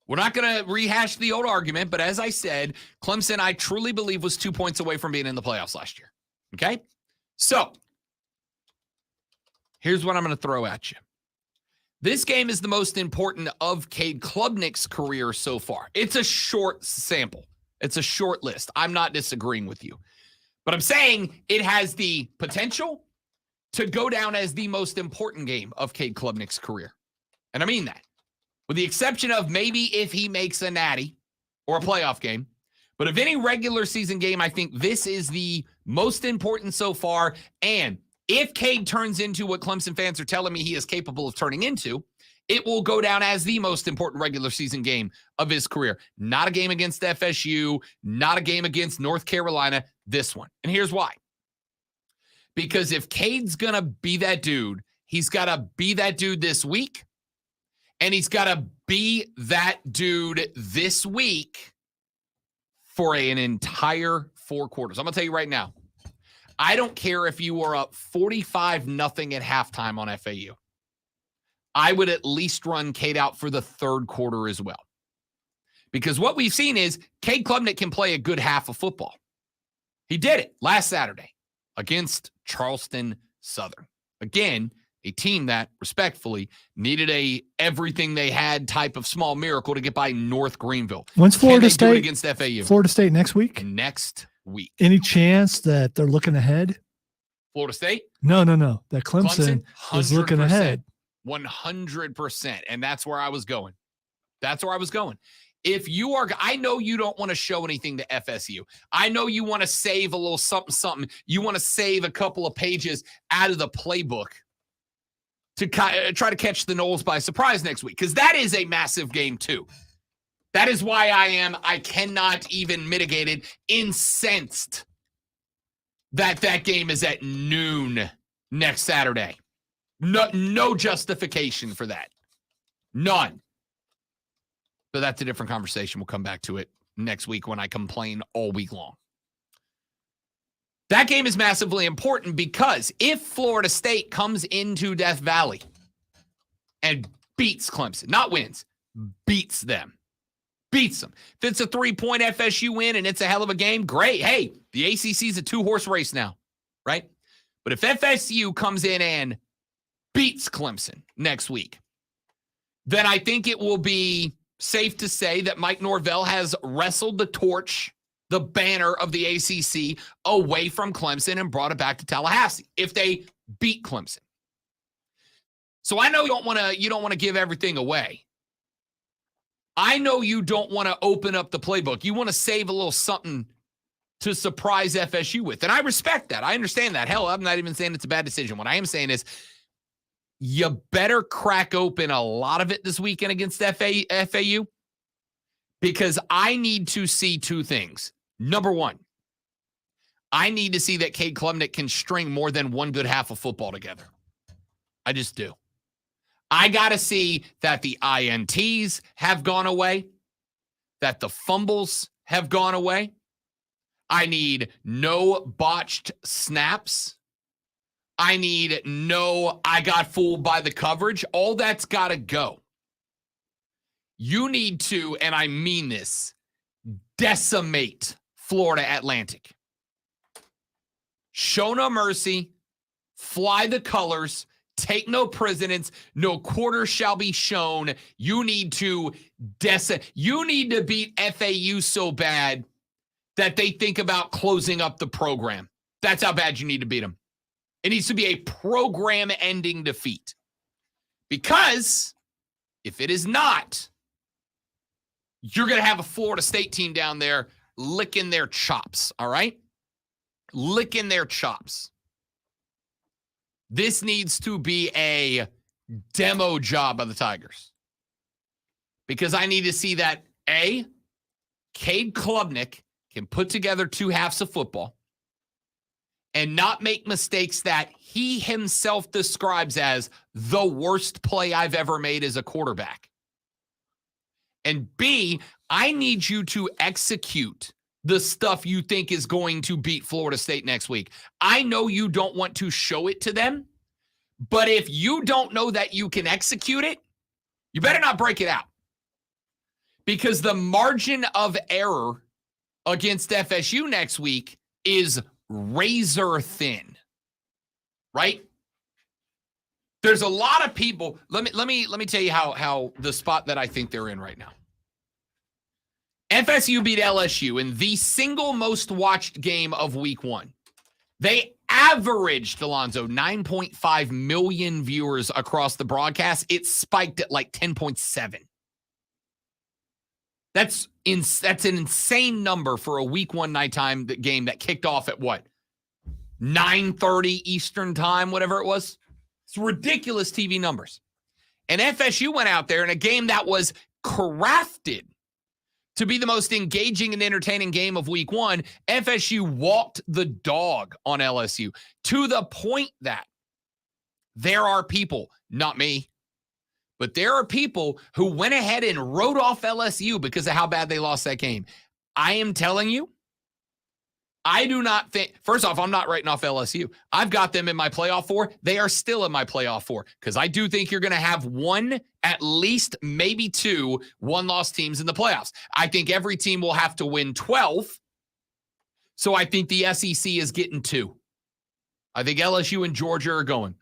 we're not going to rehash the old argument, but as I said, Clemson, I truly believe, was 2 points away from being in the playoffs last year. Okay? So, here's what I'm going to throw at you. This game is the most important of Cade Klubnik's career so far. It's a short sample. It's a short list. I'm not disagreeing with you. But I'm saying it has the potential to go down as the most important game of Cade Klubnik's career. And I mean that. With the exception of maybe if he makes a natty or a playoff game. But of any regular season game, I think this is the most important so far. And if Cade turns into what Clemson fans are telling me he is capable of turning into, it will go down as the most important regular season game of his career. Not a game against FSU, not a game against North Carolina, this one. And here's why. Because if Cade's going to be that dude, he's got to be that dude this week, and he's got to be that dude this week for an entire 4 quarters. I'm going to tell you right now, I don't care if you were up 45-0 at halftime on FAU. I would at least run Cade out for the third quarter as well. Because what we've seen is Cade Klubnik can play a good half of football. He did it last Saturday against Charleston Southern. Again, A team that, respectfully, needed a everything they had type of small miracle to get by North Greenville. When's Florida Can they do State it against FAU? Florida State next week? Next week. Any chance that they're looking ahead? Florida State? No. That Clemson is looking 100%. ahead. 100%. And that's where I was going. If you are, I know you don't want to show anything to FSU. I know you want to save a little something. You want to save a couple of pages out of the playbook to try to catch the Noles by surprise next week, because that is a massive game too. That is why I cannot even mitigate it, incensed that game is at noon next Saturday. No justification for that. None. But that's a different conversation. We'll come back to it next week when I complain all week long. That game is massively important because if Florida State comes into Death Valley and beats Clemson, not wins, beats them. If it's a 3-point FSU win and it's a hell of a game, great. Hey, the ACC is a 2-horse race now, right? But if FSU comes in and beats Clemson next week, then I think it will be safe to say that Mike Norvell has wrestled the torch, the banner of the ACC away from Clemson and brought it back to Tallahassee if they beat Clemson. So I know you don't want to give everything away. I know you don't want to open up the playbook. You want to save a little something to surprise FSU with. And I respect that. I understand that. Hell, I'm not even saying it's a bad decision. What I am saying is you better crack open a lot of it this weekend against FAU, because I need to see two things. Number one, I need to see that Cade Klubnik can string more than one good half of football together. I just do. I got to see that the INTs have gone away, that the fumbles have gone away. I need no botched snaps. I need no, I got fooled by the coverage. All that's got to go. You need to, and I mean this, decimate Florida Atlantic. Show no mercy, fly the colors, take no prisoners, no quarter shall be shown. You need to you need to beat FAU so bad that they think about closing up the program. That's how bad you need to beat them. It needs to be a program-ending defeat. Because if it is not, you're going to have a Florida State team down there licking their chops, all right? Licking their chops. This needs to be a demo job of the Tigers. Because I need to see that, A, Cade Klubnik can put together two halves of football and not make mistakes that he himself describes as the worst play I've ever made as a quarterback. And B, I need you to execute the stuff you think is going to beat Florida State next week. I know you don't want to show it to them, but if you don't know that you can execute it, you better not break it out. Because the margin of error against FSU next week is razor thin, right? There's a lot of people. Let me tell you how the spot that I think they're in right now. FSU beat LSU in the single most watched game of week one. They averaged, Alonzo, 9.5 million viewers across the broadcast. It spiked at like 10.7. That's an insane number for a week one nighttime game that kicked off at what? 9:30 Eastern time, whatever it was. It's ridiculous TV numbers. And FSU went out there in a game that was crafted to be the most engaging and entertaining game of week one. FSU walked the dog on LSU to the point that there are people, not me, but there are people who went ahead and wrote off LSU because of how bad they lost that game. I am telling you, I do not think, first off, I'm not writing off LSU. I've got them in my playoff four. They are still in my playoff four because I do think you're going to have one, at least maybe two, one-loss teams in the playoffs. I think every team will have to win 12. So I think the SEC is getting 2. I think LSU and Georgia are going.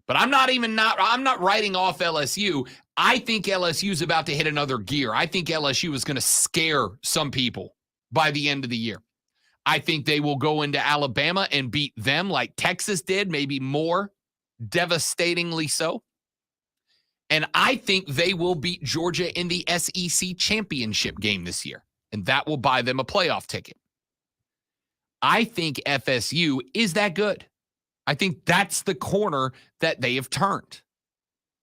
But I'm not writing off LSU. I think LSU is about to hit another gear. I think LSU is going to scare some people by the end of the year. I think they will go into Alabama and beat them like Texas did, maybe more devastatingly so. And I think they will beat Georgia in the SEC championship game this year, and that will buy them a playoff ticket. I think FSU is that good. I think that's the corner that they have turned.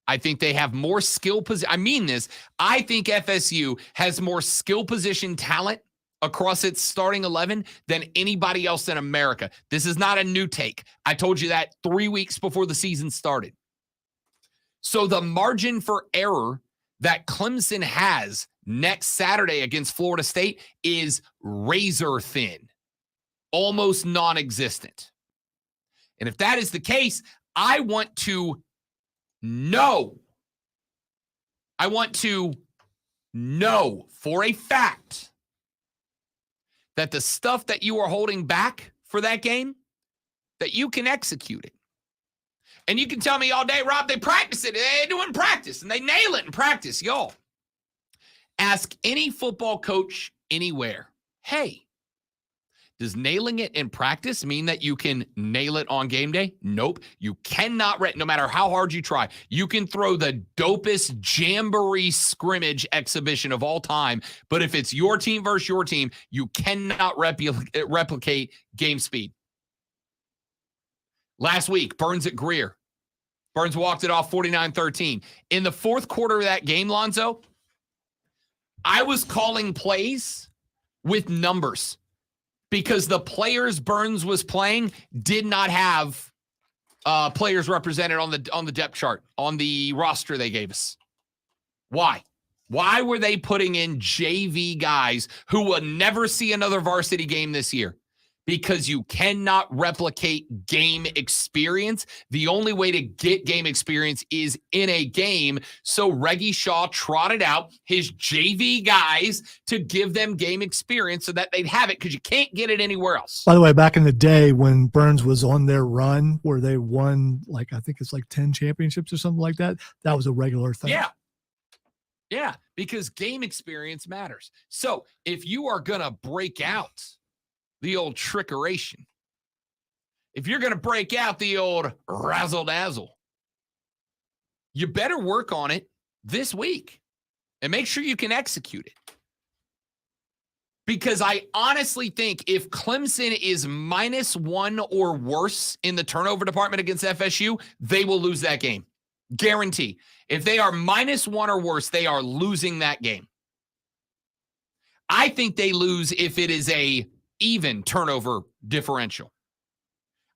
I think they have more skill position. I mean this. I think FSU has more skill position talent across its starting 11 than anybody else in America. This is not a new take. I told you that 3 weeks before the season started. So the margin for error that Clemson has next Saturday against Florida State is razor thin, almost non-existent. And if that is the case, I want to know for a fact that the stuff that you are holding back for that game, that you can execute it. And you can tell me all day, Rob, they practice it. They do it in practice, and they nail it in practice, y'all. Ask any football coach anywhere, hey, does nailing it in practice mean that you can nail it on game day? Nope. You cannot, no matter how hard you try, you can throw the dopest jamboree scrimmage exhibition of all time, but if it's your team versus your team, you cannot replicate game speed. Last week, Burns at Greer. Burns walked it off 49-13. In the fourth quarter of that game, Lonzo, I was calling plays with numbers because the players Burns was playing did not have players represented on the depth chart, on the roster they gave us. Why? Why were they putting in JV guys who will never see another varsity game this year? Because you cannot replicate game experience. The only way to get game experience is in a game. So Reggie Shaw trotted out his JV guys to give them game experience so that they'd have it, because you can't get it anywhere else. By the way, back in the day when Burns was on their run where they won, I think it's 10 championships or something like that, that was a regular thing. Yeah. Yeah, because game experience matters. So if you are going to break out the old trickeration, if you're going to break out the old razzle-dazzle, you better work on it this week and make sure you can execute it. Because I honestly think if Clemson is -1 or worse in the turnover department against FSU, they will lose that game. Guarantee. If they are -1 or worse, they are losing that game. I think they lose if it is a even turnover differential.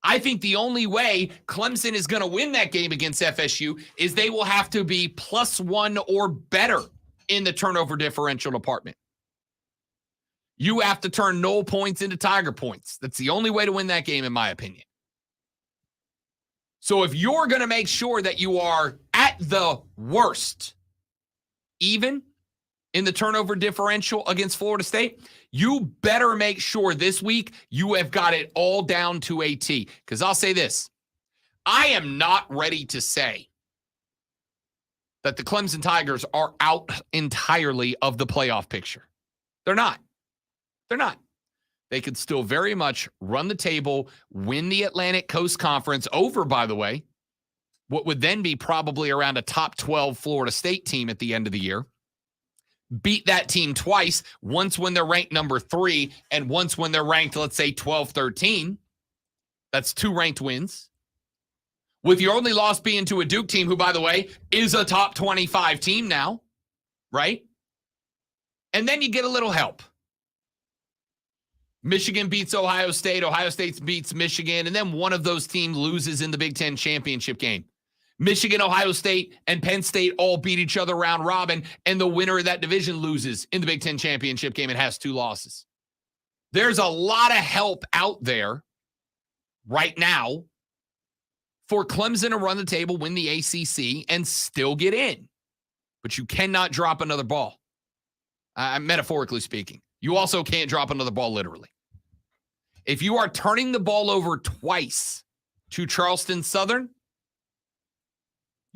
I think the only way Clemson is going to win that game against FSU is they will have to be +1 or better in the turnover differential department. You have to turn Knoll points into Tiger points. That's the only way to win that game, in my opinion. So if you're going to make sure that you are at the worst even in the turnover differential against Florida State, you better make sure this week you have got it all down to a T. Because I'll say this, I am not ready to say that the Clemson Tigers are out entirely of the playoff picture. They're not. They're not. They could still very much run the table, win the Atlantic Coast Conference over, by the way, what would then be probably around a top 12 Florida State team at the end of the year. Beat that team twice, once when they're ranked number 3 and once when they're ranked, let's say, 12-13. That's 2 ranked wins. With your only loss being to a Duke team who, by the way, is a top 25 team now, right? And then you get a little help. Michigan beats Ohio State. Ohio State beats Michigan. And then one of those teams loses in the Big Ten championship game. Michigan, Ohio State, and Penn State all beat each other round robin, and the winner of that division loses in the Big Ten championship game and has 2 losses. There's a lot of help out there right now for Clemson to run the table, win the ACC, and still get in. But you cannot drop another ball, metaphorically speaking. You also can't drop another ball literally. If you are turning the ball over twice to Charleston Southern,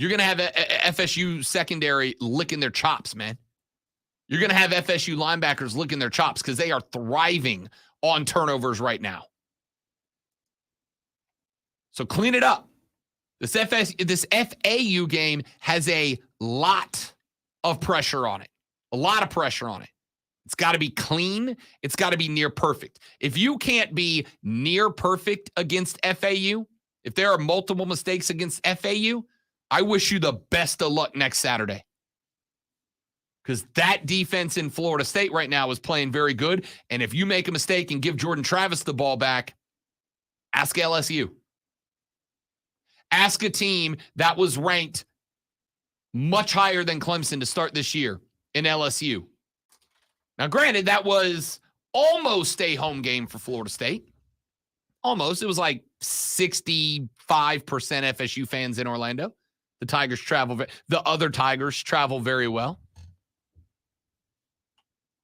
You're going to have a FSU secondary licking their chops, man. You're going to have FSU linebackers licking their chops because they are thriving on turnovers right now. So clean it up. This FAU game has a lot of pressure on it. A lot of pressure on it. It's got to be clean. It's got to be near perfect. If you can't be near perfect against FAU, if there are multiple mistakes against FAU, I wish you the best of luck next Saturday. Because that defense in Florida State right now is playing very good. And if you make a mistake and give Jordan Travis the ball back, ask LSU. Ask a team that was ranked much higher than Clemson to start this year in LSU. Now, granted, that was almost a home game for Florida State. Almost. It was like 65% FSU fans in Orlando. The other Tigers travel very well.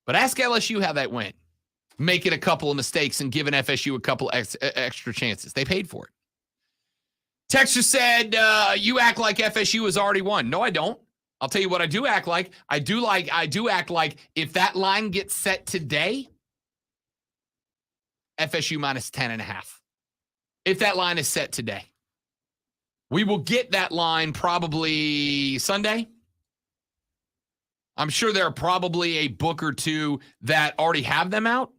But ask LSU how that went. Making a couple of mistakes and giving FSU a couple extra chances. They paid for it. Texter said, you act like FSU has already won. No, I don't. I'll tell you what I do act like. I do act like if that line gets set today, FSU minus 10.5. If that line is set today. We will get that line probably Sunday. I'm sure there are probably a book or two that already have them out.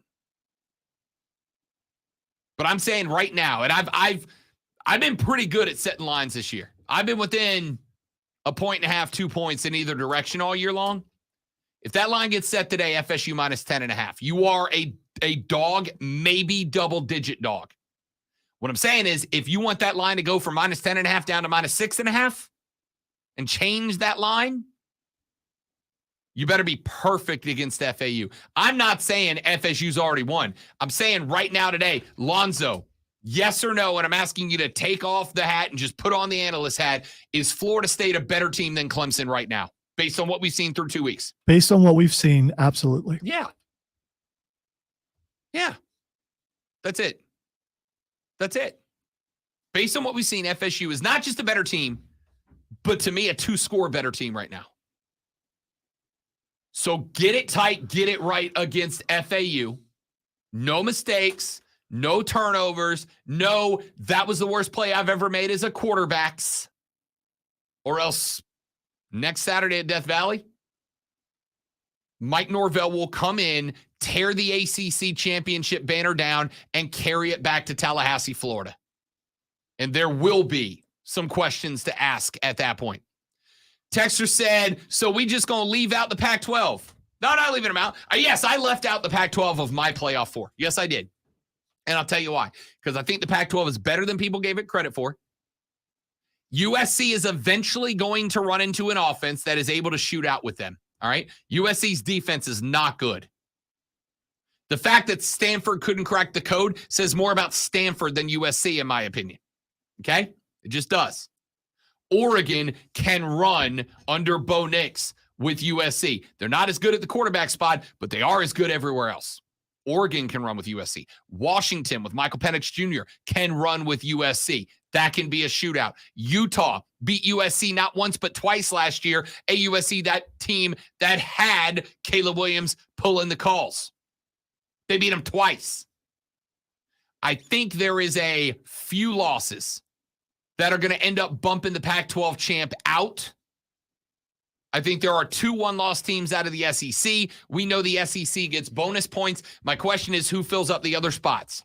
But I'm saying right now, and I've been pretty good at setting lines this year. I've been within 1.5, 2 points in either direction all year long. If that line gets set today, FSU minus 10.5. You are a dog, maybe double-digit dog. What I'm saying is, if you want that line to go from minus 10.5 down to minus 6.5 and change that line, you better be perfect against FAU. I'm not saying FSU's already won. I'm saying right now today, Lonzo, yes or no, and I'm asking you to take off the hat and just put on the analyst hat, is Florida State a better team than Clemson right now, based on what we've seen through 2 weeks? Based on what we've seen, absolutely. Yeah. Yeah. That's it. That's it. Based on what we've seen, FSU is not just a better team, but to me, a 2-score better team right now. So get it tight, get it right against FAU. No mistakes, no turnovers, no, that was the worst play I've ever made as a quarterback's. Or else next Saturday at Death Valley, Mike Norvell will come in, tear the ACC championship banner down, and carry it back to Tallahassee, Florida. And there will be some questions to ask at that point. Texter said, so we just going to leave out the Pac-12? No, not leaving them out. Yes, I left out the Pac-12 of my playoff 4. Yes, I did. And I'll tell you why. Because I think the Pac-12 is better than people gave it credit for. USC is eventually going to run into an offense that is able to shoot out with them. All right? USC's defense is not good. The fact that Stanford couldn't crack the code says more about Stanford than USC, in my opinion. Okay? It just does. Oregon can run under Bo Nix with USC. They're not as good at the quarterback spot, but they are as good everywhere else. Oregon can run with USC. Washington with Michael Penix Jr. can run with USC. That can be a shootout. Utah beat USC not once but twice last year. A USC, that team that had Caleb Williams pulling the calls. They beat them twice. I think there is a few losses that are going to end up bumping the Pac-12 champ out. I think there are 2 one-loss teams out of the SEC. We know the SEC gets bonus points. My question is, who fills up the other spots?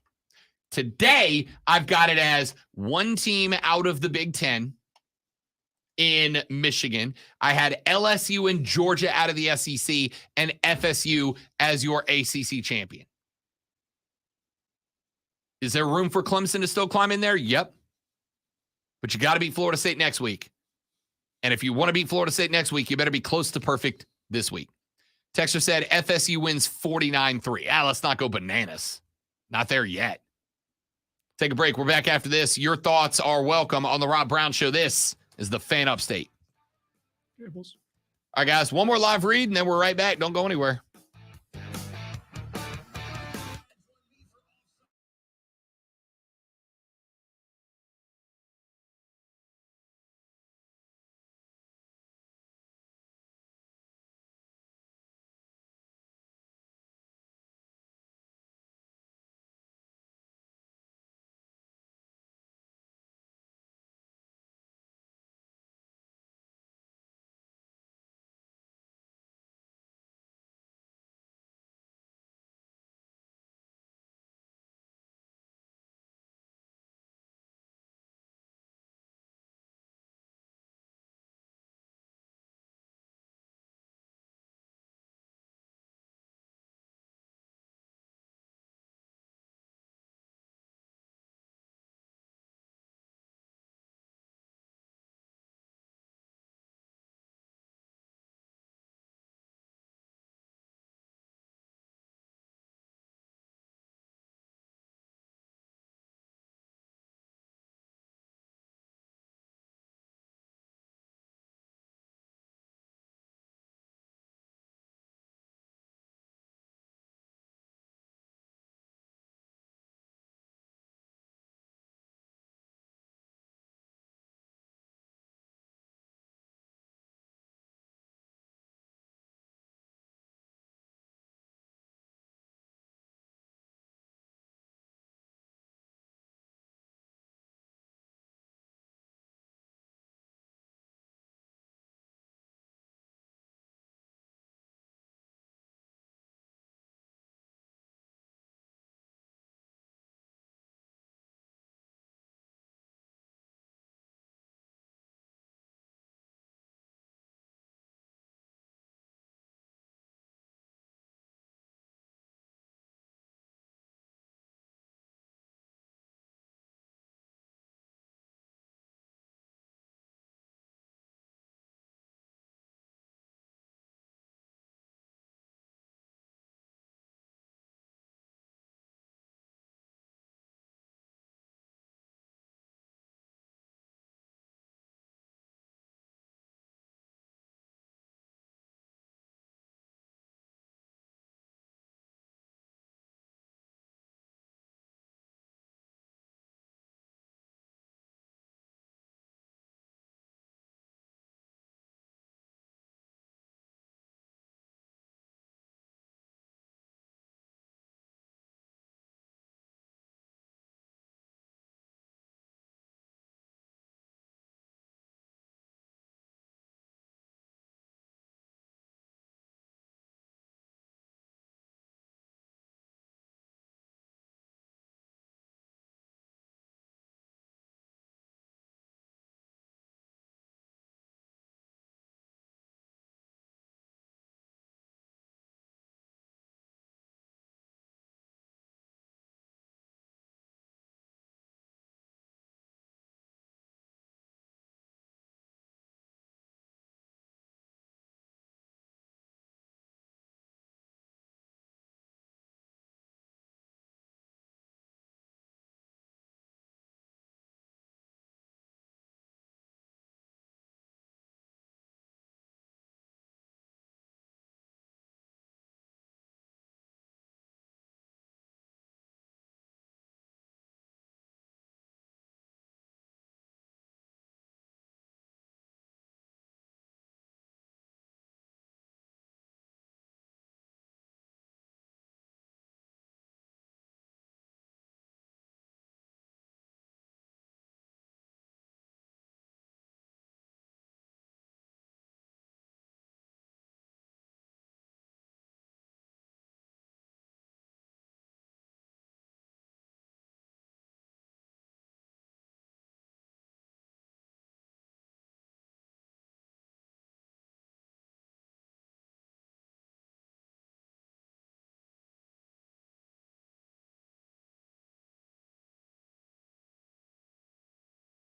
Today, I've got it as 1 team out of the Big Ten in Michigan. I had LSU and Georgia out of the SEC and FSU as your ACC champion. Is there room for Clemson to still climb in there? Yep. But you got to beat Florida State next week. And if you want to beat Florida State next week, you better be close to perfect this week. Texter said FSU wins 49-3. Let's not go bananas. Not there yet. Take a break. We're back after this. Your thoughts are welcome on the Rob Brown Show. This is the Fan Upstate. All right, guys. One more live read, and then we're right back. Don't go anywhere.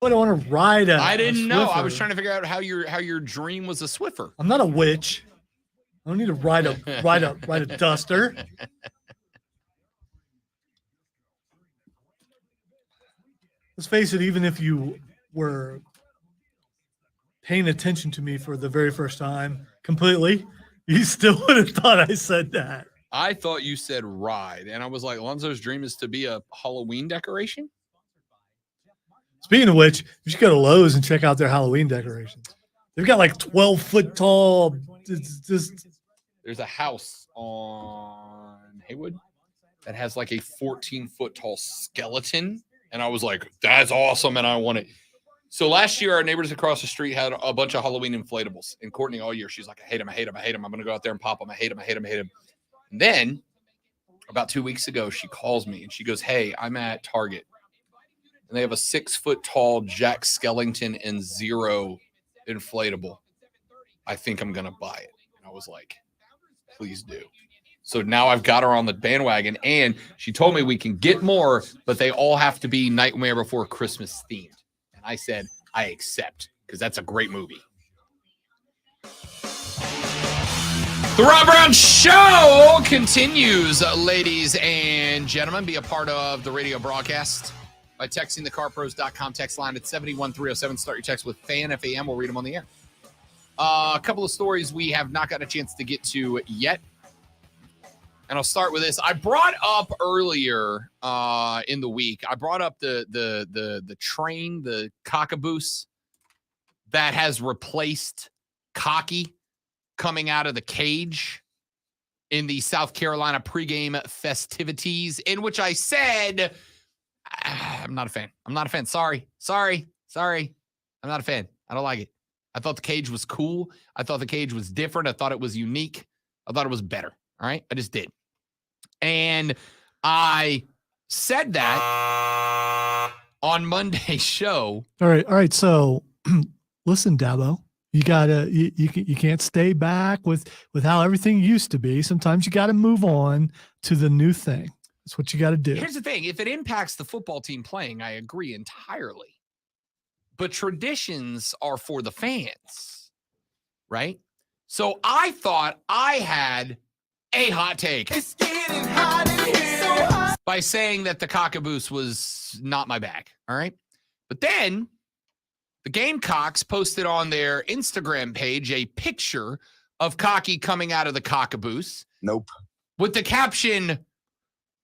What, I want to ride a I didn't know. I was Swiffer? trying to figure out how your dream was a Swiffer. I'm not a witch. I don't need to ride a duster. Let's face it, even if you were paying attention to me for the very first time completely, you still would have thought I said that. I thought you said ride, and I was like, Alonzo's dream is to be a Halloween decoration? Speaking of which, you should go to Lowe's and check out their Halloween decorations. They've got like 12-foot tall. It's just There's a house on Haywood that has like a 14-foot tall skeleton, and I was like, that's awesome, and I want it. So last year, our neighbors across the street had a bunch of Halloween inflatables, and Courtney all year, she's like, I hate them, I hate them, I hate them. I'm going to go out there and pop them. I hate them, I hate them, I hate them. And then about 2 weeks ago, she calls me, and she goes, hey, I'm at Target, and they have a 6-foot tall Jack Skellington and Zero inflatable. I think I'm going to buy it. And I was like, please do. So now I've got her on the bandwagon, and she told me we can get more, but they all have to be Nightmare Before Christmas themed. And I said, I accept, because that's a great movie. The Rob Brown Show continues, ladies and gentlemen. Be a part of the radio broadcast by texting the carpros.com text line at 71307. Start your text with FAN, FAM. We'll read them on the air. A couple of stories we have not got a chance to get to yet. And I'll start with this. I brought up earlier in the week, I brought up the train, the cockaboose that has replaced Cocky coming out of the cage in the South Carolina pregame festivities, in which I said, I'm not a fan. I'm not a fan. Sorry. I'm not a fan. I don't like it. I thought the cage was cool. I thought the cage was different. I thought it was unique. I thought it was better. All right. I just did. And I said that on Monday's show. all right. So listen, Dabo, you gotta you can't stay back with how everything used to be. Sometimes you got to move on to the new thing. That's what you got to do. Here's the thing. If it impacts the football team playing, I agree entirely. But traditions are for the fans, right? So I thought I had a hot take. It's getting hot in here. So hot. By saying that the cockaboose was not my bag, all right? But then the Gamecocks posted on their Instagram page a picture of Cocky coming out of the cockaboose. Nope. With the caption,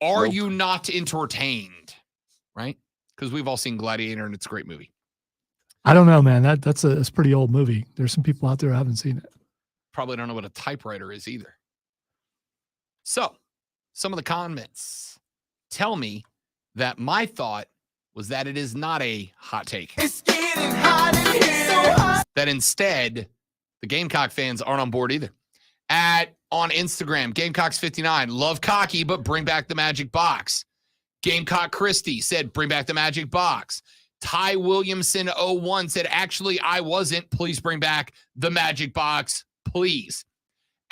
are Nope. you not entertained? Right? Because we've all seen Gladiator, and it's a great movie. I don't know, man. That's a pretty old movie. There's some people out there who haven't seen it. Probably don't know what a typewriter is either. So, some of the comments tell me that my thought was that it is not a hot take. It's getting hot in here. So hot. That instead, the Gamecock fans aren't on board either. On Instagram, Gamecocks59, love Cocky, but bring back the magic box. Gamecock Christie said, bring back the magic box. Ty Williamson 01 said, actually, I wasn't. Please bring back the magic box, please.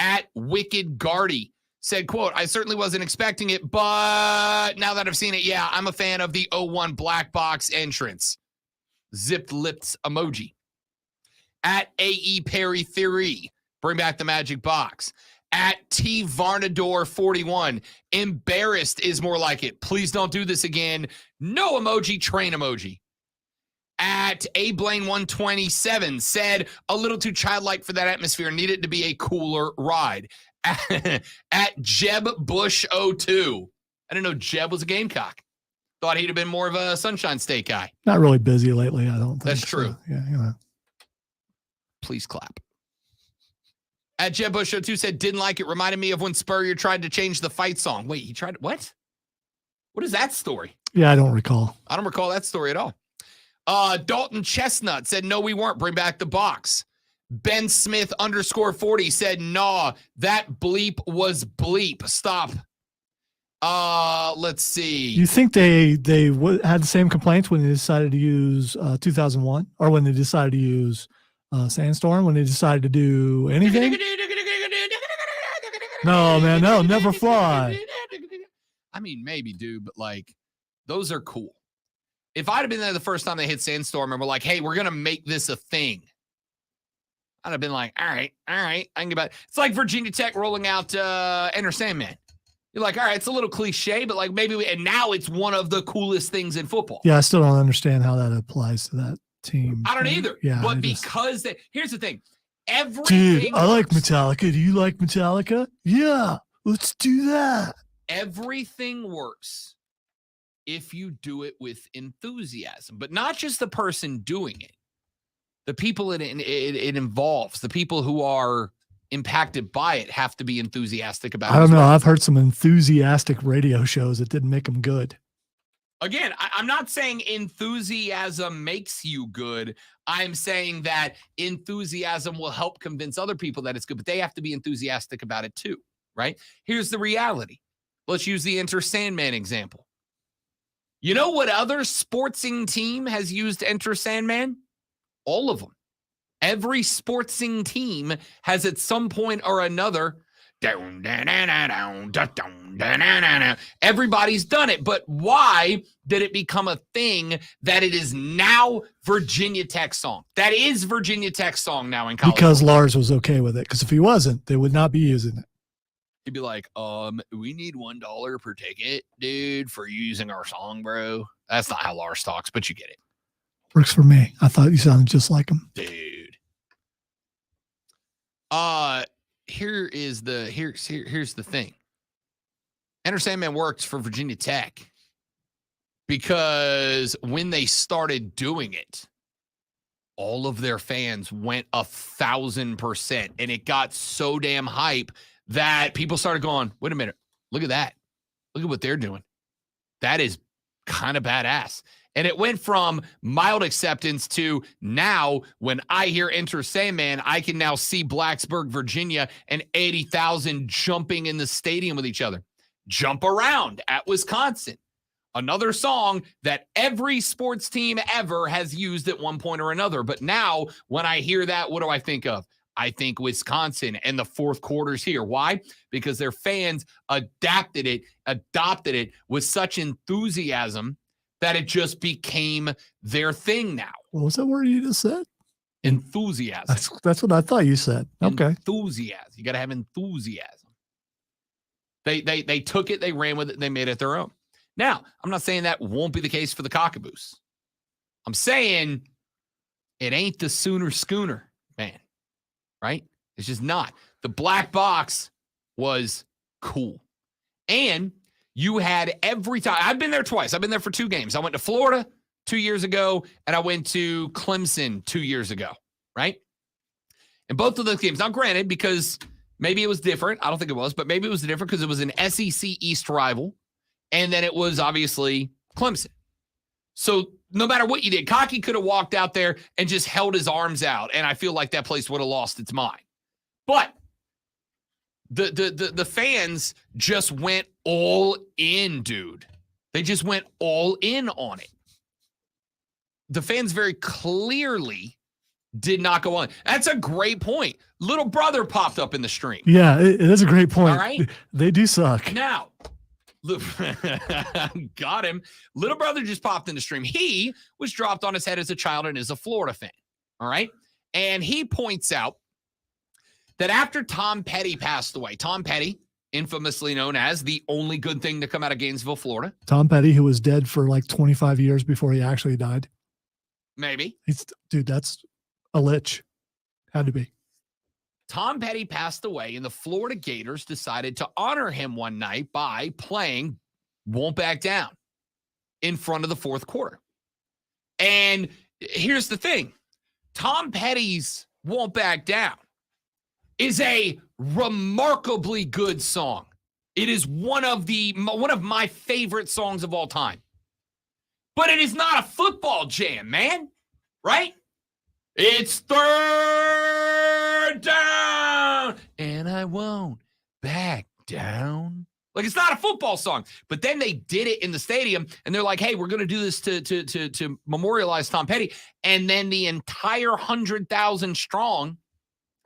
At Wicked Guardy said, quote, I certainly wasn't expecting it, but now that I've seen it, yeah, I'm a fan of the 01 black box entrance. Zipped lips emoji. At AE Perry Theory, bring back the magic box. At T Varnador 41, embarrassed is more like it. Please don't do this again. No emoji, train emoji. At A Blaine 127 said, a little too childlike for that atmosphere. Need it to be a cooler ride. At Jeb Bush 02. I didn't know Jeb was a Gamecock. Thought he'd have been more of a Sunshine State guy. Not really busy lately, I don't think. That's true. So, yeah, you know. Please clap. At Jeb Bush 02 said, didn't like it. Reminded me of when Spurrier tried to change the fight song. Wait, he tried what? What is that story? Yeah, I don't recall. I don't recall that story at all. Dalton Chestnut said, no, we weren't. Bring back the box. Ben Smith _40 said, nah, that bleep was bleep. Stop. Let's see. You think they had the same complaints when they decided to use 2001, or when they decided to use Sandstorm, when they decided to do anything? No, man, no, never fly. I mean, maybe, dude, but like, those are cool. If I'd have been there the first time they hit Sandstorm and we're like, hey, we're going to make this a thing, I'd have been like, all right, I can get back. It's like Virginia Tech rolling out Enter Sandman. You're like, all right, it's a little cliche, but like maybe, and now it's one of the coolest things in football. Yeah, I still don't understand how that applies to that team. I don't either. Yeah, but because here's the thing. Dude, I like Metallica. Do you like Metallica? Yeah, let's do that. Everything works if you do it with enthusiasm, but not just the person doing it. The people it involves, the people who are impacted by it have to be enthusiastic about it. I don't know. I've heard some enthusiastic radio shows that didn't make them good. Again, I'm not saying enthusiasm makes you good. I'm saying that enthusiasm will help convince other people that it's good, but they have to be enthusiastic about it too, right? Here's the reality. Let's use the Enter Sandman example. You know what other sportsing team has used Enter Sandman? All of them. Every sportsing team has at some point or another. Everybody's done it, but why did it become a thing that it is now Virginia Tech song? That is Virginia Tech song now in college. Because Lars was okay with it. Because if he wasn't, they would not be using it. He'd be like, we need $1 per ticket, dude, for using our song, bro. That's not how Lars talks, but you get it. Works for me. I thought you sounded just like him. Dude. Here's the thing. Enter Sandman works for Virginia Tech because when they started doing it, all of their fans went 1,000%, and it got so damn hype that people started going, wait a minute, look at that. Look at what they're doing. That is kind of badass. And it went from mild acceptance to now when I hear Enter Sandman, I can now see Blacksburg, Virginia, and 80,000 jumping in the stadium with each other. Jump Around at Wisconsin. Another song that every sports team ever has used at one point or another. But now when I hear that, what do I think of? I think Wisconsin and the fourth quarters here. Why? Because their fans adopted it with such enthusiasm that it just became their thing now. What was that word you just said? Enthusiasm. That's what I thought you said. Okay. Enthusiasm. You got to have enthusiasm. They took it, they ran with it, they made it their own. Now, I'm not saying that won't be the case for the Cockaboos. I'm saying it ain't the Sooner Schooner, man. Right? It's just not. The Black Box was cool. And you had every time. I've been there twice. I've been there for 2 games. I went to Florida 2 years ago, and I went to Clemson 2 years ago, right? And both of those games, now granted, because maybe it was different. I don't think it was, but maybe it was different because it was an SEC East rival, and then it was obviously Clemson. So no matter what you did, Cocky could have walked out there and just held his arms out, and I feel like that place would have lost its mind. But the fans just went all in, dude. They just went all in on it. The fans very clearly did not go on. That's a great point. Little Brother popped up in the stream. Yeah, it is a great point. All right. They do suck. Now, got him. Little Brother just popped in the stream. He was dropped on his head as a child and is a Florida fan. All right. And he points out that after Tom Petty passed away, Tom Petty, infamously known as the only good thing to come out of Gainesville, Florida. Tom Petty, who was dead for like 25 years before he actually died. Maybe. Dude, that's a lich. Had to be. Tom Petty passed away, and the Florida Gators decided to honor him one night by playing Won't Back Down in front of the fourth quarter. And here's the thing. Tom Petty's Won't Back Down is a remarkably good song. It is one of my favorite songs of all time. But it is not a football jam, man. Right? It's third down, and I won't back down. Like, it's not a football song. But then they did it in the stadium, and they're like, hey, we're going to do this to memorialize Tom Petty. And then the entire 100,000 strong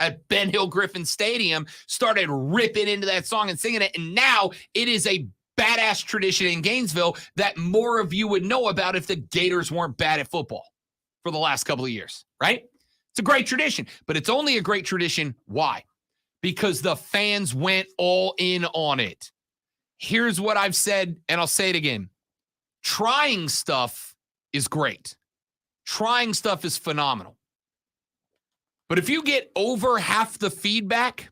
at Ben Hill Griffin Stadium started ripping into that song and singing it. And now it is a badass tradition in Gainesville that more of you would know about if the Gators weren't bad at football for the last couple of years, right? It's a great tradition, but it's only a great tradition. Why? Because the fans went all in on it. Here's what I've said, and I'll say it again. Trying stuff is great. Trying stuff is phenomenal. But if you get over half the feedback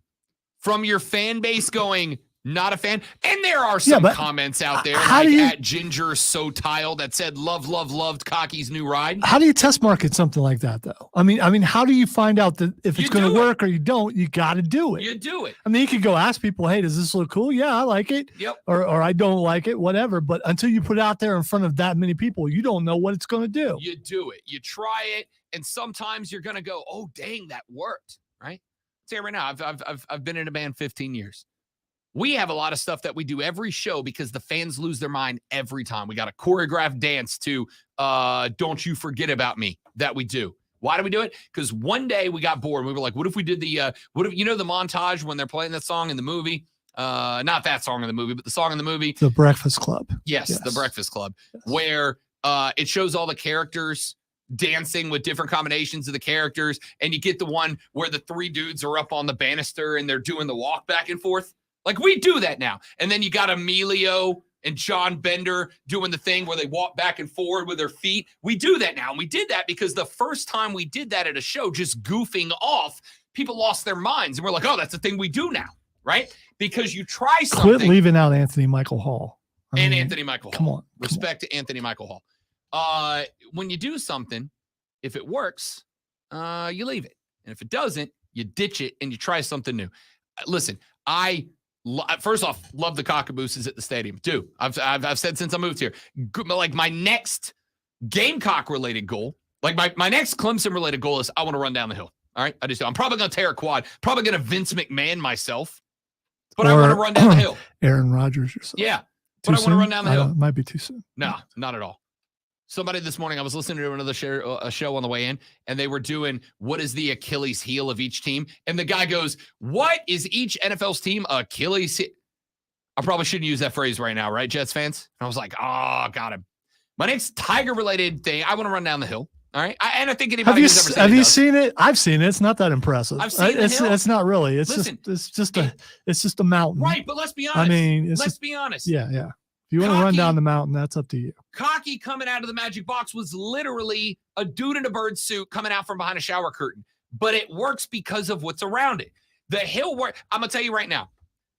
from your fan base going, not a fan, and there are some comments out there like at Ginger So Tile that said, loved Cocky's new ride. How do you test market something like that, though? I mean, how do you find out that if it's going to work or you don't? You got to do it. You do it. I mean, you could go ask people, hey, does this look cool? Yeah, I like it. Yep. Or I don't like it, whatever. But until you put it out there in front of that many people, you don't know what it's going to do. You do it. You try it, and sometimes you're going to go, oh, dang, that worked, right? I'll tell you right now, I've been in a band 15 years. We have a lot of stuff that we do every show because the fans lose their mind every time. We got a choreographed dance to Don't You Forget About Me that we do. Why do we do it? Because one day we got bored. We were like, what if we did the montage when they're playing that song in the movie? Not that song in the movie, but the song in the movie. The Breakfast Club. Yes. The Breakfast Club, where it shows all the characters dancing with different combinations of the characters. And you get the one where the three dudes are up on the banister and they're doing the walk back and forth. Like, we do that now. And then you got Emilio and John Bender doing the thing where they walk back and forward with their feet. We do that now. And we did that because the first time we did that at a show, just goofing off, people lost their minds. And we're like, oh, that's the thing we do now, right? Because you try something. Quit leaving out Anthony Michael Hall. Anthony Michael Hall. Come on. Respect to Anthony Michael Hall. When you do something, if it works, you leave it. And if it doesn't, you ditch it and you try something new. Listen, first off, love the cockabooses at the stadium. Do I've said since I moved here. Like, my next Gamecock related goal, like my next Clemson related goal is I want to run down the hill. All right, I'm probably going to tear a quad. Probably going to Vince McMahon myself, but I want to run down the hill. Aaron Rodgers or something. Yeah, but I want to run down the hill. Might be too soon. No, not at all. Somebody this morning, I was listening to another show on the way in, and they were doing, what is the Achilles heel of each team? And the guy goes, what is each NFL's team Achilles heel? I probably shouldn't use that phrase right now, right, Jets fans? And I was like, oh, got him. My next Tiger-related thing, I want to run down the hill. All right, and I think anybody who's ever seen it have you seen it? I've seen it. It's not that impressive. I've seen it. It's not really. It's just a mountain. Right, but let's be honest. I mean, let's be honest. Yeah. If you want to run down the mountain, that's up to you. Cocky coming out of the magic box was literally a dude in a bird suit coming out from behind a shower curtain. But it works because of what's around it. The hill work. I'm going to tell you right now,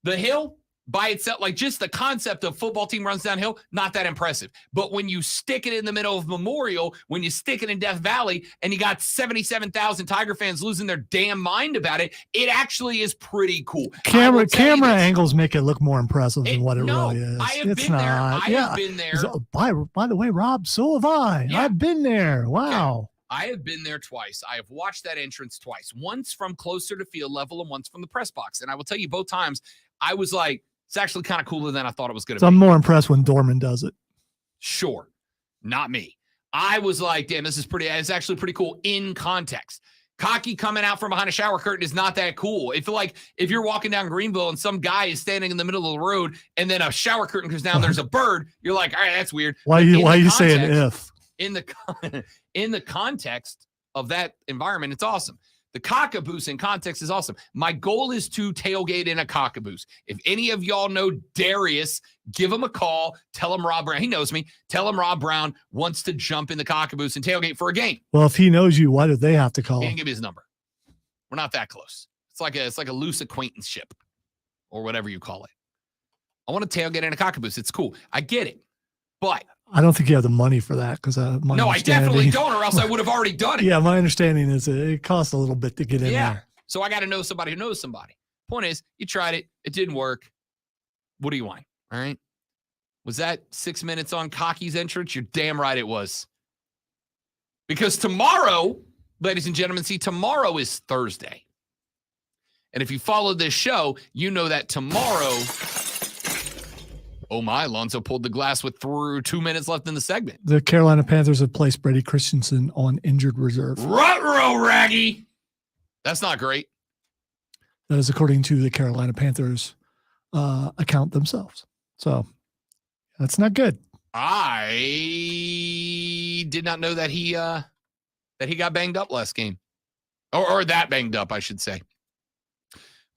the hill by itself, like just the concept of football team runs downhill, not that impressive. But when you stick it in the middle of Memorial, when you stick it in Death Valley, and you got 77,000 Tiger fans losing their damn mind about it, it actually is pretty cool. Camera angles make it look more impressive than what it really is. I have been there. I have been there. By the way, Rob, so have I. Yeah. I've been there. Wow. Okay. I have been there twice. I have watched that entrance twice. Once from closer to field level and once from the press box. And I will tell you, both times, I was like, it's actually kind of cooler than I thought it was going to be. I'm more impressed when Dorman does it. Sure. Not me. I was like, damn, it's actually pretty cool in context. Cocky coming out from behind a shower curtain is not that cool. If you're walking down Greenville and some guy is standing in the middle of the road and then a shower curtain comes down, there's a bird, you're like, all right, that's weird. Why are you saying if? In the context of that environment, it's awesome. The cockaboose in context is awesome. My goal is to tailgate in a cockaboose. If any of y'all know Darius, give him a call. Tell him Rob Brown. He knows me. Tell him Rob Brown wants to jump in the cockaboose and tailgate for a game. Well, if he knows you, why do they have to call? He didn't give me his number. We're not that close. It's like a loose acquaintanceship or whatever you call it. I want to tailgate in a cockaboose. It's cool. I get it. But I don't think you have the money for that because no, I definitely don't, or else I would have already done it. Yeah, my understanding is it costs a little bit to get in there. So I got to know somebody who knows somebody. Point is, you tried it. It didn't work. What do you want? All right. Was that 6 minutes on Cocky's entrance? You're damn right it was. Because tomorrow, ladies and gentlemen, tomorrow is Thursday. And if you followed this show, you know that tomorrow... Oh my, Lonzo pulled the glass with 2 minutes left in the segment. The Carolina Panthers have placed Brady Christensen on injured reserve. Ruh-roh, Raggy. That's not great. That is according to the Carolina Panthers account themselves. So That's not good. I did not know that he got banged up last game. Or that banged up, I should say.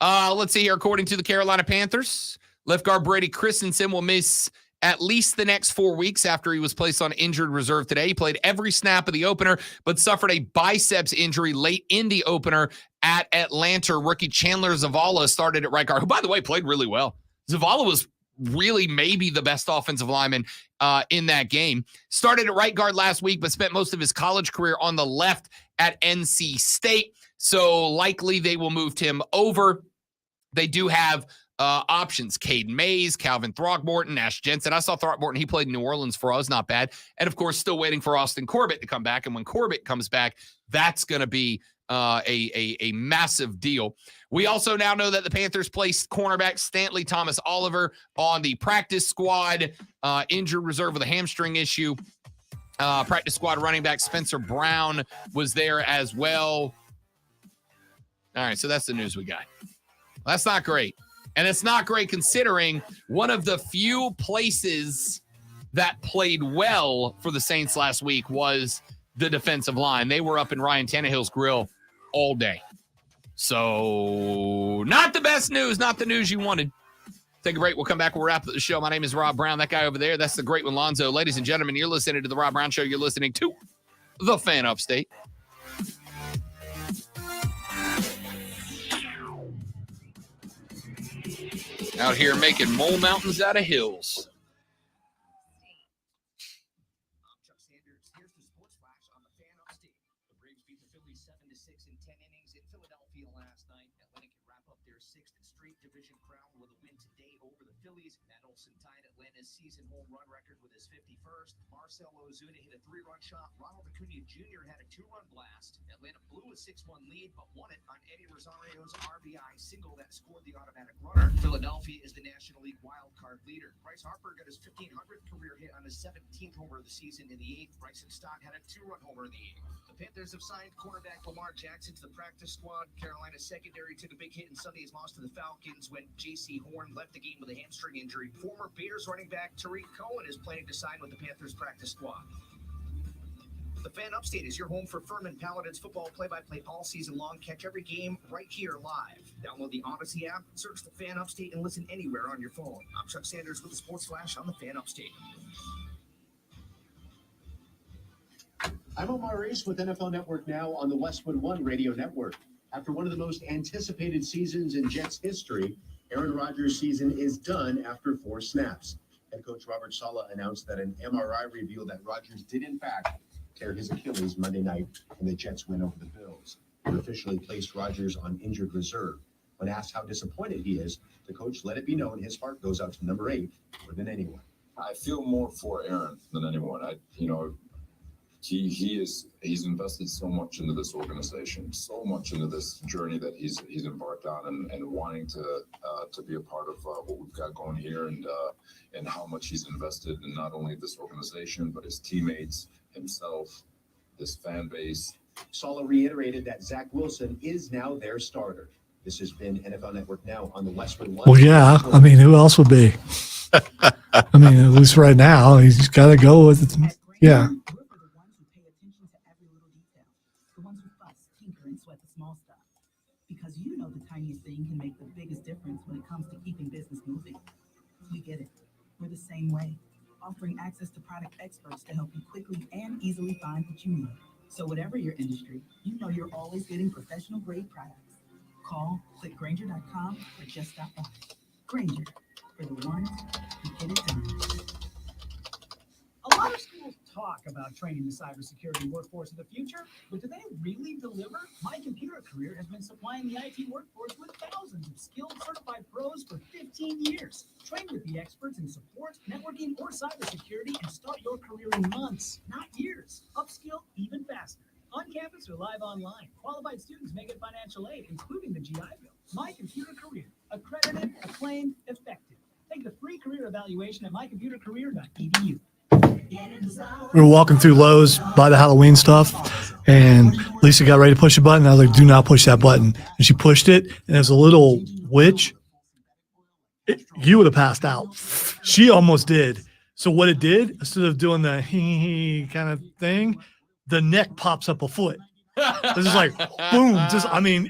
Let's see here. According to the Carolina Panthers, left guard Brady Christensen will miss at least the next 4 weeks after he was placed on injured reserve today. He played every snap of the opener, but suffered a biceps injury late in the opener at Atlanta. Rookie Chandler Zavala started at right guard, who, by the way, played really well. Zavala was really maybe the best offensive lineman in that game. Started at right guard last week, but spent most of his college career on the left at NC State. So likely they will move him over. They do have options. Caden Mays, Calvin Throckmorton, Nash Jensen. I saw Throckmorton. He played in New Orleans for us. Not bad. And, of course, still waiting for Austin Corbett to come back. And when Corbett comes back, that's going to be a massive deal. We also now know that the Panthers placed cornerback Stanley Thomas Oliver on the practice squad, injured reserve with a hamstring issue. Practice squad running back Spencer Brown was there as well. All right, so that's the news we got. That's not great. And it's not great considering one of the few places that played well for the Saints last week was the defensive line. They were up in Ryan Tannehill's grill all day. So not the best news, not the news you wanted. Take a break. We'll come back. We'll wrap up the show. My name is Rob Brown. That guy over there, that's the great one, Lonzo. Ladies and gentlemen, you're listening to The Rob Brown Show. You're listening to The Fan Upstate. Out here making mole mountains out of hills. Season home run record with his 51st. Marcell Ozuna hit a 3-run shot. Ronald Acuna Jr. had a 2-run blast. Atlanta blew a 6-1 lead, but won it on Eddie Rosario's RBI single that scored the automatic runner. Philadelphia is the National League wild card leader. Bryce Harper got his 1500th career hit on his 17th homer of the season in the 8th. Bryson Stott had a 2-run homer in the 8th. The Panthers have signed cornerback Lamar Jackson to the practice squad. Carolina's secondary took a big hit in Sunday's loss to the Falcons when J.C. Horn left the game with a hamstring injury. Former Bears running back Tariq Cohen is planning to sign with the Panthers practice squad. The Fan Upstate is your home for Furman Paladins football play-by-play all season long. Catch every game right here live. Download the Odyssey app, search the Fan Upstate, and listen anywhere on your phone. I'm Chuck Sanders with the Sports Flash on the Fan Upstate. I'm Omar Reese with NFL Network Now on the Westwood One Radio Network. After one of the most anticipated seasons in Jets history, Aaron Rodgers' season is done after 4 snaps. Head coach Robert Saleh announced that an MRI revealed that Rodgers did in fact tear his Achilles Monday night in the Jets' win over the Bills. It officially placed Rodgers on injured reserve. When asked how disappointed he is, the coach let it be known his heart goes out to number 8 more than anyone. I feel more for Aaron than anyone. He's invested so much into this organization, so much into this journey that he's embarked on, and wanting to be a part of what we've got going here, and how much he's invested in not only this organization but his teammates, himself, this fan base. Saleh reiterated that Zach Wilson is now their starter. This has been NFL Network Now on the Westwood One. Well, yeah. I mean, who else would be? I mean, at least right now, he's got to go with it. Yeah. Because you know the tiniest thing can make the biggest difference when it comes to keeping business moving. We get it. We're the same way, offering access to product experts to help you quickly and easily find what you need. So whatever your industry, you know you're always getting professional grade products. Call, click Grainger.com, or just stop by. Grainger, for the ones who get it done. A lot of schools talk about training the cybersecurity workforce of the future, but do they really deliver? My Computer Career has been supplying the IT workforce with thousands of skilled certified pros for 15 years. Train with the experts in support, networking, or cybersecurity and start your career in months, not years. Upskill even faster. On campus or live online, qualified students may get financial aid, including the GI Bill. My Computer Career, accredited, acclaimed, effective. Take the free career evaluation at mycomputercareer.edu. We were walking through Lowe's, buy the Halloween stuff, and Lisa got ready to push a button. I was like, do not push that button. And she pushed it, and there's a little witch. You would have passed out. She almost did. So what it did, instead of doing the hee kind of thing, the neck pops up a foot. It's just like boom,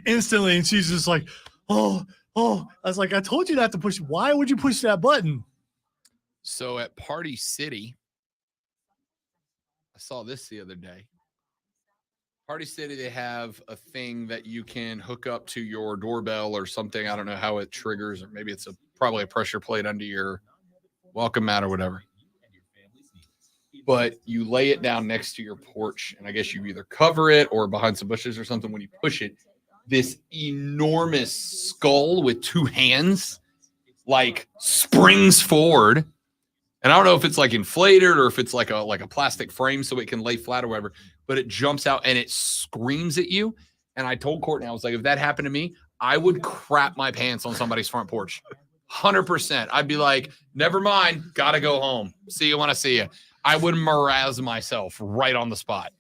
instantly, and she's just like, oh. I was like, I told you not to push. Why would you push that button? So at Party City, I saw this the other day. Party City, they have a thing that you can hook up to your doorbell or something. I don't know how it triggers, or maybe it's probably a pressure plate under your welcome mat or whatever. But you lay it down next to your porch, and I guess you either cover it or behind some bushes or something. When you push it, this enormous skull with two hands like springs forward. And I don't know if it's like inflated or if it's like a plastic frame so it can lay flat or whatever, but it jumps out and it screams at you. And I told Courtney, I was like, if that happened to me, I would crap my pants on somebody's front porch. 100%. I'd be like, never mind, gotta go home. See you when I see you. I would moraz myself right on the spot.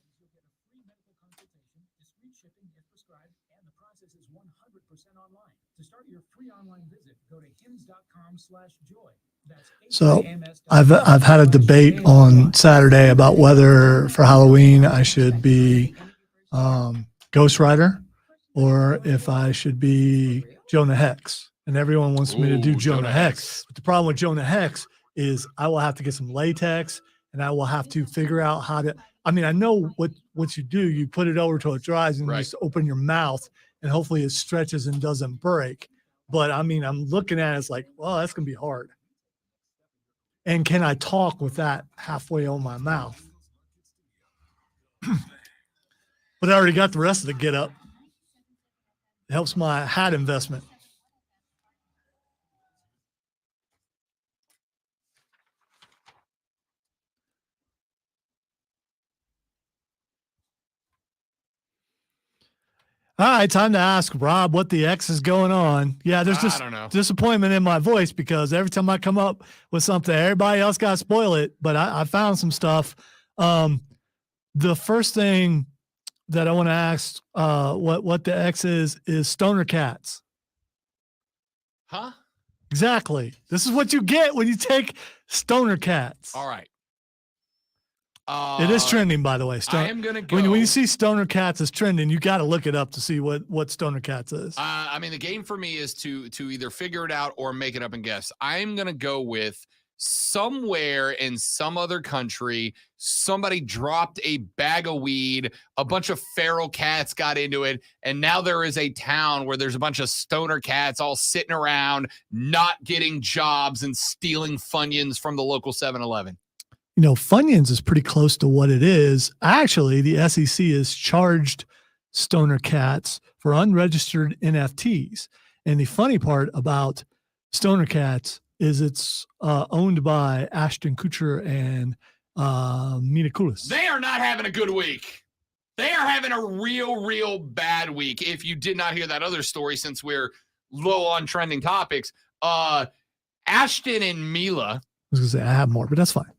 So I've had a debate on Saturday about whether for Halloween I should be Ghost Rider or if I should be Jonah Hex. And everyone wants me to do Jonah Hex. But the problem with Jonah Hex is I will have to get some latex and I will have to figure out how to. I mean, I know what you do. You put it over till it dries and you just open your mouth and hopefully it stretches and doesn't break. But I mean, I'm looking at it, it's like, well, that's going to be hard. And can I talk with that halfway on my mouth? But I already got the rest of the get up. It helps my hat investment. All right, time to ask Rob what the X is going on. Yeah, there's just disappointment in my voice because every time I come up with something, everybody else got to spoil it. But I found some stuff. The first thing that I want to ask what the X is stoner cats. Huh? Exactly. This is what you get when you take stoner cats. All right. It is trending, by the way. I am going to go. When you see stoner cats is trending, you got to look it up to see what stoner cats is. I mean, the game for me is to either figure it out or make it up and guess. I am going to go with somewhere in some other country, somebody dropped a bag of weed, a bunch of feral cats got into it, and now there is a town where there's a bunch of stoner cats all sitting around, not getting jobs and stealing Funyuns from the local 7-Eleven. You know, Funyuns is pretty close to what it is. Actually, the SEC has charged stoner cats for unregistered NFTs. And the funny part about stoner cats is it's owned by Ashton Kutcher and Mila Kunis. They are not having a good week. They are having a real bad week. If you did not hear that other story, since we're low on trending topics, Ashton and Mila. I was going to say, I have more, but that's fine.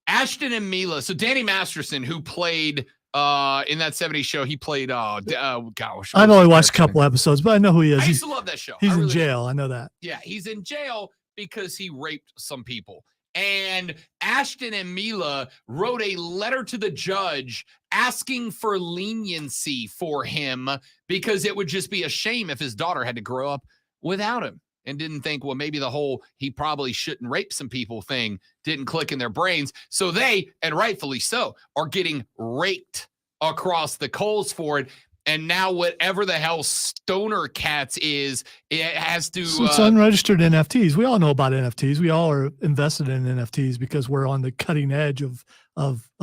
Ashton and Mila. So Danny Masterson, who played in that 70s show, he played, gosh. I've only watched a couple episodes, but I know who he is. I used to love that show. He's in jail. I know that. Yeah, he's in jail because he raped some people. And Ashton and Mila wrote a letter to the judge asking for leniency for him because it would just be a shame if his daughter had to grow up without him. And didn't think, well, maybe the whole he probably shouldn't rape some people thing didn't click in their brains. So they, and rightfully so, are getting raked across the coals for it. And now whatever the hell stoner cats is, it has to... So it's unregistered NFTs. We all know about NFTs. We all are invested in NFTs because we're on the cutting edge of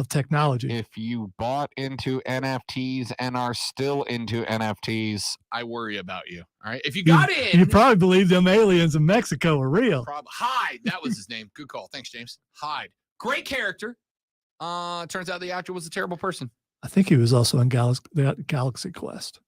technology. If you bought into NFTs and are still into NFTs, I worry about you. All right. If you got in... You probably believe them aliens in Mexico are real. Hyde. That was his name. Good call. Thanks, James. Hyde. Great character. Turns out the actor was a terrible person. I think he was also in Galaxy Quest.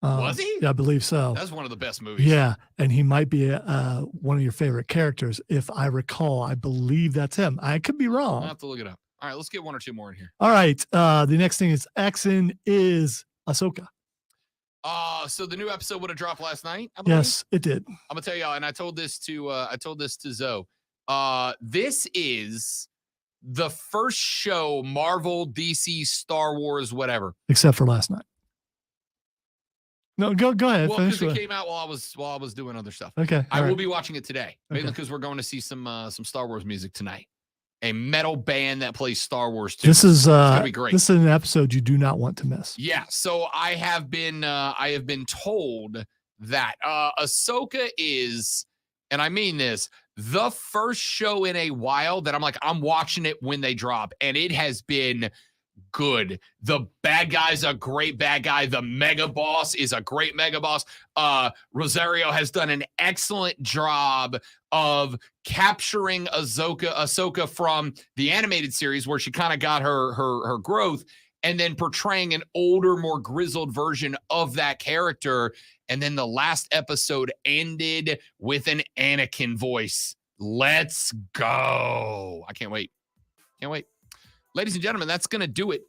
Was he? Yeah, I believe so. That's one of the best movies. Yeah, and he might be one of your favorite characters. If I recall, I believe that's him. I could be wrong. I'll have to look it up. All right, let's get one or two more in here. All right, the next thing is Exen is Ahsoka. So the new episode would have dropped last night. Yes, it did. I'm gonna tell y'all, and I told this to Zoe. This is the first show, Marvel, DC, Star Wars, whatever. Except for last night. No, go ahead. Well, Finish because it with- came out while I was doing other stuff. Okay, I all will right. be watching it today, mainly Okay. because we're going to see some Star Wars music tonight. A metal band that plays Star Wars too. This is It's gonna be great. This is an episode you do not want to miss. Yeah, so I have been told that Ahsoka is, and I mean this, the first show in a while that I'm watching it when they drop, and it has been good. The bad guy's a great bad guy. The mega boss is a great mega boss. Rosario has done an excellent job of capturing Ahsoka from the animated series where she kind of got her growth, and then portraying an older, more grizzled version of that character. And then the last episode ended with an Anakin voice. Let's go. I can't wait. Can't wait. Ladies and gentlemen, that's going to do it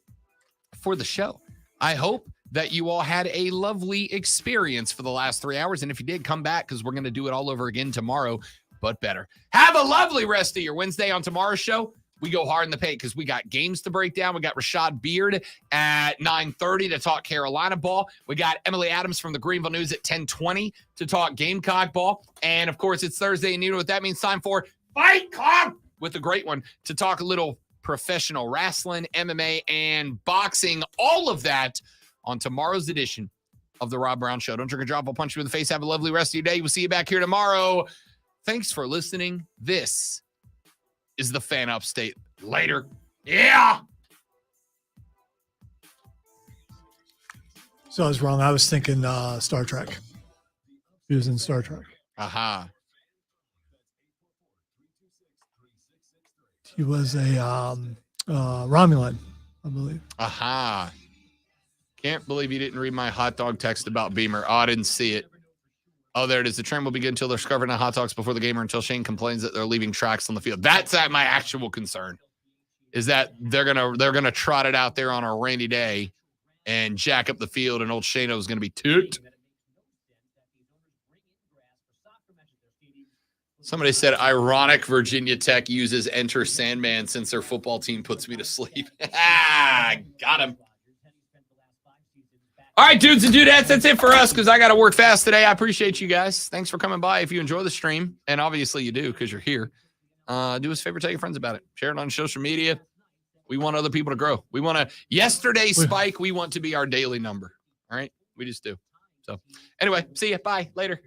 for the show. I hope that you all had a lovely experience for the last 3 hours. And if you did, come back because we're going to do it all over again tomorrow, but better. Have a lovely rest of your Wednesday. On tomorrow's show, we go hard in the paint because we got games to break down. We got Rashad Beard at 9:30 to talk Carolina ball. We got Emily Adams from the Greenville News at 10:20 to talk Gamecock ball. And, of course, it's Thursday, and you know what that means. Time for Fight Club with a great one to talk a little professional wrestling, MMA, and boxing. All of that on tomorrow's edition of The Rob Brown Show. Don't drink and drop. I'll punch you in the face. Have a lovely rest of your day. We'll see you back here tomorrow. Thanks for listening. This is the Fan Upstate. Later. Yeah. So I was wrong. I was thinking Star Trek. He was in Star Trek. Aha. He was a Romulan, I believe. Aha. Can't believe you didn't read my hot dog text about Beamer. Oh, I didn't see it. Oh, there it is. The train will begin until they're discovering hot dogs before the game or until Shane complains that they're leaving tracks on the field. That's my actual concern, is that they're gonna trot it out there on a rainy day and jack up the field, and old Shano's gonna be ticked. Somebody said, ironic Virginia Tech uses Enter Sandman since their football team puts me to sleep. Got him. All right, dudes and dudettes, that's it for us because I got to work fast today. I appreciate you guys. Thanks for coming by. If you enjoy the stream, and obviously you do because you're here, do us a favor, tell your friends about it. Share it on social media. We want other people to grow. We want to, yesterday's spike, we want to be our daily number. All right? We just do. So anyway, see you. Bye. Later.